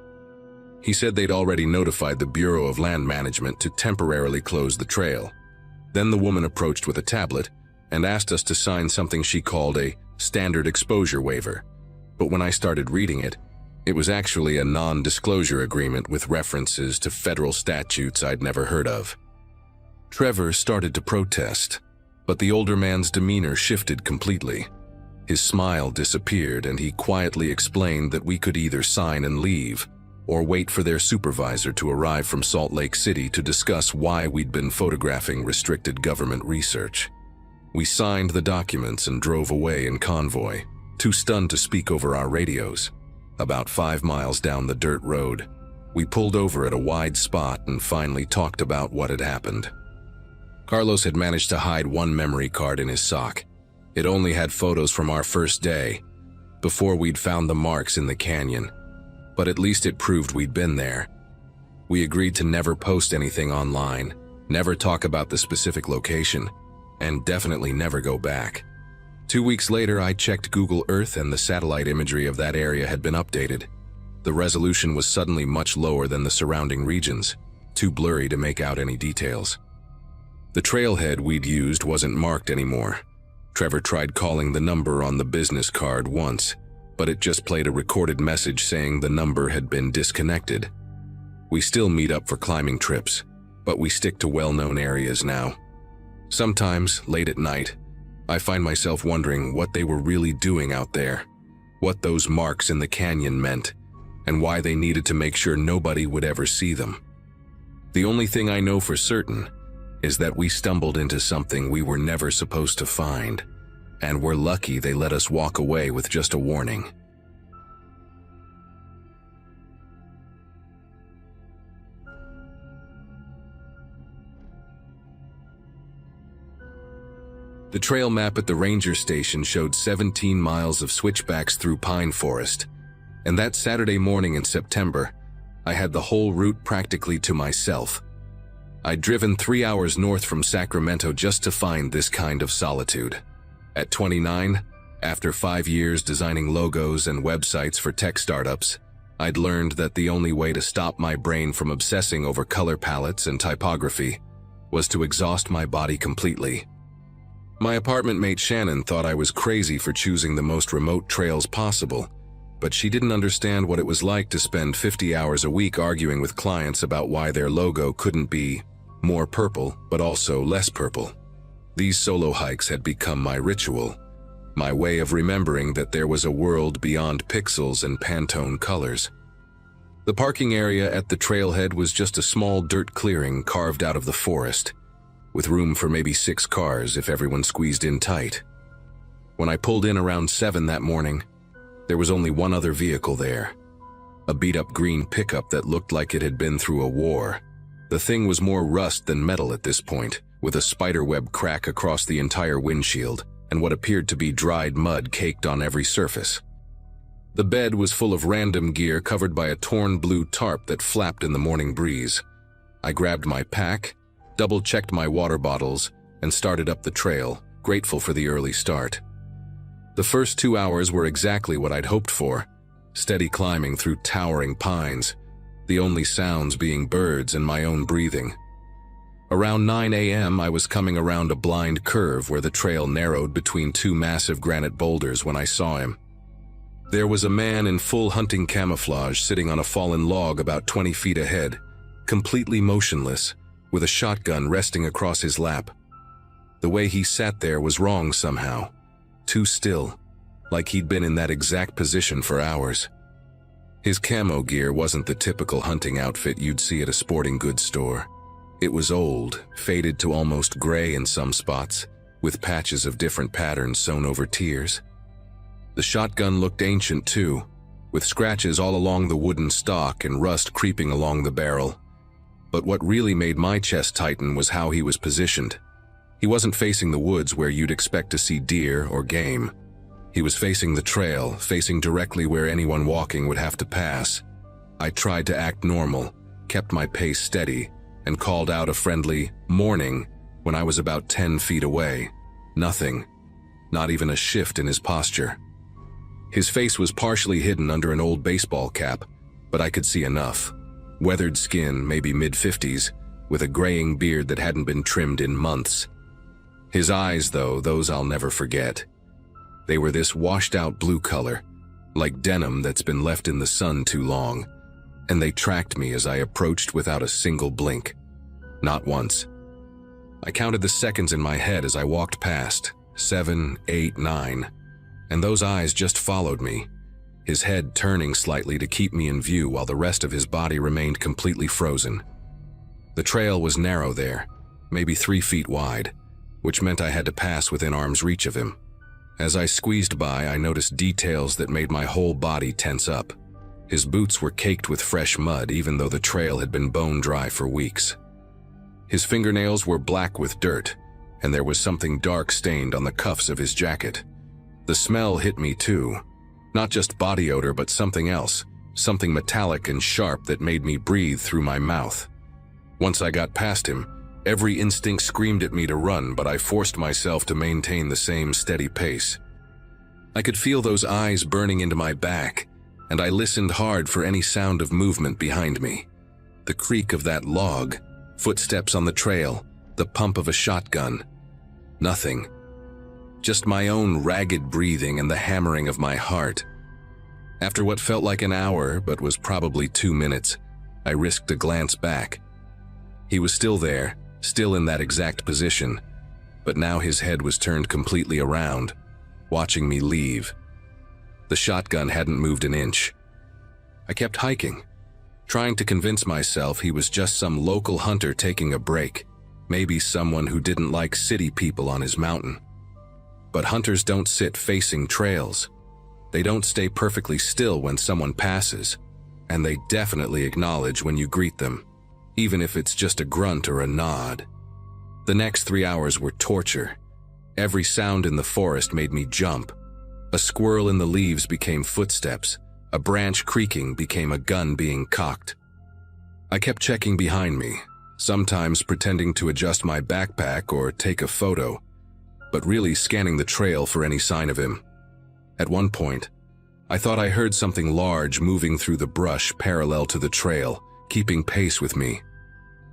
He said they'd already notified the Bureau of Land Management to temporarily close the trail. Then the woman approached with a tablet and asked us to sign something she called a standard exposure waiver. But when I started reading it, it was actually a non-disclosure agreement with references to federal statutes I'd never heard of. Trevor started to protest, but the older man's demeanor shifted completely. His smile disappeared and he quietly explained that we could either sign and leave or wait for their supervisor to arrive from Salt Lake City to discuss why we'd been photographing restricted government research. We signed the documents and drove away in convoy, too stunned to speak over our radios. About 5 miles down the dirt road, we pulled over at a wide spot and finally talked about what had happened. Carlos had managed to hide one memory card in his sock. It only had photos from our first day, before we'd found the marks in the canyon. But at least it proved we'd been there. We agreed to never post anything online, never talk about the specific location, and definitely never go back. 2 weeks later, I checked Google Earth and the satellite imagery of that area had been updated. The resolution was suddenly much lower than the surrounding regions, too blurry to make out any details. The trailhead we'd used wasn't marked anymore. Trevor tried calling the number on the business card once, but it just played a recorded message saying the number had been disconnected. We still meet up for climbing trips, but we stick to well-known areas now. Sometimes, late at night, I find myself wondering what they were really doing out there, what those marks in the canyon meant, and why they needed to make sure nobody would ever see them. The only thing I know for certain is that we stumbled into something we were never supposed to find, and we're lucky they let us walk away with just a warning. The trail map at the ranger station showed 17 miles of switchbacks through pine forest, and that Saturday morning in September, I had the whole route practically to myself. I'd driven 3 hours north from Sacramento just to find this kind of solitude. At 29, after 5 years designing logos and websites for tech startups, I'd learned that the only way to stop my brain from obsessing over color palettes and typography was to exhaust my body completely. My apartment mate Shannon thought I was crazy for choosing the most remote trails possible, but she didn't understand what it was like to spend 50 hours a week arguing with clients about why their logo couldn't be more purple, but also less purple. These solo hikes had become my ritual, my way of remembering that there was a world beyond pixels and Pantone colors. The parking area at the trailhead was just a small dirt clearing carved out of the forest, with room for maybe 6 cars if everyone squeezed in tight. When I pulled in around 7 that morning, there was only one other vehicle there, a beat-up green pickup that looked like it had been through a war. The thing was more rust than metal at this point, with a spiderweb crack across the entire windshield and what appeared to be dried mud caked on every surface. The bed was full of random gear covered by a torn blue tarp that flapped in the morning breeze. I grabbed my pack, double-checked my water bottles, and started up the trail, grateful for the early start. The first 2 hours were exactly what I'd hoped for, steady climbing through towering pines, the only sounds being birds and my own breathing. Around 9 a.m., I was coming around a blind curve where the trail narrowed between 2 massive granite boulders when I saw him. There was a man in full hunting camouflage sitting on a fallen log about 20 feet ahead, completely motionless, with a shotgun resting across his lap. The way he sat there was wrong somehow, too still, like he'd been in that exact position for hours. His camo gear wasn't the typical hunting outfit you'd see at a sporting goods store. It was old, faded to almost gray in some spots, with patches of different patterns sewn over tears. The shotgun looked ancient too, with scratches all along the wooden stock and rust creeping along the barrel. But what really made my chest tighten was how he was positioned. He wasn't facing the woods where you'd expect to see deer or game. He was facing the trail, facing directly where anyone walking would have to pass. I tried to act normal, kept my pace steady, and called out a friendly "morning" when I was about 10 feet away. Nothing, not even a shift in his posture. His face was partially hidden under an old baseball cap, but I could see enough. Weathered skin, maybe mid-50s, with a graying beard that hadn't been trimmed in months. His eyes, though, those I'll never forget. They were this washed-out blue color, like denim that's been left in the sun too long, and they tracked me as I approached without a single blink. Not once. I counted the seconds in my head as I walked past, 7, 8, 9, and those eyes just followed me, his head turning slightly to keep me in view while the rest of his body remained completely frozen. The trail was narrow there, maybe 3 feet wide, which meant I had to pass within arm's reach of him. As I squeezed by, I noticed details that made my whole body tense up. His boots were caked with fresh mud even though the trail had been bone dry for weeks. His fingernails were black with dirt, and there was something dark stained on the cuffs of his jacket. The smell hit me too. Not just body odor, but something else, something metallic and sharp that made me breathe through my mouth. Once I got past him, every instinct screamed at me to run, but I forced myself to maintain the same steady pace. I could feel those eyes burning into my back, and I listened hard for any sound of movement behind me. The creak of that log, footsteps on the trail, the pump of a shotgun. Nothing. Just my own ragged breathing and the hammering of my heart. After what felt like an hour, but was probably 2 minutes, I risked a glance back. He was still there, still in that exact position, but now his head was turned completely around, watching me leave. The shotgun hadn't moved an inch. I kept hiking, trying to convince myself he was just some local hunter taking a break, maybe someone who didn't like city people on his mountain. But hunters don't sit facing trails. They don't stay perfectly still when someone passes, and they definitely acknowledge when you greet them, even if it's just a grunt or a nod. The next 3 hours were torture. Every sound in the forest made me jump. A squirrel in the leaves became footsteps. A branch creaking became a gun being cocked. I kept checking behind me, sometimes pretending to adjust my backpack or take a photo, but really scanning the trail for any sign of him. At one point, I thought I heard something large moving through the brush parallel to the trail, keeping pace with me.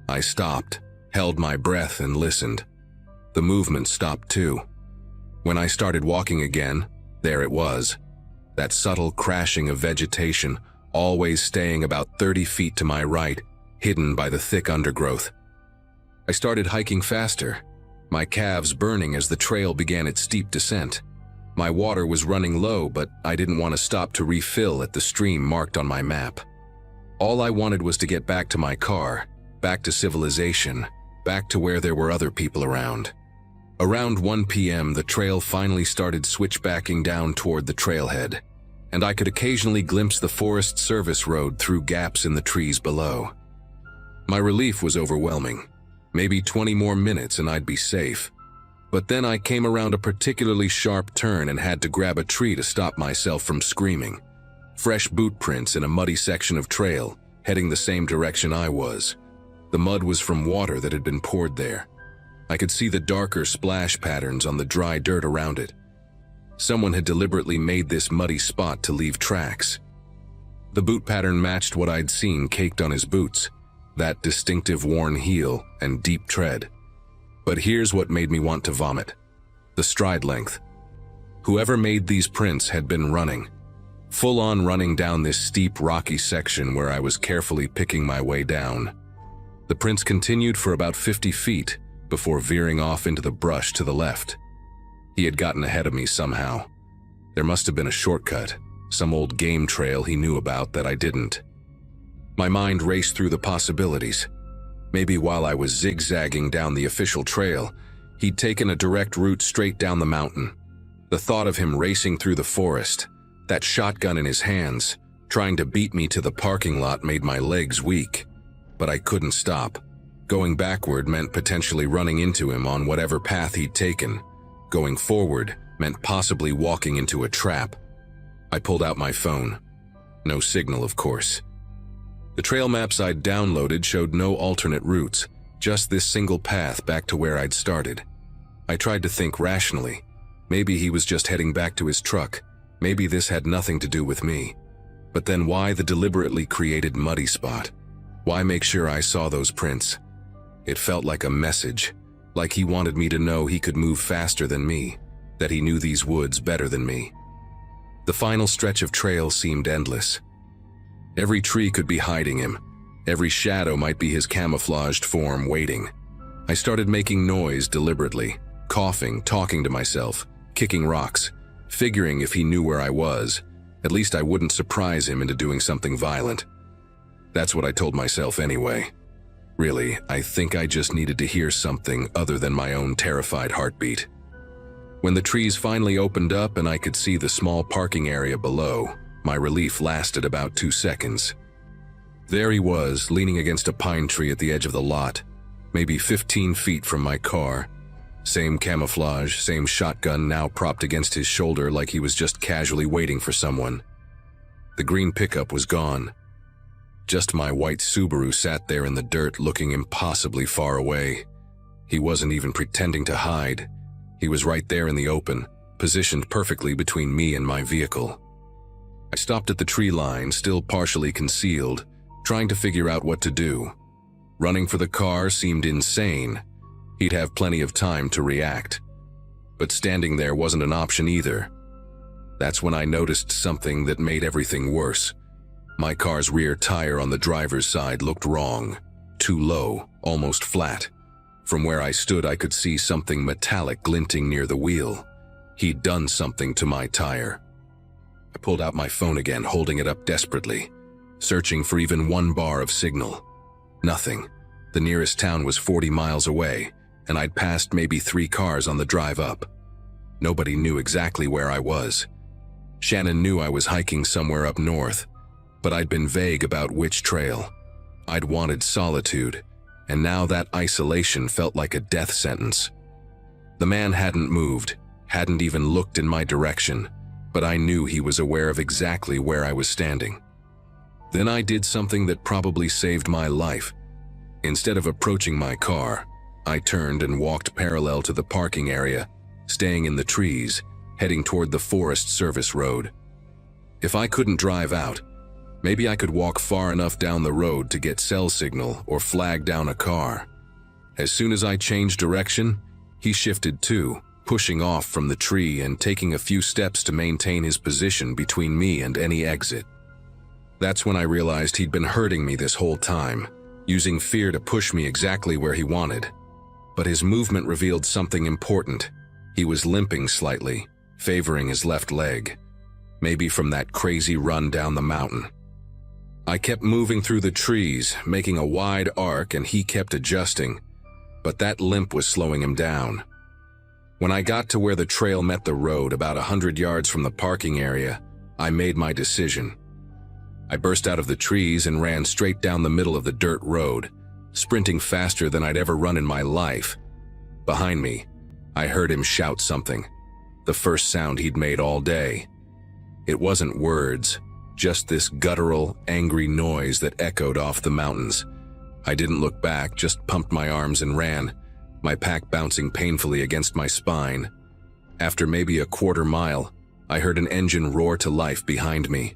I stopped, held my breath, and listened. The movement stopped too. When I started walking again, there it was. That subtle crashing of vegetation, always staying about 30 feet to my right, hidden by the thick undergrowth. I started hiking faster, my calves burning as the trail began its steep descent. My water was running low, but I didn't want to stop to refill at the stream marked on my map. All I wanted was to get back to my car, back to civilization, back to where there were other people around. Around 1 p.m., the trail finally started switchbacking down toward the trailhead, and I could occasionally glimpse the Forest Service road through gaps in the trees below. My relief was overwhelming. Maybe 20 more minutes and I'd be safe. But then I came around a particularly sharp turn and had to grab a tree to stop myself from screaming. Fresh boot prints in a muddy section of trail, heading the same direction I was. The mud was from water that had been poured there. I could see the darker splash patterns on the dry dirt around it. Someone had deliberately made this muddy spot to leave tracks. The boot pattern matched what I'd seen caked on his boots, that distinctive worn heel and deep tread. But here's what made me want to vomit. The stride length. Whoever made these prints had been running, full-on running down this steep rocky section where I was carefully picking my way down. The prints continued for about 50 feet before veering off into the brush to the left. He had gotten ahead of me somehow. There must have been a shortcut, some old game trail he knew about that I didn't. My mind raced through the possibilities. Maybe while I was zigzagging down the official trail, he'd taken a direct route straight down the mountain. The thought of him racing through the forest, that shotgun in his hands, trying to beat me to the parking lot made my legs weak. But I couldn't stop. Going backward meant potentially running into him on whatever path he'd taken. Going forward meant possibly walking into a trap. I pulled out my phone. No signal, of course. The trail maps I'd downloaded showed no alternate routes, just this single path back to where I'd started. I tried to think rationally. Maybe he was just heading back to his truck. Maybe this had nothing to do with me. But then why the deliberately created muddy spot? Why make sure I saw those prints? It felt like a message, like he wanted me to know he could move faster than me, that he knew these woods better than me. The final stretch of trail seemed endless. Every tree could be hiding him. Every shadow might be his camouflaged form waiting. I started making noise deliberately, coughing, talking to myself, kicking rocks, figuring if he knew where I was, at least I wouldn't surprise him into doing something violent. That's what I told myself anyway. Really, I think I just needed to hear something other than my own terrified heartbeat. When the trees finally opened up and I could see the small parking area below, my relief lasted about 2 seconds. There he was, leaning against a pine tree at the edge of the lot, maybe 15 feet from my car. Same camouflage, same shotgun now propped against his shoulder like he was just casually waiting for someone. The green pickup was gone. Just my white Subaru sat there in the dirt looking impossibly far away. He wasn't even pretending to hide. He was right there in the open, positioned perfectly between me and my vehicle. I stopped at the tree line, still partially concealed, trying to figure out what to do. Running for the car seemed insane. He'd have plenty of time to react. But standing there wasn't an option either. That's when I noticed something that made everything worse. My car's rear tire on the driver's side looked wrong. Too low, almost flat. From where I stood, I could see something metallic glinting near the wheel. He'd done something to my tire. I pulled out my phone again, holding it up desperately, searching for even one bar of signal. Nothing. The nearest town was 40 miles away, and I'd passed maybe 3 cars on the drive up. Nobody knew exactly where I was. Shannon knew I was hiking somewhere up north, but I'd been vague about which trail. I'd wanted solitude, and now that isolation felt like a death sentence. The man hadn't moved, hadn't even looked in my direction, but I knew he was aware of exactly where I was standing. Then I did something that probably saved my life. Instead of approaching my car, I turned and walked parallel to the parking area, staying in the trees, heading toward the Forest Service road. If I couldn't drive out, maybe I could walk far enough down the road to get cell signal or flag down a car. As soon as I changed direction, he shifted too, pushing off from the tree and taking a few steps to maintain his position between me and any exit. That's when I realized he'd been hurting me this whole time, using fear to push me exactly where he wanted. But his movement revealed something important. He was limping slightly, favoring his left leg, maybe from that crazy run down the mountain. I kept moving through the trees, making a wide arc, and he kept adjusting, but that limp was slowing him down. When I got to where the trail met the road, about 100 yards from the parking area, I made my decision. I burst out of the trees and ran straight down the middle of the dirt road, sprinting faster than I'd ever run in my life. Behind me, I heard him shout something, the first sound he'd made all day. It wasn't words, just this guttural, angry noise that echoed off the mountains. I didn't look back, just pumped my arms and ran, my pack bouncing painfully against my spine. After maybe a quarter mile, I heard an engine roar to life behind me.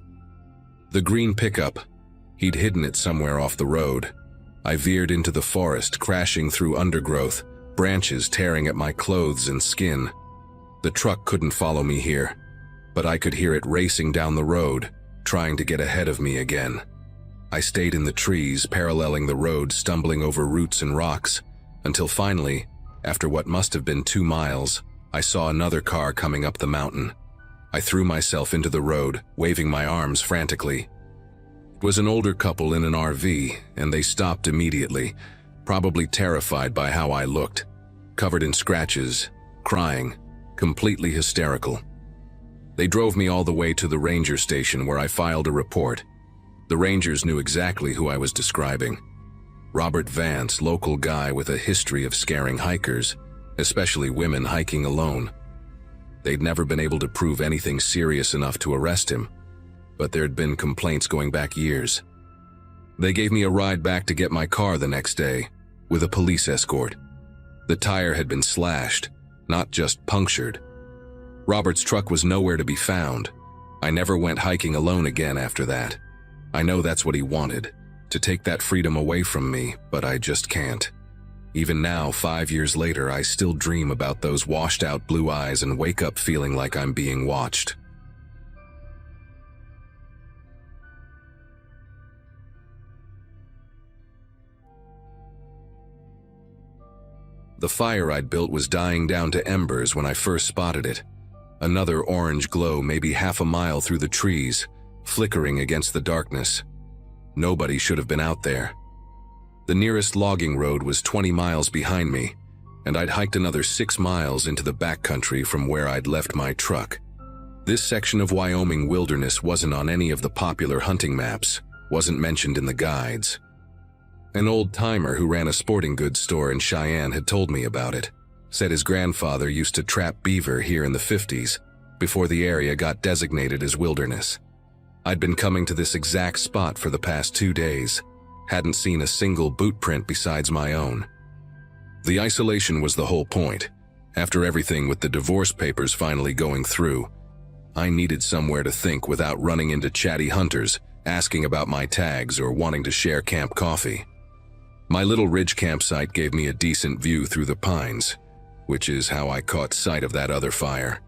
The green pickup. He'd hidden it somewhere off the road. I veered into the forest, crashing through undergrowth, branches tearing at my clothes and skin. The truck couldn't follow me here, but I could hear it racing down the road, trying to get ahead of me again. I stayed in the trees, paralleling the road, stumbling over roots and rocks, until finally, after what must have been 2 miles, I saw another car coming up the mountain. I threw myself into the road, waving my arms frantically. It was an older couple in an RV, and they stopped immediately, probably terrified by how I looked, covered in scratches, crying, completely hysterical. They drove me all the way to the ranger station where I filed a report. The rangers knew exactly who I was describing. Robert Vance, local guy with a history of scaring hikers, especially women hiking alone. They'd never been able to prove anything serious enough to arrest him, but there'd been complaints going back years. They gave me a ride back to get my car the next day, with a police escort. The tire had been slashed, not just punctured. Robert's truck was nowhere to be found. I never went hiking alone again after that. I know that's what he wanted, to take that freedom away from me, but I just can't. Even now, 5 years later, I still dream about those washed-out blue eyes and wake up feeling like I'm being watched. The fire I'd built was dying down to embers when I first spotted it. Another orange glow maybe half a mile through the trees, flickering against the darkness. Nobody should have been out there. The nearest logging road was 20 miles behind me, and I'd hiked another 6 miles into the backcountry from where I'd left my truck. This section of Wyoming wilderness wasn't on any of the popular hunting maps, wasn't mentioned in the guides. An old-timer who ran a sporting goods store in Cheyenne had told me about it, said his grandfather used to trap beaver here in the 50s, before the area got designated as wilderness. I'd been coming to this exact spot for the past 2 days, hadn't seen a single boot print besides my own. The isolation was the whole point. After everything with the divorce papers finally going through, I needed somewhere to think without running into chatty hunters asking about my tags or wanting to share camp coffee. My little ridge campsite gave me a decent view through the pines, which is how I caught sight of that other fire.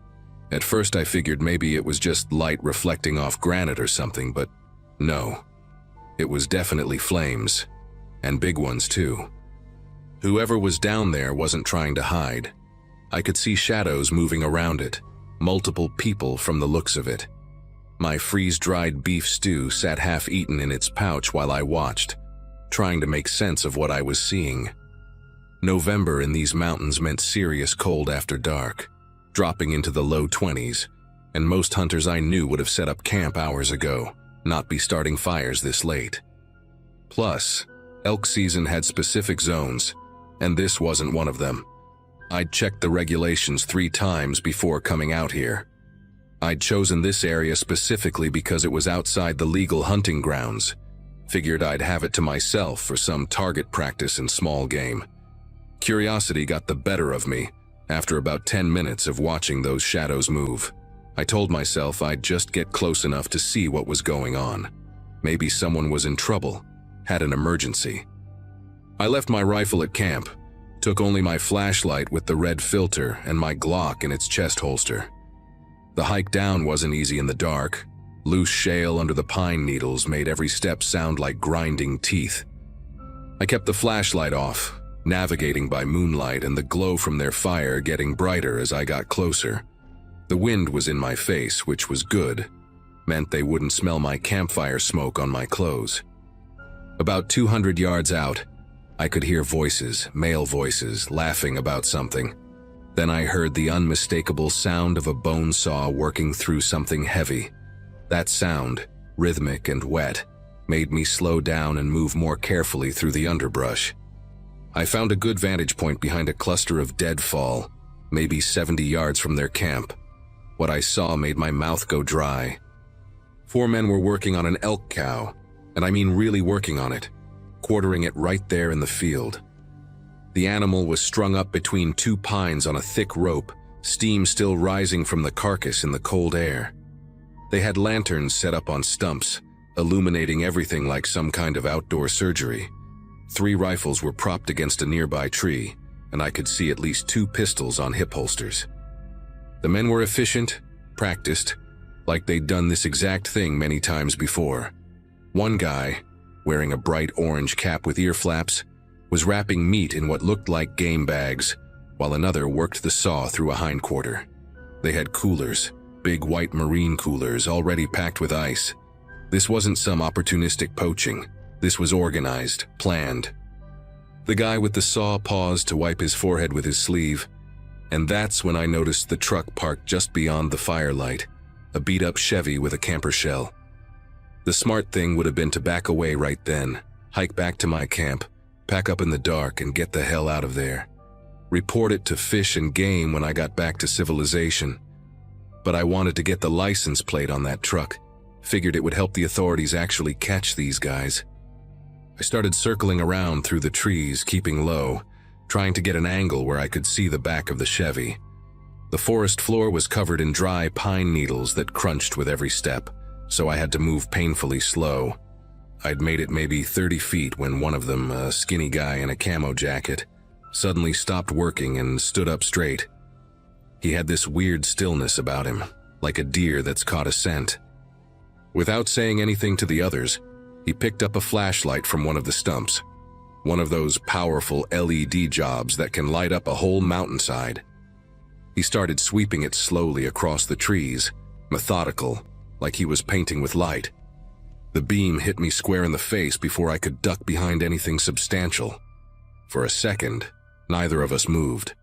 At first I figured maybe it was just light reflecting off granite or something, but no. It was definitely flames, and big ones too. Whoever was down there wasn't trying to hide. I could see shadows moving around it, multiple people from the looks of it. My freeze-dried beef stew sat half-eaten in its pouch while I watched, trying to make sense of what I was seeing. November in these mountains meant serious cold after dark, dropping into the low 20s, and most hunters I knew would have set up camp hours ago, not be starting fires this late. Plus, elk season had specific zones, and this wasn't one of them. I'd checked the regulations 3 times before coming out here. I'd chosen this area specifically because it was outside the legal hunting grounds. Figured I'd have it to myself for some target practice and small game. Curiosity got the better of me after about 10 minutes of watching those shadows move. I told myself I'd just get close enough to see what was going on. Maybe someone was in trouble, had an emergency. I left my rifle at camp, took only my flashlight with the red filter and my Glock in its chest holster. The hike down wasn't easy in the dark. Loose shale under the pine needles made every step sound like grinding teeth. I kept the flashlight off, navigating by moonlight and the glow from their fire getting brighter as I got closer. The wind was in my face, which was good. Meant they wouldn't smell my campfire smoke on my clothes. About 200 yards out, I could hear voices, male voices, laughing about something. Then I heard the unmistakable sound of a bone saw working through something heavy. That sound, rhythmic and wet, made me slow down and move more carefully through the underbrush. I found a good vantage point behind a cluster of deadfall, maybe 70 yards from their camp. What I saw made my mouth go dry. 4 men were working on an elk cow, and I mean really working on it, quartering it right there in the field. The animal was strung up between 2 pines on a thick rope, steam still rising from the carcass in the cold air. They had lanterns set up on stumps, illuminating everything like some kind of outdoor surgery. 3 rifles were propped against a nearby tree, and I could see at least 2 pistols on hip holsters. The men were efficient, practiced, like they'd done this exact thing many times before. One guy, wearing a bright orange cap with ear flaps, was wrapping meat in what looked like game bags, while another worked the saw through a hindquarter. They had coolers, big white marine coolers already packed with ice. This wasn't some opportunistic poaching. This was organized, planned. The guy with the saw paused to wipe his forehead with his sleeve, and that's when I noticed the truck parked just beyond the firelight, a beat-up Chevy with a camper shell. The smart thing would have been to back away right then, hike back to my camp, pack up in the dark and get the hell out of there. Report it to Fish and Game when I got back to civilization. But I wanted to get the license plate on that truck. Figured it would help the authorities actually catch these guys. I started circling around through the trees, keeping low, trying to get an angle where I could see the back of the Chevy. The forest floor was covered in dry pine needles that crunched with every step, so I had to move painfully slow. I'd made it maybe 30 feet when one of them, a skinny guy in a camo jacket, suddenly stopped working and stood up straight. He had this weird stillness about him, like a deer that's caught a scent. Without saying anything to the others, he picked up a flashlight from one of the stumps, one of those powerful LED jobs that can light up a whole mountainside. He started sweeping it slowly across the trees, methodical, like he was painting with light. The beam hit me square in the face before I could duck behind anything substantial. For a second, neither of us moved.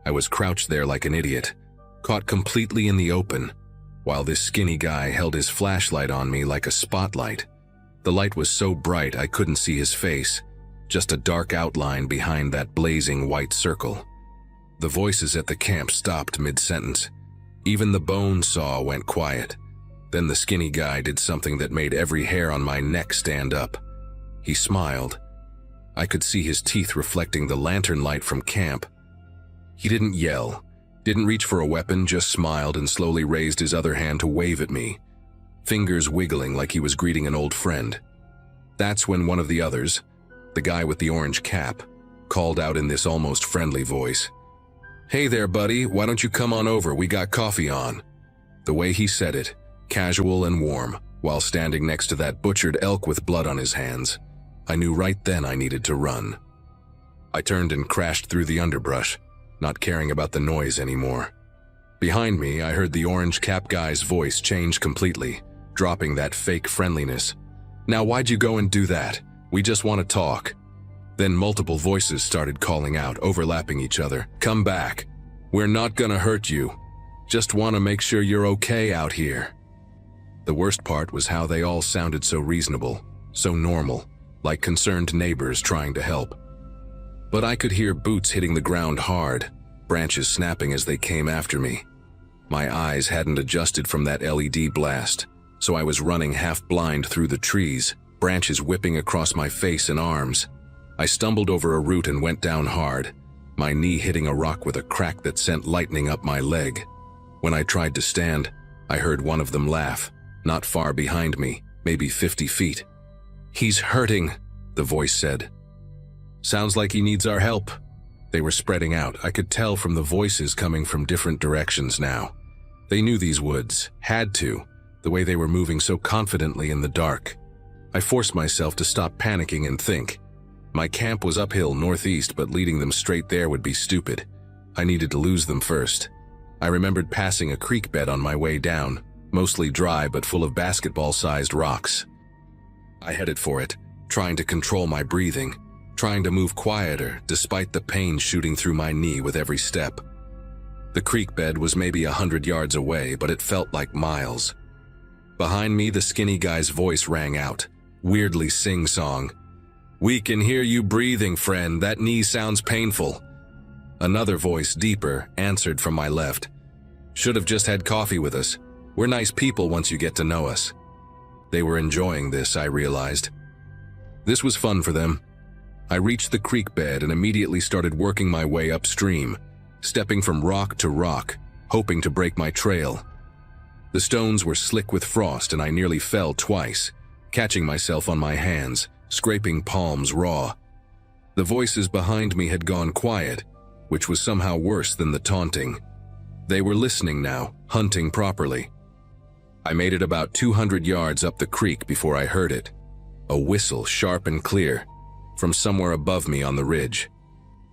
I was crouched there like an idiot, caught completely in the open, while this skinny guy held his flashlight on me like a spotlight. The light was so bright I couldn't see his face, just a dark outline behind that blazing white circle. The voices at the camp stopped mid-sentence. Even the bone saw went quiet. Then the skinny guy did something that made every hair on my neck stand up. He smiled. I could see his teeth reflecting the lantern light from camp. He didn't yell, didn't reach for a weapon, just smiled and slowly raised his other hand to wave at me. fingers wiggling like he was greeting an old friend. That's when one of the others, the guy with the orange cap, called out in this almost friendly voice, "Hey there, buddy, why don't you come on over, we got coffee on." The way he said it, casual and warm, while standing next to that butchered elk with blood on his hands, I knew right then I needed to run. I turned and crashed through the underbrush, not caring about the noise anymore. Behind me, I heard the orange cap guy's voice change completely, dropping that fake friendliness. "Now why'd you go and do that? We just want to talk." Then multiple voices started calling out, overlapping each other. "Come back. We're not gonna hurt you. Just want to make sure you're okay out here." The worst part was how they all sounded so reasonable, so normal, like concerned neighbors trying to help. But I could hear boots hitting the ground hard, branches snapping as they came after me. My eyes hadn't adjusted from that LED blast, so I was running half blind through the trees, branches whipping across my face and arms. I stumbled over a root and went down hard, my knee hitting a rock with a crack that sent lightning up my leg. When I tried to stand, I heard one of them laugh, not far behind me, maybe 50 feet. "He's hurting," the voice said. "Sounds like he needs our help." They were spreading out. I could tell from the voices coming from different directions now. They knew these woods, had to, the way they were moving so confidently in the dark. I forced myself to stop panicking and think. My camp was uphill northeast, but leading them straight there would be stupid. I needed to lose them first. I remembered passing a creek bed on my way down, mostly dry but full of basketball-sized rocks. I headed for it, trying to control my breathing, trying to move quieter despite the pain shooting through my knee with every step. The creek bed was maybe 100 yards away, but it felt like miles. Behind me, the skinny guy's voice rang out, weirdly sing-song. "We can hear you breathing, friend. That knee sounds painful." Another voice, deeper, answered from my left. "Should have just had coffee with us. We're nice people once you get to know us." They were enjoying this, I realized. This was fun for them. I reached the creek bed and immediately started working my way upstream, stepping from rock to rock, hoping to break my trail. The stones were slick with frost and I nearly fell twice, catching myself on my hands, scraping palms raw. The voices behind me had gone quiet, which was somehow worse than the taunting. They were listening now, hunting properly. I made it about 200 yards up the creek before I heard it. A whistle, sharp and clear, from somewhere above me on the ridge.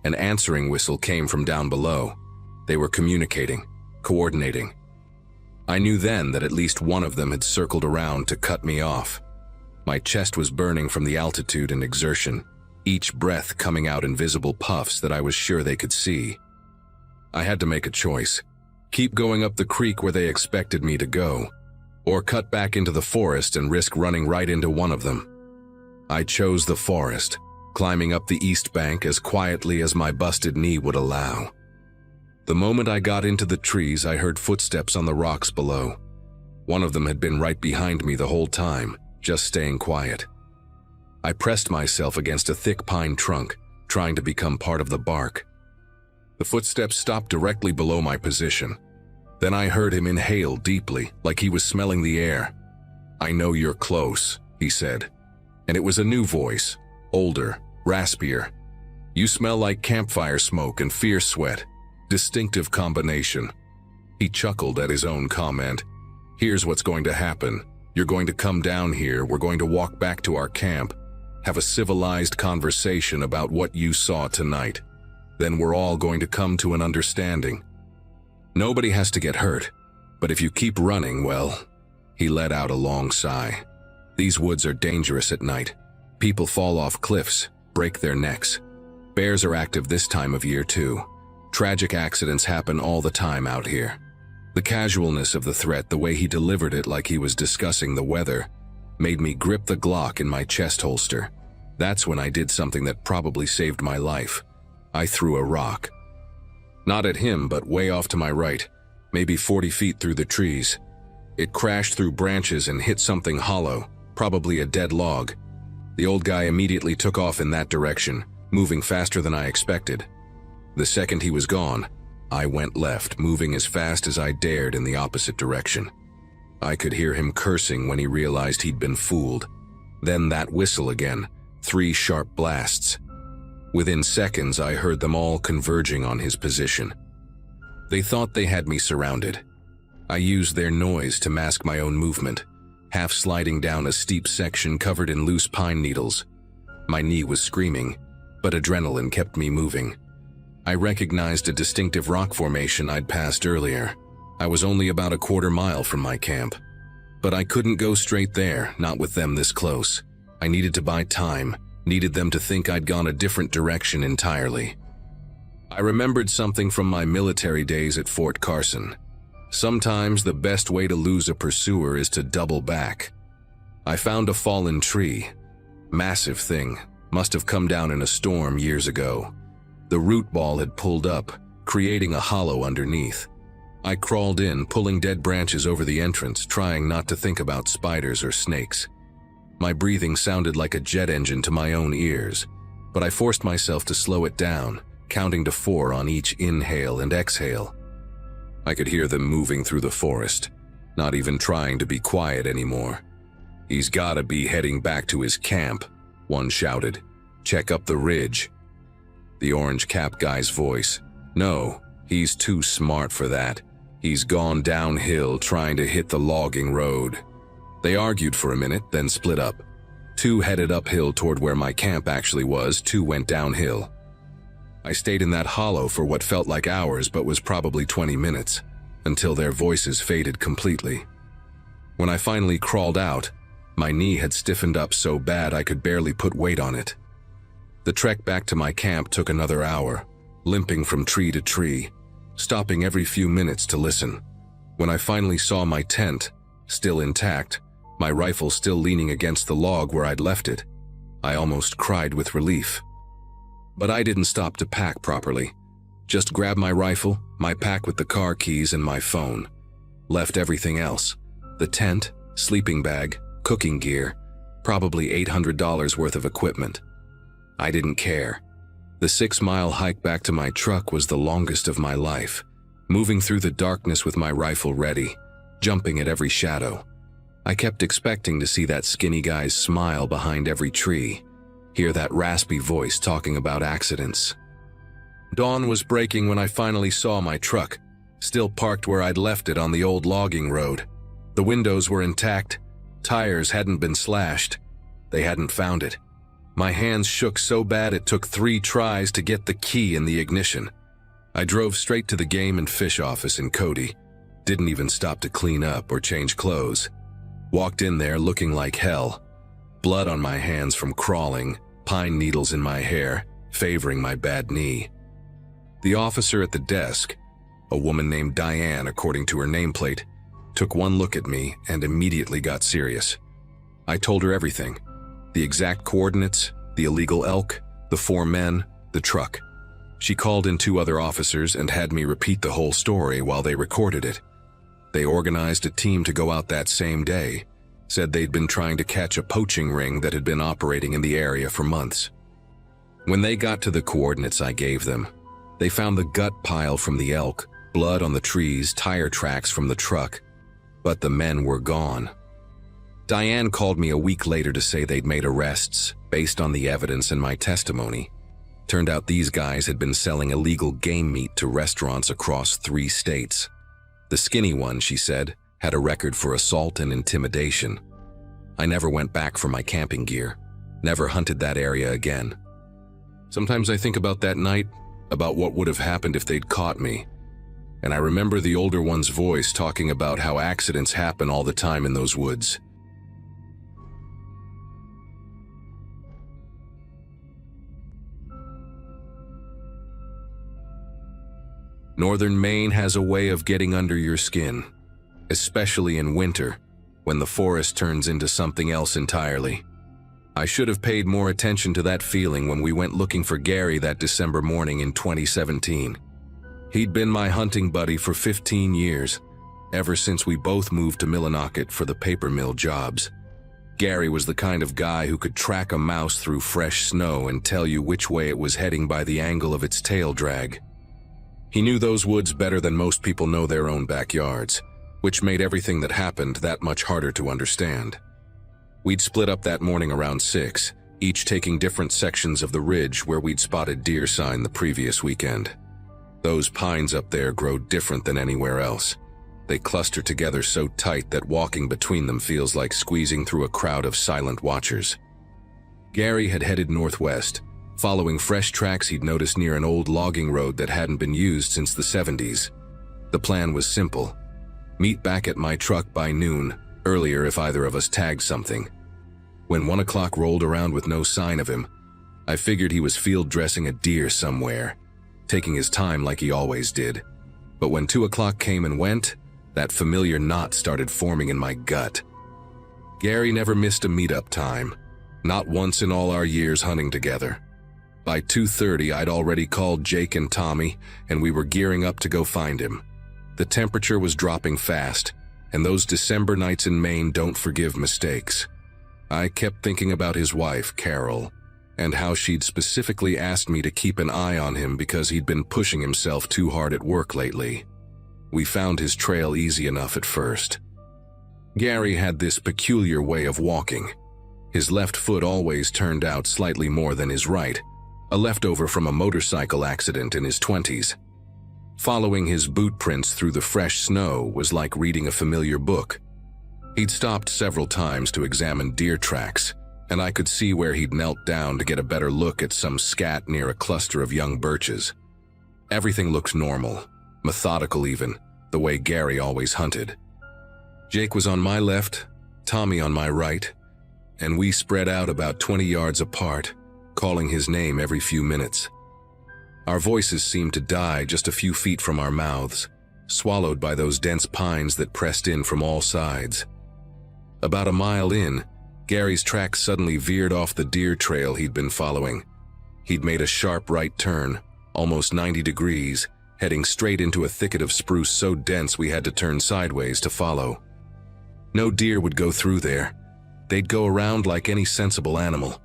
An answering whistle came from down below. They were communicating, coordinating. I knew then that at least one of them had circled around to cut me off. My chest was burning from the altitude and exertion, each breath coming out in visible puffs that I was sure they could see. I had to make a choice. Keep going up the creek where they expected me to go, or cut back into the forest and risk running right into one of them. I chose the forest, climbing up the east bank as quietly as my busted knee would allow. The moment I got into the trees, I heard footsteps on the rocks below. One of them had been right behind me the whole time, just staying quiet. I pressed myself against a thick pine trunk, trying to become part of the bark. The footsteps stopped directly below my position. Then I heard him inhale deeply, like he was smelling the air. "I know you're close," he said. And it was a new voice, older, raspier. "You smell like campfire smoke and fierce sweat. Distinctive combination." He chuckled at his own comment. "Here's what's going to happen. You're going to come down here, we're going to walk back to our camp, have a civilized conversation about what you saw tonight. Then we're all going to come to an understanding. Nobody has to get hurt, but if you keep running, well..." He let out a long sigh. "These woods are dangerous at night. People fall off cliffs, break their necks. Bears are active this time of year too. Tragic accidents happen all the time out here." The casualness of the threat, the way he delivered it like he was discussing the weather, made me grip the Glock in my chest holster. That's when I did something that probably saved my life. I threw a rock. Not at him, but way off to my right, maybe 40 feet through the trees. It crashed through branches and hit something hollow, probably a dead log. The old guy immediately took off in that direction, moving faster than I expected. The second he was gone, I went left, moving as fast as I dared in the opposite direction. I could hear him cursing when he realized he'd been fooled. Then that whistle again, 3 sharp blasts. Within seconds, I heard them all converging on his position. They thought they had me surrounded. I used their noise to mask my own movement, half sliding down a steep section covered in loose pine needles. My knee was screaming, but adrenaline kept me moving. I recognized a distinctive rock formation I'd passed earlier. I was only about a quarter mile from my camp. But I couldn't go straight there, not with them this close. I needed to buy time, needed them to think I'd gone a different direction entirely. I remembered something from my military days at Fort Carson. Sometimes the best way to lose a pursuer is to double back. I found a fallen tree. Massive thing, must have come down in a storm years ago. The root ball had pulled up, creating a hollow underneath. I crawled in, pulling dead branches over the entrance, trying not to think about spiders or snakes. My breathing sounded like a jet engine to my own ears, but I forced myself to slow it down, counting to 4 on each inhale and exhale. I could hear them moving through the forest, not even trying to be quiet anymore. "He's gotta be heading back to his camp," one shouted. "Check up the ridge." The orange-capped guy's voice. "No, he's too smart for that. He's gone downhill trying to hit the logging road." They argued for a minute, then split up. 2 headed uphill toward where my camp actually was, 2 went downhill. I stayed in that hollow for what felt like hours but was probably 20 minutes, until their voices faded completely. When I finally crawled out, my knee had stiffened up so bad I could barely put weight on it. The trek back to my camp took another hour, limping from tree to tree, stopping every few minutes to listen. When I finally saw my tent, still intact, my rifle still leaning against the log where I'd left it, I almost cried with relief. But I didn't stop to pack properly. Just grabbed my rifle, my pack with the car keys, and my phone. Left everything else. The tent, sleeping bag, cooking gear, probably $800 worth of equipment. I didn't care. The 6-mile hike back to my truck was the longest of my life, moving through the darkness with my rifle ready, jumping at every shadow. I kept expecting to see that skinny guy's smile behind every tree, hear that raspy voice talking about accidents. Dawn was breaking when I finally saw my truck, still parked where I'd left it on the old logging road. The windows were intact, tires hadn't been slashed. They hadn't found it. My hands shook so bad it took 3 tries to get the key in the ignition. I drove straight to the game and fish office in Cody. Didn't even stop to clean up or change clothes. Walked in there looking like hell. Blood on my hands from crawling, pine needles in my hair, favoring my bad knee. The officer at the desk, a woman named Diane according to her nameplate, took one look at me and immediately got serious. I told her everything. The exact coordinates, the illegal elk, the 4 men, the truck. She called in 2 other officers and had me repeat the whole story while they recorded it. They organized a team to go out that same day, said they'd been trying to catch a poaching ring that had been operating in the area for months. When they got to the coordinates I gave them, they found the gut pile from the elk, blood on the trees, tire tracks from the truck, but the men were gone. Diane called me a week later to say they'd made arrests based on the evidence and my testimony. Turned out these guys had been selling illegal game meat to restaurants across 3 states. The skinny one, she said, had a record for assault and intimidation. I never went back for my camping gear, never hunted that area again. Sometimes I think about that night, about what would have happened if they'd caught me. And I remember the older one's voice talking about how accidents happen all the time in those woods. Northern Maine has a way of getting under your skin, especially in winter, when the forest turns into something else entirely. I should have paid more attention to that feeling when we went looking for Gary that December morning in 2017. He'd been my hunting buddy for 15 years, ever since we both moved to Millinocket for the paper mill jobs. Gary was the kind of guy who could track a mouse through fresh snow and tell you which way it was heading by the angle of its tail drag. He knew those woods better than most people know their own backyards, which made everything that happened that much harder to understand. We'd split up that morning around 6, each taking different sections of the ridge where we'd spotted deer sign the previous weekend. Those pines up there grow different than anywhere else. They cluster together so tight that walking between them feels like squeezing through a crowd of silent watchers. Gary had headed northwest, following fresh tracks he'd noticed near an old logging road that hadn't been used since the 70s. The plan was simple: meet back at my truck by noon, earlier if either of us tagged something. When 1 o'clock rolled around with no sign of him, I figured he was field dressing a deer somewhere, taking his time like he always did. But when 2 o'clock came and went, that familiar knot started forming in my gut. Gary never missed a meetup time, not once in all our years hunting together. By 2:30, I'd already called Jake and Tommy, and we were gearing up to go find him. The temperature was dropping fast, and those December nights in Maine don't forgive mistakes. I kept thinking about his wife, Carol, and how she'd specifically asked me to keep an eye on him because he'd been pushing himself too hard at work lately. We found his trail easy enough at first. Gary had this peculiar way of walking. His left foot always turned out slightly more than his right, a leftover from a motorcycle accident in his 20s. Following his boot prints through the fresh snow was like reading a familiar book. He'd stopped several times to examine deer tracks, and I could see where he'd knelt down to get a better look at some scat near a cluster of young birches. Everything looked normal, methodical even, the way Gary always hunted. Jake was on my left, Tommy on my right, and we spread out about 20 yards apart, calling his name every few minutes. Our voices seemed to die just a few feet from our mouths, swallowed by those dense pines that pressed in from all sides. About a mile in, Gary's track suddenly veered off the deer trail he'd been following. He'd made a sharp right turn, almost 90 degrees, heading straight into a thicket of spruce so dense we had to turn sideways to follow. No deer would go through there. They'd go around like any sensible animal.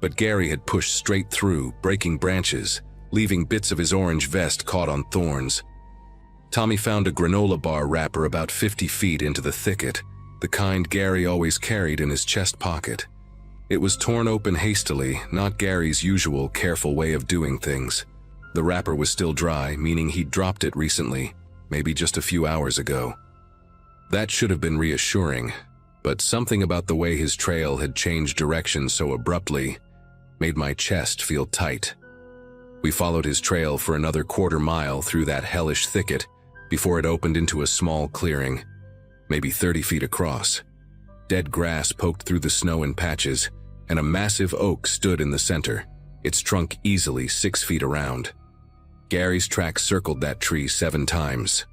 But Gary had pushed straight through, breaking branches, leaving bits of his orange vest caught on thorns. Tommy found a granola bar wrapper about 50 feet into the thicket, the kind Gary always carried in his chest pocket. It was torn open hastily, not Gary's usual careful way of doing things. The wrapper was still dry, meaning he'd dropped it recently, maybe just a few hours ago. That should have been reassuring, but something about the way his trail had changed direction so abruptly made my chest feel tight. We followed his trail for another quarter-mile through that hellish thicket before it opened into a small clearing, maybe 30 feet across. Dead grass poked through the snow in patches, and a massive oak stood in the center, its trunk easily 6 feet around. Gary's track circled that tree 7 times.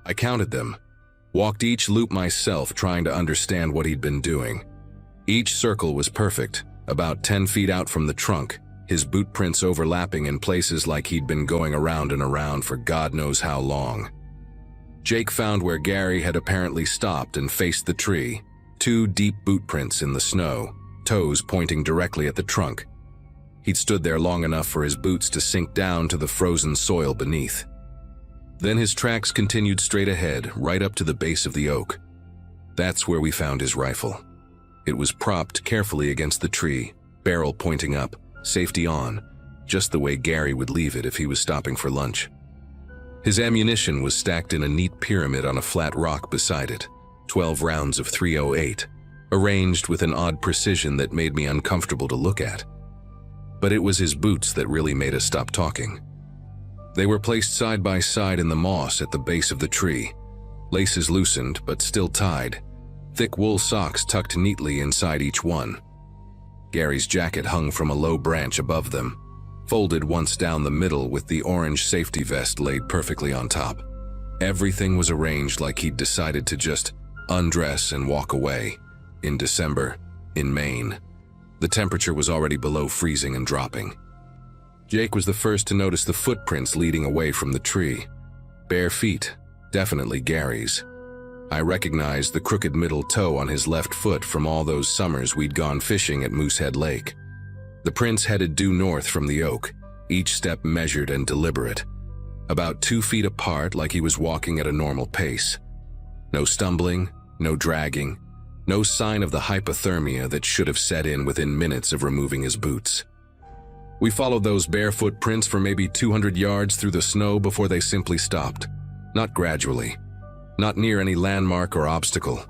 I counted them, walked each loop myself trying to understand what he'd been doing. Each circle was perfect, about 10 feet out from the trunk, his boot prints overlapping in places like he'd been going around and around for God knows how long. Jake found where Gary had apparently stopped and faced the tree, 2 deep boot prints in the snow, toes pointing directly at the trunk. He'd stood there long enough for his boots to sink down to the frozen soil beneath. Then his tracks continued straight ahead, right up to the base of the oak. That's where we found his rifle. It was propped carefully against the tree, barrel pointing up, safety on, just the way Gary would leave it if he was stopping for lunch. His ammunition was stacked in a neat pyramid on a flat rock beside it, 12 rounds of .308, arranged with an odd precision that made me uncomfortable to look at. But it was his boots that really made us stop talking. They were placed side by side in the moss at the base of the tree, laces loosened but still tied, thick wool socks tucked neatly inside each one. Gary's jacket hung from a low branch above them, folded once down the middle with the orange safety vest laid perfectly on top. Everything was arranged like he'd decided to just undress and walk away. In December, in Maine. The temperature was already below freezing and dropping. Jake was the first to notice the footprints leading away from the tree. Bare feet, definitely Gary's. I recognized the crooked middle toe on his left foot from all those summers we'd gone fishing at Moosehead Lake. The prints headed due north from the oak, each step measured and deliberate, about 2 feet apart like he was walking at a normal pace. No stumbling, no dragging, no sign of the hypothermia that should have set in within minutes of removing his boots. We followed those bare footprints for maybe 200 yards through the snow before they simply stopped. Not gradually, not near any landmark or obstacle.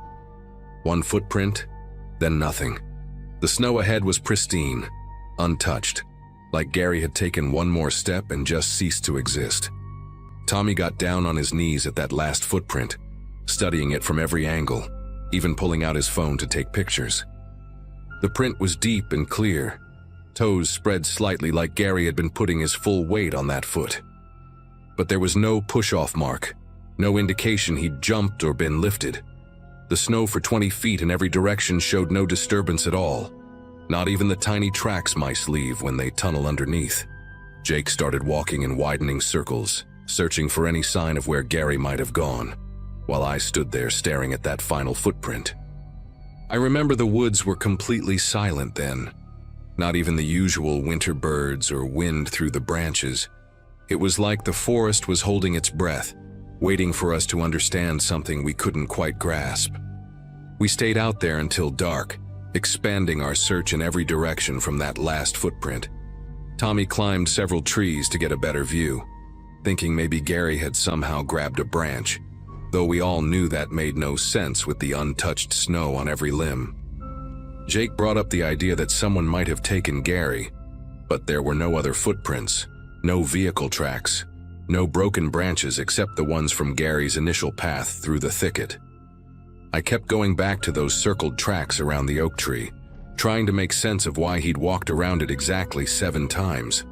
One footprint, then nothing. The snow ahead was pristine, untouched, like Gary had taken one more step and just ceased to exist. Tommy got down on his knees at that last footprint, studying it from every angle, even pulling out his phone to take pictures. The print was deep and clear, toes spread slightly like Gary had been putting his full weight on that foot. But there was no push-off mark, no indication he'd jumped or been lifted. The snow for 20 feet in every direction showed no disturbance at all, not even the tiny tracks mice leave when they tunnel underneath. Jake started walking in widening circles, searching for any sign of where Gary might have gone, while I stood there staring at that final footprint. I remember the woods were completely silent then. Not even the usual winter birds or wind through the branches. It was like the forest was holding its breath, waiting for us to understand something we couldn't quite grasp. We stayed out there until dark, expanding our search in every direction from that last footprint. Tommy climbed several trees to get a better view, thinking maybe Gary had somehow grabbed a branch, though we all knew that made no sense with the untouched snow on every limb. Jake brought up the idea that someone might have taken Gary, but there were no other footprints, no vehicle tracks, no broken branches except the ones from Gary's initial path through the thicket. I kept going back to those circled tracks around the oak tree, trying to make sense of why he'd walked around it exactly 7 times.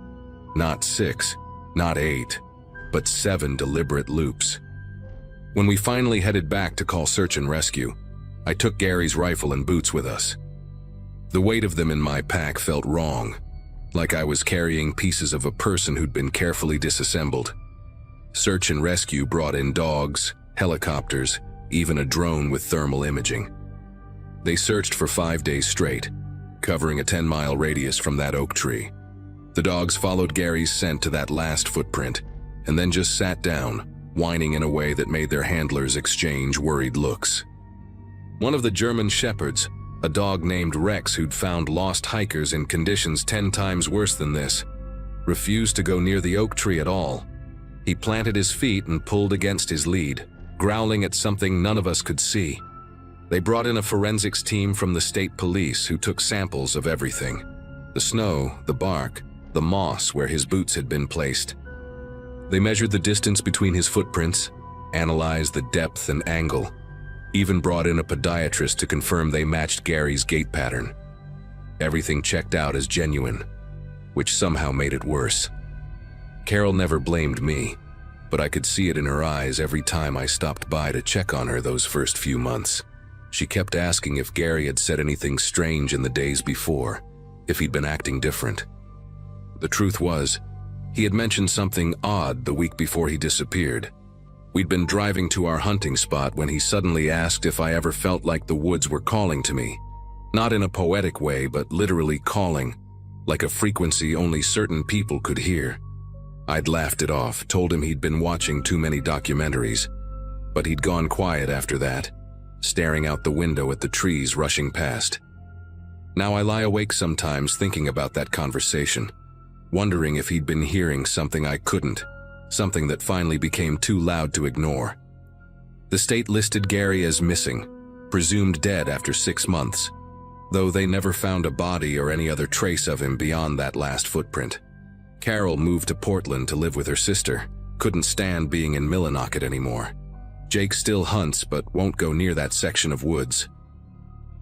Not 6, not 8, but 7 deliberate loops. When we finally headed back to call search and rescue, I took Gary's rifle and boots with us. The weight of them in my pack felt wrong, like I was carrying pieces of a person who'd been carefully disassembled. Search and rescue brought in dogs, helicopters, even a drone with thermal imaging. They searched for 5 days straight, covering a 10-mile radius from that oak tree. The dogs followed Gary's scent to that last footprint, and then just sat down, whining in a way that made their handlers exchange worried looks. One of the German shepherds, a dog named Rex who'd found lost hikers in conditions 10 times worse than this, refused to go near the oak tree at all. He planted his feet and pulled against his lead, growling at something none of us could see. They brought in a forensics team from the state police who took samples of everything: the snow, the bark, the moss where his boots had been placed. They measured the distance between his footprints, analyzed the depth and angle, even brought in a podiatrist to confirm they matched Gary's gait pattern. Everything checked out as genuine, which somehow made it worse. Carol never blamed me, but I could see it in her eyes every time I stopped by to check on her those first few months. She kept asking if Gary had said anything strange in the days before, if he'd been acting different. The truth was, he had mentioned something odd the week before he disappeared. We'd been driving to our hunting spot when he suddenly asked if I ever felt like the woods were calling to me. Not in a poetic way, but literally calling, like a frequency only certain people could hear. I'd laughed it off, told him he'd been watching too many documentaries, but he'd gone quiet after that, staring out the window at the trees rushing past. Now I lie awake sometimes thinking about that conversation, wondering if he'd been hearing something I couldn't, something that finally became too loud to ignore. The state listed Gary as missing, presumed dead after 6 months, though they never found a body or any other trace of him beyond that last footprint. Carol moved to Portland to live with her sister, couldn't stand being in Millinocket anymore. Jake still hunts but won't go near that section of woods.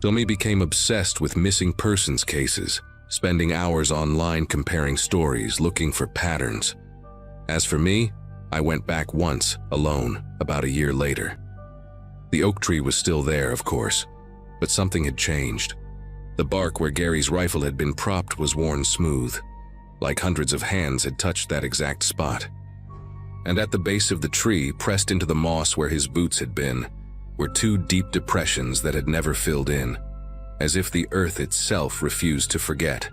Tommy became obsessed with missing persons cases, spending hours online comparing stories, looking for patterns. As for me, I went back once, alone, about a year later. The oak tree was still there, of course, but something had changed. The bark where Gary's rifle had been propped was worn smooth, like hundreds of hands had touched that exact spot. And at the base of the tree, pressed into the moss where his boots had been, were 2 deep depressions that had never filled in, as if the earth itself refused to forget.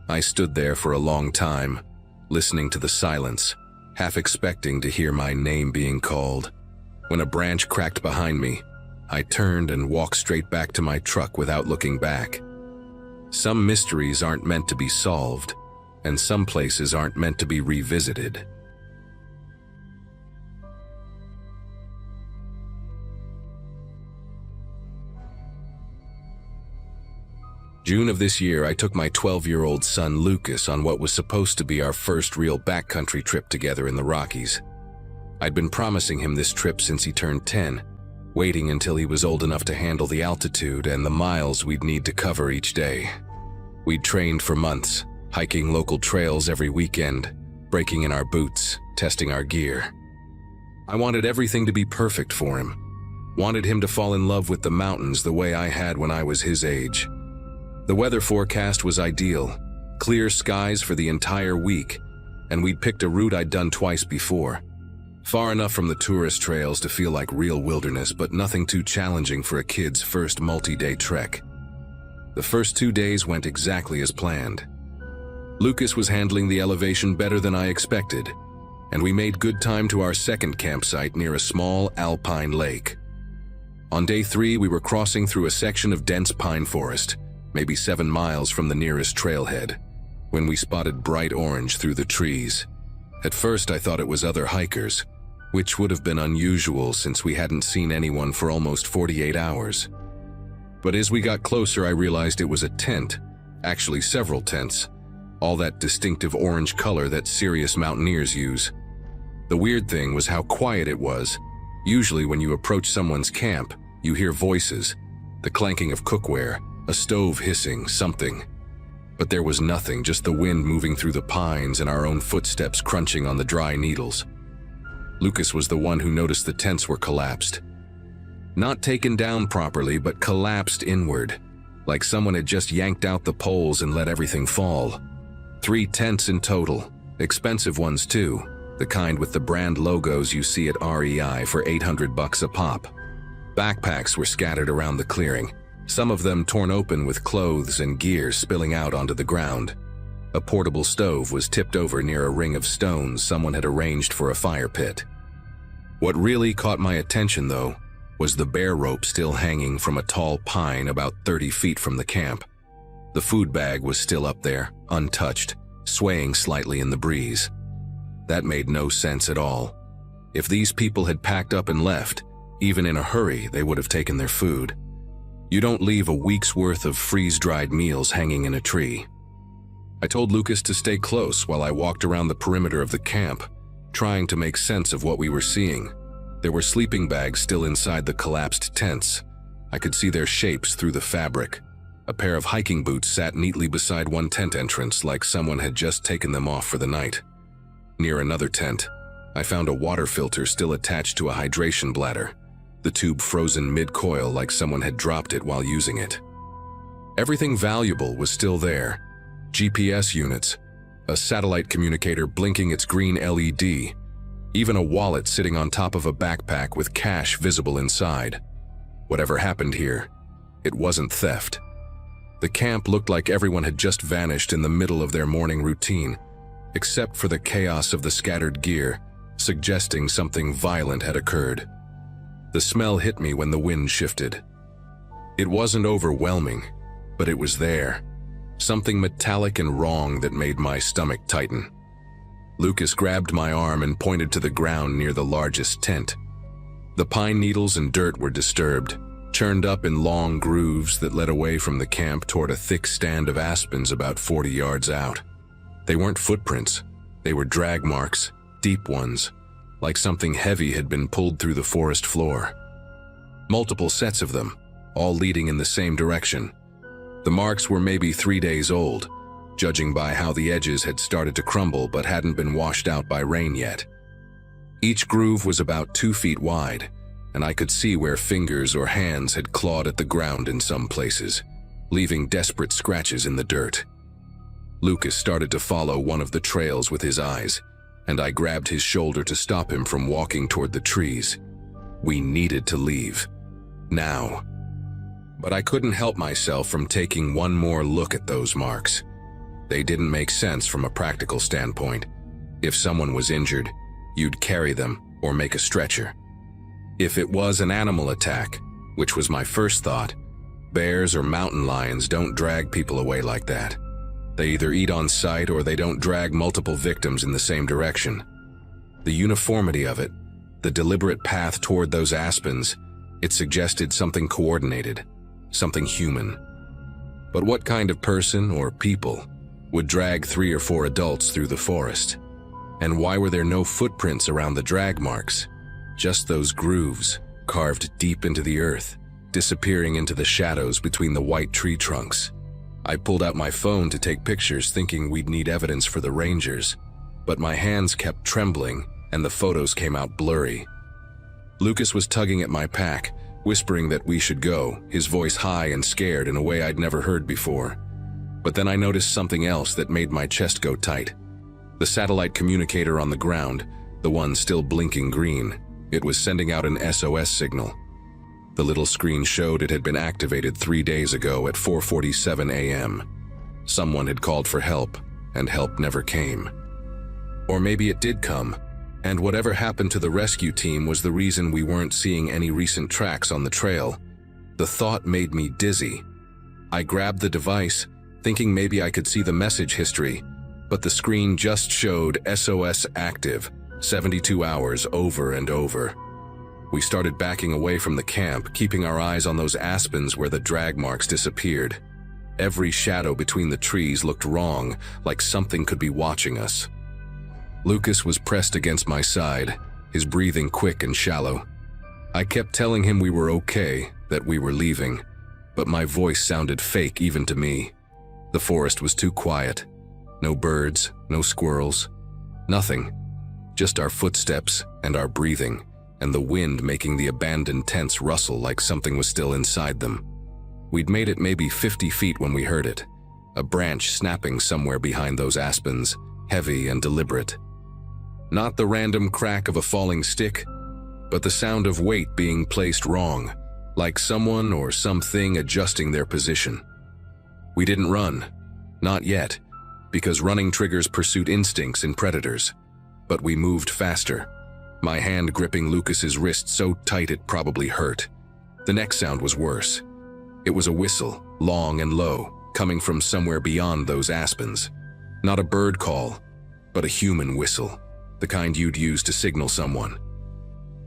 I stood there for a long time, listening to the silence, half expecting to hear my name being called. When a branch cracked behind me, I turned and walked straight back to my truck without looking back. Some mysteries aren't meant to be solved, and some places aren't meant to be revisited. June of this year, I took my 12-year-old son Lucas on what was supposed to be our first real backcountry trip together in the Rockies. I'd been promising him this trip since he turned 10, waiting until he was old enough to handle the altitude and the miles we'd need to cover each day. We'd trained for months, hiking local trails every weekend, breaking in our boots, testing our gear. I wanted everything to be perfect for him. Wanted him to fall in love with the mountains the way I had when I was his age. The weather forecast was ideal, clear skies for the entire week, and we'd picked a route I'd done twice before. Far enough from the tourist trails to feel like real wilderness, but nothing too challenging for a kid's first multi-day trek. The first 2 days went exactly as planned. Lucas was handling the elevation better than I expected, and we made good time to our second campsite near a small alpine lake. On day 3, we were crossing through a section of dense pine forest, maybe 7 miles from the nearest trailhead, when we spotted bright orange through the trees. At first, I thought it was other hikers, which would have been unusual since we hadn't seen anyone for almost 48 hours. But as we got closer, I realized it was a tent, actually several tents, all that distinctive orange color that serious mountaineers use. The weird thing was how quiet it was. Usually when you approach someone's camp, you hear voices, the clanking of cookware, a stove hissing, something. But there was nothing, just the wind moving through the pines and our own footsteps crunching on the dry needles. Lucas was the one who noticed the tents were collapsed. Not taken down properly, but collapsed inward, like someone had just yanked out the poles and let everything fall. 3 tents in total, expensive ones too, the kind with the brand logos you see at REI for $800 a pop. Backpacks were scattered around the clearing, some of them torn open with clothes and gear spilling out onto the ground. A portable stove was tipped over near a ring of stones someone had arranged for a fire pit. What really caught my attention, though, was the bear rope still hanging from a tall pine about 30 feet from the camp. The food bag was still up there, untouched, swaying slightly in the breeze. That made no sense at all. If these people had packed up and left, even in a hurry, they would have taken their food. You don't leave a week's worth of freeze-dried meals hanging in a tree. I told Lucas to stay close while I walked around the perimeter of the camp, trying to make sense of what we were seeing. There were sleeping bags still inside the collapsed tents. I could see their shapes through the fabric. A pair of hiking boots sat neatly beside one tent entrance, like someone had just taken them off for the night. Near another tent, I found a water filter still attached to a hydration bladder, the tube frozen mid-coil like someone had dropped it while using it. Everything valuable was still there. GPS units, a satellite communicator blinking its green LED, even a wallet sitting on top of a backpack with cash visible inside. Whatever happened here, it wasn't theft. The camp looked like everyone had just vanished in the middle of their morning routine, except for the chaos of the scattered gear, suggesting something violent had occurred. The smell hit me when the wind shifted. It wasn't overwhelming, but it was there. Something metallic and wrong that made my stomach tighten. Lucas grabbed my arm and pointed to the ground near the largest tent. The pine needles and dirt were disturbed, churned up in long grooves that led away from the camp toward a thick stand of aspens about 40 yards out. They weren't footprints. They were drag marks, deep ones, like something heavy had been pulled through the forest floor. Multiple sets of them, all leading in the same direction. The marks were maybe 3 days old, judging by how the edges had started to crumble but hadn't been washed out by rain yet. Each groove was about 2 feet wide, and I could see where fingers or hands had clawed at the ground in some places, leaving desperate scratches in the dirt. Lucas started to follow one of the trails with his eyes, and I grabbed his shoulder to stop him from walking toward the trees. We needed to leave. Now. But I couldn't help myself from taking one more look at those marks. They didn't make sense from a practical standpoint. If someone was injured, you'd carry them or make a stretcher. If it was an animal attack, which was my first thought, bears or mountain lions don't drag people away like that. They either eat on sight or they don't drag multiple victims in the same direction. The uniformity of it, the deliberate path toward those aspens, it suggested something coordinated, something human. But what kind of person or people would drag 3 or 4 adults through the forest? And why were there no footprints around the drag marks? Just those grooves, carved deep into the earth, disappearing into the shadows between the white tree trunks. I pulled out my phone to take pictures thinking we'd need evidence for the rangers, but my hands kept trembling and the photos came out blurry. Lucas was tugging at my pack, whispering that we should go, his voice high and scared in a way I'd never heard before. But then I noticed something else that made my chest go tight. The satellite communicator on the ground, the one still blinking green, it was sending out an SOS signal. The little screen showed it had been activated 3 days ago at 4:47 a.m. Someone had called for help, and help never came. Or maybe it did come, and whatever happened to the rescue team was the reason we weren't seeing any recent tracks on the trail. The thought made me dizzy. I grabbed the device, thinking maybe I could see the message history, but the screen just showed SOS active, 72 hours over and over. We started backing away from the camp, keeping our eyes on those aspens where the drag marks disappeared. Every shadow between the trees looked wrong, like something could be watching us. Lucas was pressed against my side, his breathing quick and shallow. I kept telling him we were okay, that we were leaving, but my voice sounded fake even to me. The forest was too quiet. No birds, no squirrels, nothing. Just our footsteps and our breathing, and the wind making the abandoned tents rustle like something was still inside them. We'd made it maybe 50 feet when we heard it, a branch snapping somewhere behind those aspens, heavy and deliberate. Not the random crack of a falling stick, but the sound of weight being placed wrong, like someone or something adjusting their position. We didn't run, not yet, because running triggers pursuit instincts in predators, but we moved faster, my hand gripping Lucas's wrist so tight it probably hurt. The next sound was worse. It was a whistle, long and low, coming from somewhere beyond those aspens. Not a bird call, but a human whistle, the kind you'd use to signal someone.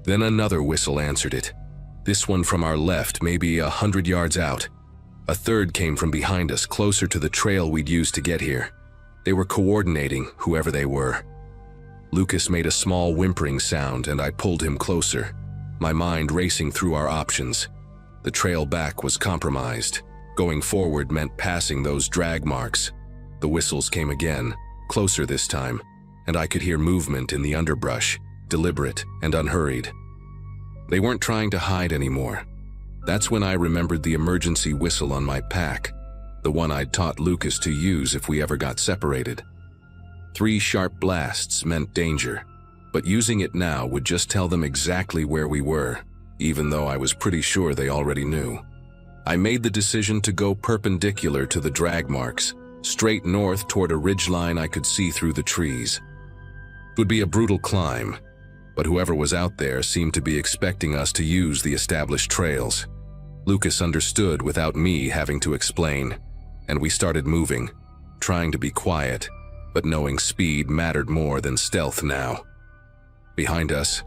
Then another whistle answered it, this one from our left, maybe 100 yards out. A third came from behind us, closer to the trail we'd used to get here. They were coordinating, whoever they were. Lucas made a small whimpering sound and I pulled him closer, my mind racing through our options. The trail back was compromised. Going forward meant passing those drag marks. The whistles came again, closer this time, and I could hear movement in the underbrush, deliberate and unhurried. They weren't trying to hide anymore. That's when I remembered the emergency whistle on my pack, the one I'd taught Lucas to use if we ever got separated. 3 sharp blasts meant danger, but using it now would just tell them exactly where we were, even though I was pretty sure they already knew. I made the decision to go perpendicular to the drag marks, straight north toward a ridgeline I could see through the trees. It would be a brutal climb, but whoever was out there seemed to be expecting us to use the established trails. Lucas understood without me having to explain, and we started moving, trying to be quiet, but knowing speed mattered more than stealth now. Behind us,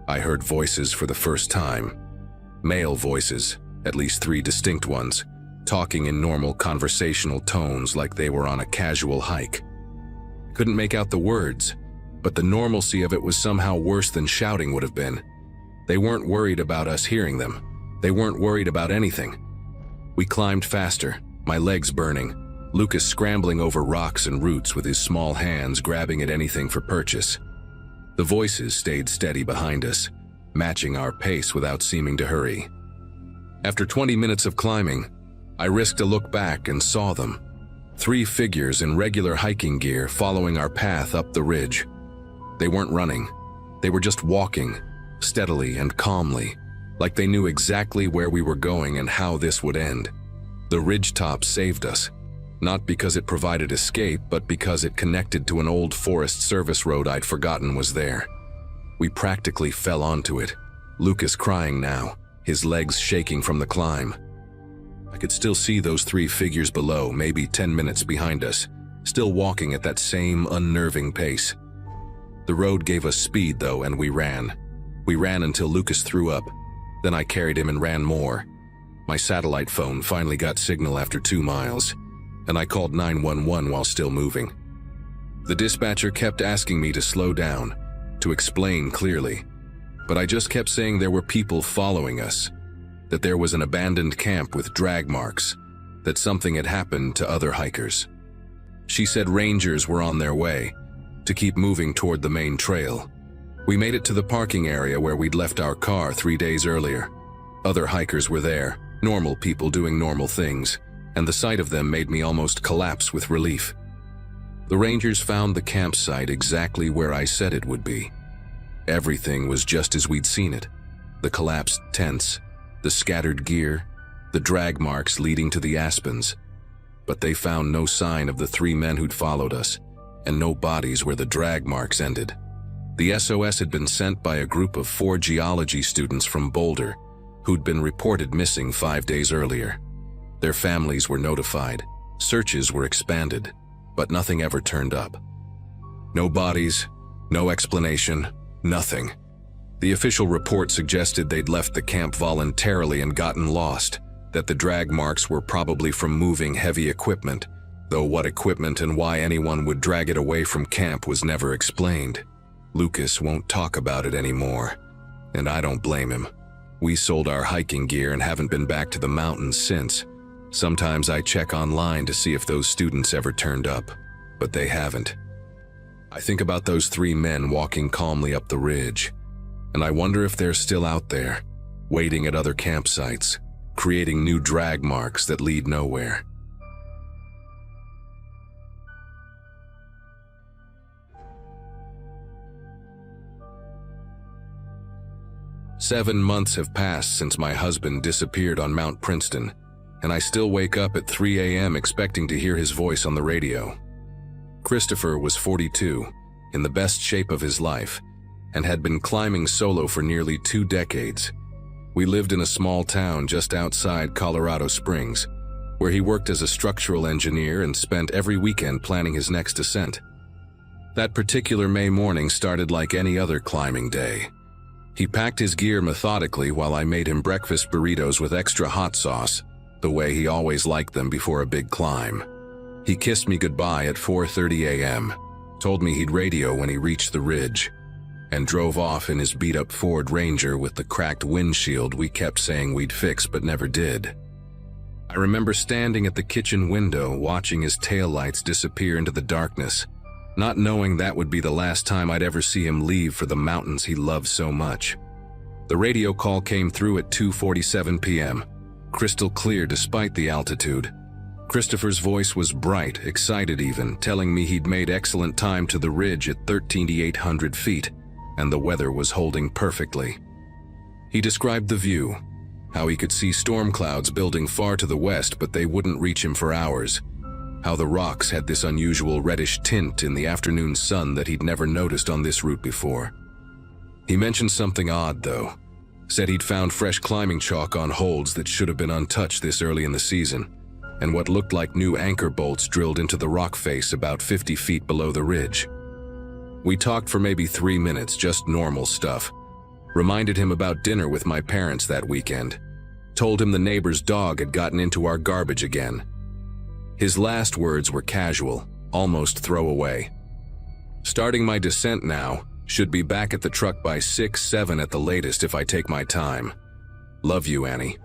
I heard voices for the first time. Male voices, at least 3 distinct ones, talking in normal conversational tones like they were on a casual hike. Couldn't make out the words, but the normalcy of it was somehow worse than shouting would have been. They weren't worried about us hearing them. They weren't worried about anything. We climbed faster, my legs burning, Lucas scrambling over rocks and roots with his small hands grabbing at anything for purchase. The voices stayed steady behind us, matching our pace without seeming to hurry. After 20 minutes of climbing, I risked a look back and saw them. 3 figures in regular hiking gear following our path up the ridge. They weren't running. They were just walking, steadily and calmly, like they knew exactly where we were going and how this would end. The ridgetop saved us, not because it provided escape, but because it connected to an old Forest Service road I'd forgotten was there. We practically fell onto it, Lucas crying now, his legs shaking from the climb. I could still see those three figures below, maybe 10 minutes behind us, still walking at that same unnerving pace. The road gave us speed though, and we ran. We ran until Lucas threw up. Then I carried him and ran more. My satellite phone finally got signal after 2 miles, and I called 911 while still moving. The dispatcher kept asking me to slow down, to explain clearly, but I just kept saying there were people following us, that there was an abandoned camp with drag marks, that something had happened to other hikers. She said rangers were on their way, to keep moving toward the main trail. We made it to the parking area where we'd left our car 3 days earlier. Other hikers were there, normal people doing normal things, and the sight of them made me almost collapse with relief. The rangers found the campsite exactly where I said it would be. Everything was just as we'd seen it. The collapsed tents, the scattered gear, the drag marks leading to the aspens. But they found no sign of the 3 men who'd followed us, and no bodies where the drag marks ended. The SOS had been sent by a group of 4 geology students from Boulder who'd been reported missing 5 days earlier. Their families were notified, searches were expanded, but nothing ever turned up. No bodies, no explanation, nothing. The official report suggested they'd left the camp voluntarily and gotten lost, that the drag marks were probably from moving heavy equipment, though what equipment and why anyone would drag it away from camp was never explained. Lucas won't talk about it anymore, and I don't blame him. We sold our hiking gear and haven't been back to the mountains since. Sometimes I check online to see if those students ever turned up, but they haven't. I think about those 3 men walking calmly up the ridge, and I wonder if they're still out there, waiting at other campsites, creating new drag marks that lead nowhere. "7 months have passed since my husband disappeared on Mount Princeton, and I still wake up at 3 a.m. expecting to hear his voice on the radio. Christopher was 42, in the best shape of his life, and had been climbing solo for nearly 2 decades. We lived in a small town just outside Colorado Springs, where he worked as a structural engineer and spent every weekend planning his next ascent. That particular May morning started like any other climbing day. He packed his gear methodically while I made him breakfast burritos with extra hot sauce, the way he always liked them before a big climb. He kissed me goodbye at 4:30 a.m., told me he'd radio when he reached the ridge, and drove off in his beat-up Ford Ranger with the cracked windshield we kept saying we'd fix but never did. I remember standing at the kitchen window watching his taillights disappear into the darkness, not knowing that would be the last time I'd ever see him leave for the mountains he loved so much. The radio call came through at 2:47 p.m., crystal clear despite the altitude. Christopher's voice was bright, excited even, telling me he'd made excellent time to the ridge at 13,800 feet, and the weather was holding perfectly. He described the view, how he could see storm clouds building far to the west but they wouldn't reach him for hours, how the rocks had this unusual reddish tint in the afternoon sun that he'd never noticed on this route before. He mentioned something odd though, said he'd found fresh climbing chalk on holds that should have been untouched this early in the season, and what looked like new anchor bolts drilled into the rock face about 50 feet below the ridge. We talked for maybe 3 minutes, just normal stuff. Reminded him about dinner with my parents that weekend. Told him the neighbor's dog had gotten into our garbage again. His last words were casual, almost throwaway. "Starting my descent now. Should be back at the truck by 6-7 at the latest if I take my time. Love you, Annie."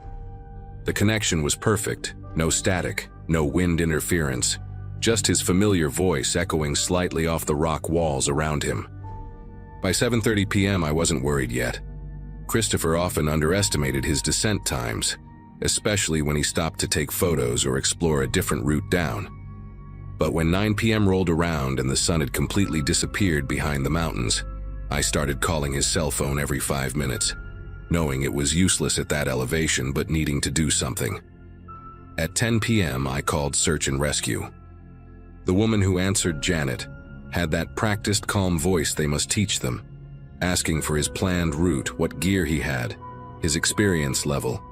The connection was perfect. No static, no wind interference. Just his familiar voice echoing slightly off the rock walls around him. By 7:30 p.m. I wasn't worried yet. Christopher often underestimated his descent times, especially when he stopped to take photos or explore a different route down. But when 9 p.m. rolled around and the sun had completely disappeared behind the mountains, I started calling his cell phone every 5 minutes, knowing it was useless at that elevation but needing to do something. At 10 p.m. I called search and rescue. The woman who answered, Janet, had that practiced calm voice they must teach them, asking for his planned route, what gear he had, his experience level.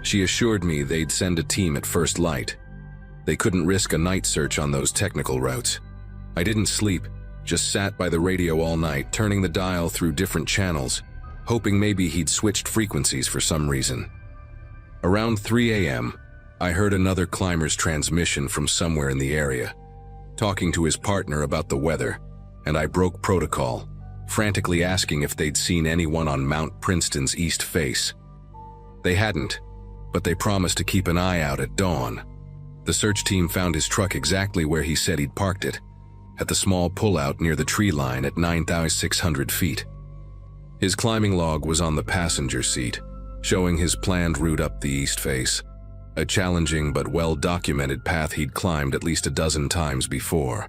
She assured me they'd send a team at first light. They couldn't risk a night search on those technical routes. I didn't sleep, just sat by the radio all night, turning the dial through different channels, hoping maybe he'd switched frequencies for some reason. Around 3 a.m., I heard another climber's transmission from somewhere in the area, talking to his partner about the weather, and I broke protocol, frantically asking if they'd seen anyone on Mount Princeton's east face. They hadn't, but they promised to keep an eye out at dawn. The search team found his truck exactly where he said he'd parked it, at the small pullout near the tree line at 9,600 feet. His climbing log was on the passenger seat, showing his planned route up the east face, a challenging but well-documented path he'd climbed at least a dozen times before.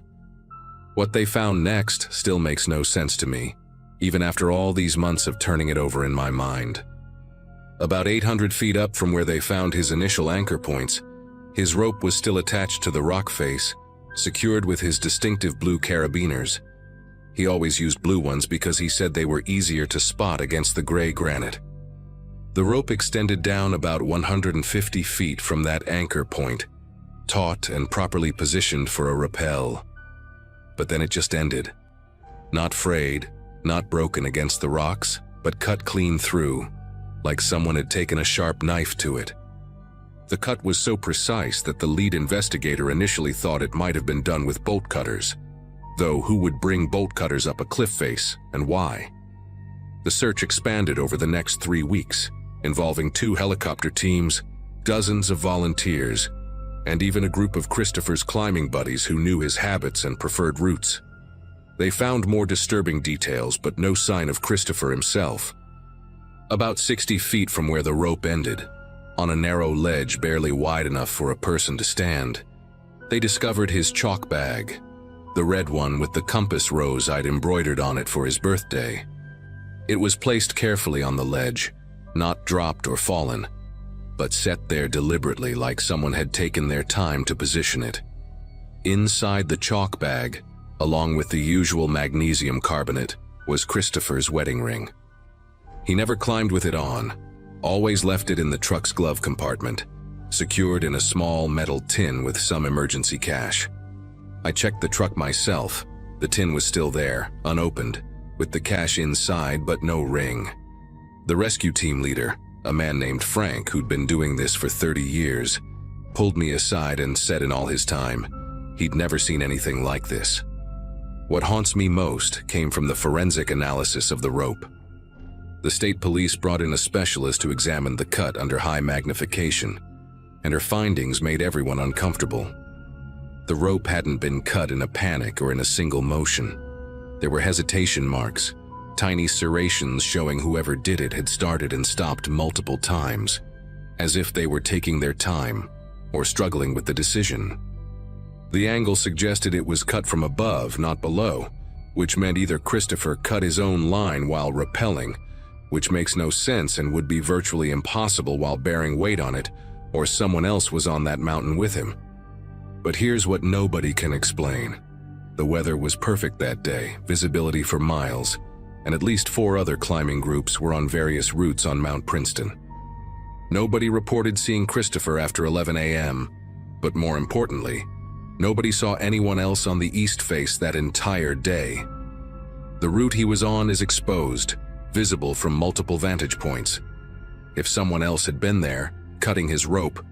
What they found next still makes no sense to me, even after all these months of turning it over in my mind. About 800 feet up from where they found his initial anchor points, his rope was still attached to the rock face, secured with his distinctive blue carabiners. He always used blue ones because he said they were easier to spot against the gray granite. The rope extended down about 150 feet from that anchor point, taut and properly positioned for a rappel. But then it just ended. Not frayed, not broken against the rocks, but cut clean through, like someone had taken a sharp knife to it. The cut was so precise that the lead investigator initially thought it might have been done with bolt cutters, though who would bring bolt cutters up a cliff face, and why? The search expanded over the next 3 weeks, involving 2 helicopter teams, dozens of volunteers, and even a group of Christopher's climbing buddies who knew his habits and preferred routes. They found more disturbing details, but no sign of Christopher himself. About 60 feet from where the rope ended, on a narrow ledge barely wide enough for a person to stand, they discovered his chalk bag, the red one with the compass rose I'd embroidered on it for his birthday. It was placed carefully on the ledge, not dropped or fallen, but set there deliberately like someone had taken their time to position it. Inside the chalk bag, along with the usual magnesium carbonate, was Christopher's wedding ring. He never climbed with it on, always left it in the truck's glove compartment, secured in a small metal tin with some emergency cash. I checked the truck myself. The tin was still there, unopened, with the cash inside but no ring. The rescue team leader, a man named Frank who'd been doing this for 30 years, pulled me aside and said in all his time, he'd never seen anything like this. What haunts me most came from the forensic analysis of the rope. The state police brought in a specialist to examine the cut under high magnification, and her findings made everyone uncomfortable. The rope hadn't been cut in a panic or in a single motion. There were hesitation marks, tiny serrations showing whoever did it had started and stopped multiple times, as if they were taking their time or struggling with the decision. The angle suggested it was cut from above, not below, which meant either Christopher cut his own line while rappelling, which makes no sense and would be virtually impossible while bearing weight on it, or someone else was on that mountain with him. But here's what nobody can explain. The weather was perfect that day, visibility for miles, and at least 4 other climbing groups were on various routes on Mount Princeton. Nobody reported seeing Christopher after 11 a.m., but more importantly, nobody saw anyone else on the east face that entire day. The route he was on is exposed, visible from multiple vantage points. If someone else had been there, cutting his rope,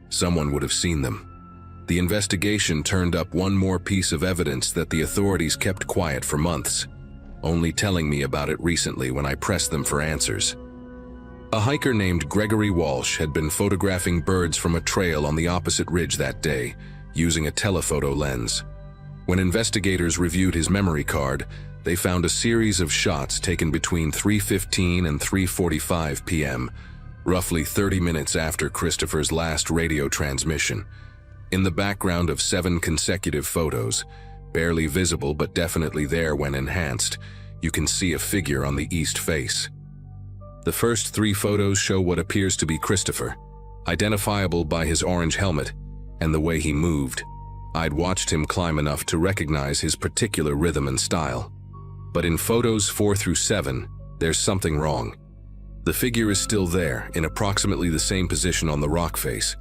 someone would have seen them. The investigation turned up one more piece of evidence that the authorities kept quiet for months, only telling me about it recently when I pressed them for answers. A hiker named Gregory Walsh had been photographing birds from a trail on the opposite ridge that day, using a telephoto lens. When investigators reviewed his memory card, they found a series of shots taken between 3:15 and 3:45 p.m., roughly 30 minutes after Christopher's last radio transmission. In the background of 7 consecutive photos, barely visible but definitely there when enhanced, you can see a figure on the east face. The first 3 photos show what appears to be Christopher, identifiable by his orange helmet and the way he moved. I'd watched him climb enough to recognize his particular rhythm and style. But in photos 4 through 7, there's something wrong. The figure is still there, in approximately the same position on the rock face,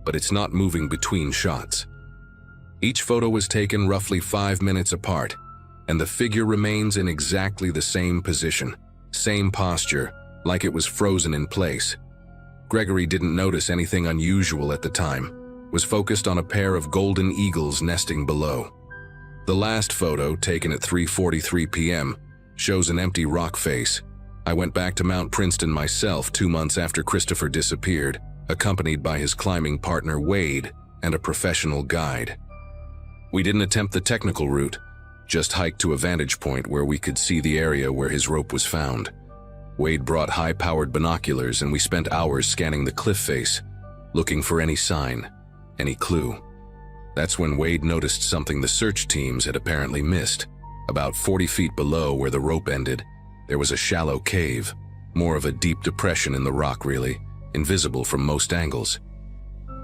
but it's not moving between shots. Each photo was taken roughly 5 minutes apart, and the figure remains in exactly the same position, same posture, like it was frozen in place. Gregory didn't notice anything unusual at the time, was focused on a pair of golden eagles nesting below. The last photo, taken at 3:43 p.m., shows an empty rock face. I went back to Mount Princeton myself 2 months after Christopher disappeared, accompanied by his climbing partner Wade and a professional guide. We didn't attempt the technical route, just hiked to a vantage point where we could see the area where his rope was found. Wade brought high-powered binoculars and we spent hours scanning the cliff face, looking for any sign, any clue. That's when Wade noticed something the search teams had apparently missed. About 40 feet below where the rope ended, there was a shallow cave, more of a deep depression in the rock really, invisible from most angles.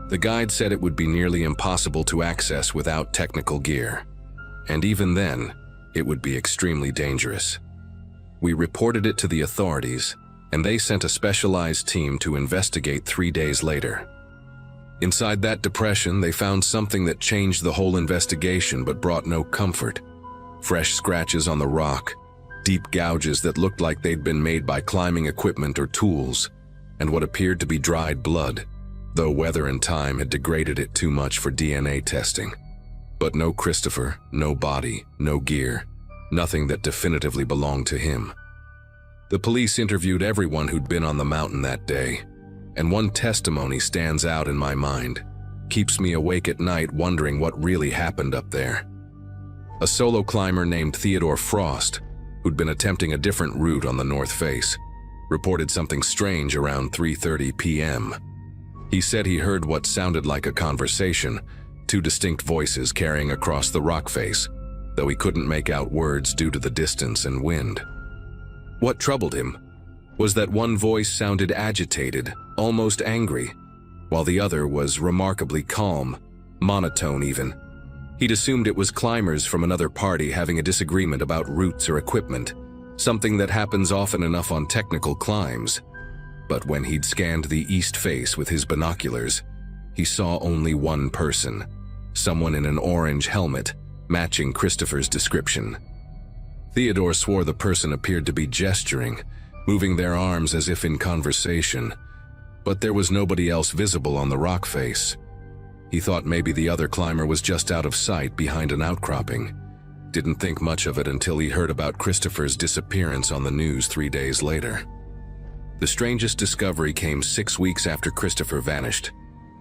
The guide said it would be nearly impossible to access without technical gear, and even then, it would be extremely dangerous. We reported it to the authorities, and they sent a specialized team to investigate 3 days later. Inside that depression, they found something that changed the whole investigation but brought no comfort. Fresh scratches on the rock, deep gouges that looked like they'd been made by climbing equipment or tools, and what appeared to be dried blood, though weather and time had degraded it too much for DNA testing. But no Christopher, no body, no gear, nothing that definitively belonged to him. The police interviewed everyone who'd been on the mountain that day, and one testimony stands out in my mind, keeps me awake at night wondering what really happened up there. A solo climber named Theodore Frost, who'd been attempting a different route on the north face, reported something strange around 3:30 p.m. He said he heard what sounded like a conversation, 2 distinct voices carrying across the rock face, though he couldn't make out words due to the distance and wind. What troubled him was that one voice sounded agitated, almost angry, while the other was remarkably calm, monotone even. He'd assumed it was climbers from another party having a disagreement about routes or equipment, something that happens often enough on technical climbs. But when he'd scanned the east face with his binoculars, he saw only one person, someone in an orange helmet, matching Christopher's description. Theodore swore the person appeared to be gesturing, moving their arms as if in conversation, but there was nobody else visible on the rock face. He thought maybe the other climber was just out of sight behind an outcropping. Didn't think much of it until he heard about Christopher's disappearance on the news 3 days later. The strangest discovery came 6 weeks after Christopher vanished,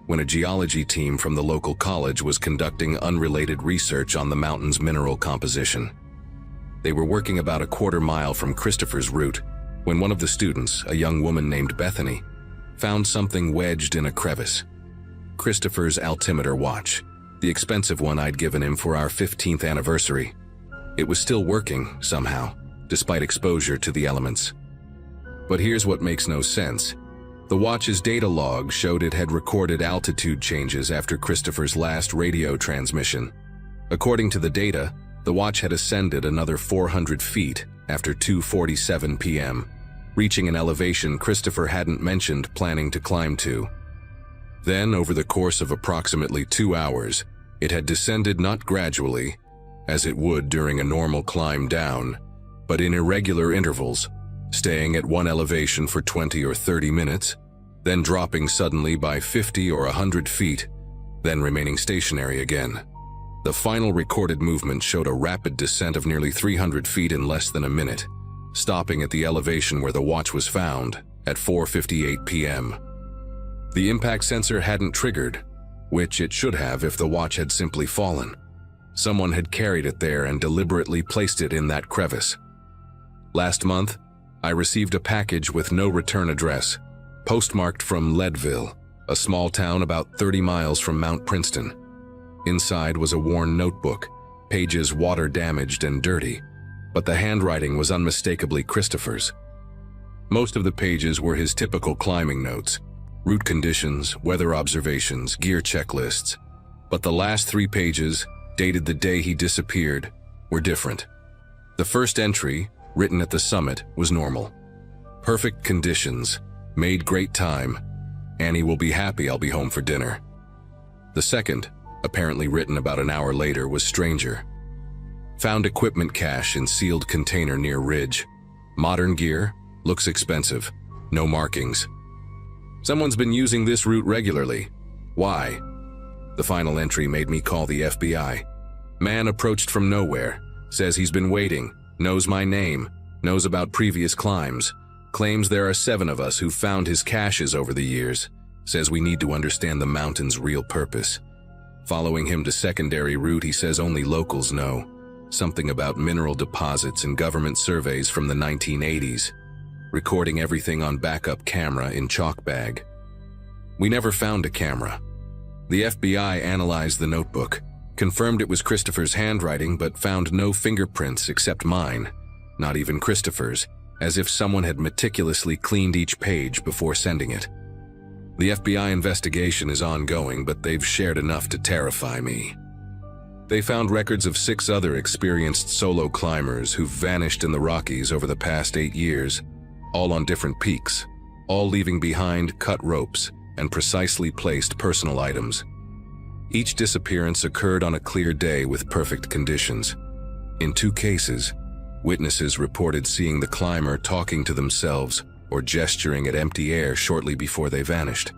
when a geology team from the local college was conducting unrelated research on the mountain's mineral composition. They were working about a quarter mile from Christopher's route when one of the students, a young woman named Bethany, found something wedged in a crevice. Christopher's altimeter watch, the expensive one I'd given him for our 15th anniversary. It was still working, somehow, despite exposure to the elements. But here's what makes no sense. The watch's data log showed it had recorded altitude changes after Christopher's last radio transmission. According to the data, the watch had ascended another 400 feet after 2:47 p.m., reaching an elevation Christopher hadn't mentioned planning to climb to. Then, over the course of approximately 2 hours, it had descended not gradually, as it would during a normal climb down, but in irregular intervals, staying at one elevation for 20 or 30 minutes, then dropping suddenly by 50 or 100 feet, then remaining stationary again. The final recorded movement showed a rapid descent of nearly 300 feet in less than a minute, stopping at the elevation where the watch was found at 4:58 p.m. The impact sensor hadn't triggered, which it should have if the watch had simply fallen. Someone had carried it there and deliberately placed it in that crevice. Last month, I received a package with no return address, postmarked from Leadville, a small town about 30 miles from Mount Princeton. Inside was a worn notebook, pages water-damaged and dirty, but the handwriting was unmistakably Christopher's. Most of the pages were his typical climbing notes, route conditions, weather observations, gear checklists, but the last 3 pages, dated the day he disappeared, were different. The first entry, written at the summit, was normal. Perfect conditions, made great time. Annie will be happy I'll be home for dinner. The second, apparently written about an hour later, was stranger. Found equipment cache in sealed container near Ridge. Modern gear, looks expensive, no markings. Someone's been using this route regularly. Why? The final entry made me call the FBI. Man approached from nowhere, says he's been waiting, knows my name, knows about previous climbs, claims there are 7 of us who found his caches over the years, says we need to understand the mountain's real purpose. Following him to secondary route, he says only locals know. Something about mineral deposits and government surveys from the 1980s. Recording everything on backup camera in chalk bag. We never found a camera. The FBI analyzed the notebook, confirmed it was Christopher's handwriting, but found no fingerprints except mine, not even Christopher's, as if someone had meticulously cleaned each page before sending it. The FBI investigation is ongoing, but they've shared enough to terrify me. They found records of 6 other experienced solo climbers who've vanished in the Rockies over the past 8 years, all on different peaks, all leaving behind cut ropes and precisely placed personal items. Each disappearance occurred on a clear day with perfect conditions. In 2 cases, witnesses reported seeing the climber talking to themselves or gesturing at empty air shortly before they vanished.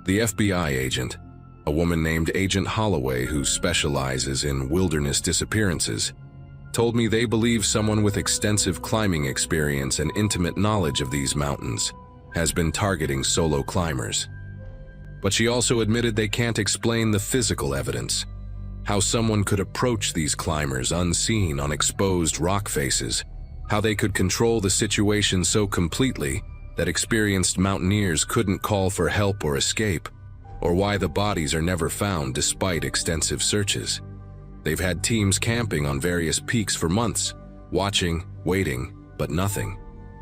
The FBI agent, a woman named Agent Holloway who specializes in wilderness disappearances, told me they believe someone with extensive climbing experience and intimate knowledge of these mountains has been targeting solo climbers. But she also admitted they can't explain the physical evidence, how someone could approach these climbers unseen on exposed rock faces, how they could control the situation so completely that experienced mountaineers couldn't call for help or escape, or why the bodies are never found despite extensive searches. They've had teams camping on various peaks for months, watching, waiting, but nothing.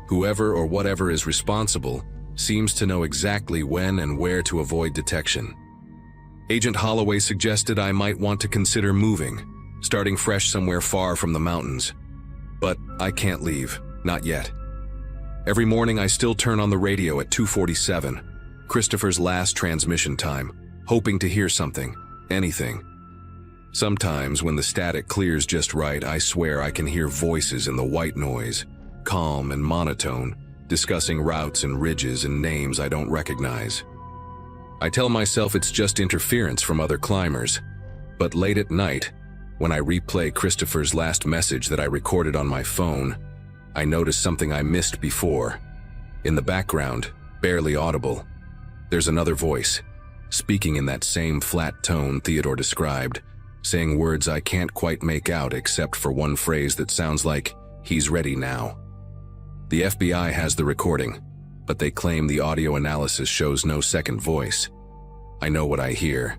Whoever or whatever is responsible seems to know exactly when and where to avoid detection. Agent Holloway suggested I might want to consider moving, starting fresh somewhere far from the mountains. But I can't leave, not yet. Every morning I still turn on the radio at 2:47, Christopher's last transmission time, hoping to hear something, anything. Sometimes when the static clears just right, I swear I can hear voices in the white noise, calm and monotone, discussing routes and ridges and names I don't recognize. I tell myself it's just interference from other climbers, but late at night, when I replay Christopher's last message that I recorded on my phone, I notice something I missed before. In the background, barely audible, there's another voice, speaking in that same flat tone Theodore described, saying words I can't quite make out except for one phrase that sounds like, "He's ready now." The FBI has the recording, but they claim the audio analysis shows no second voice. I know what I hear.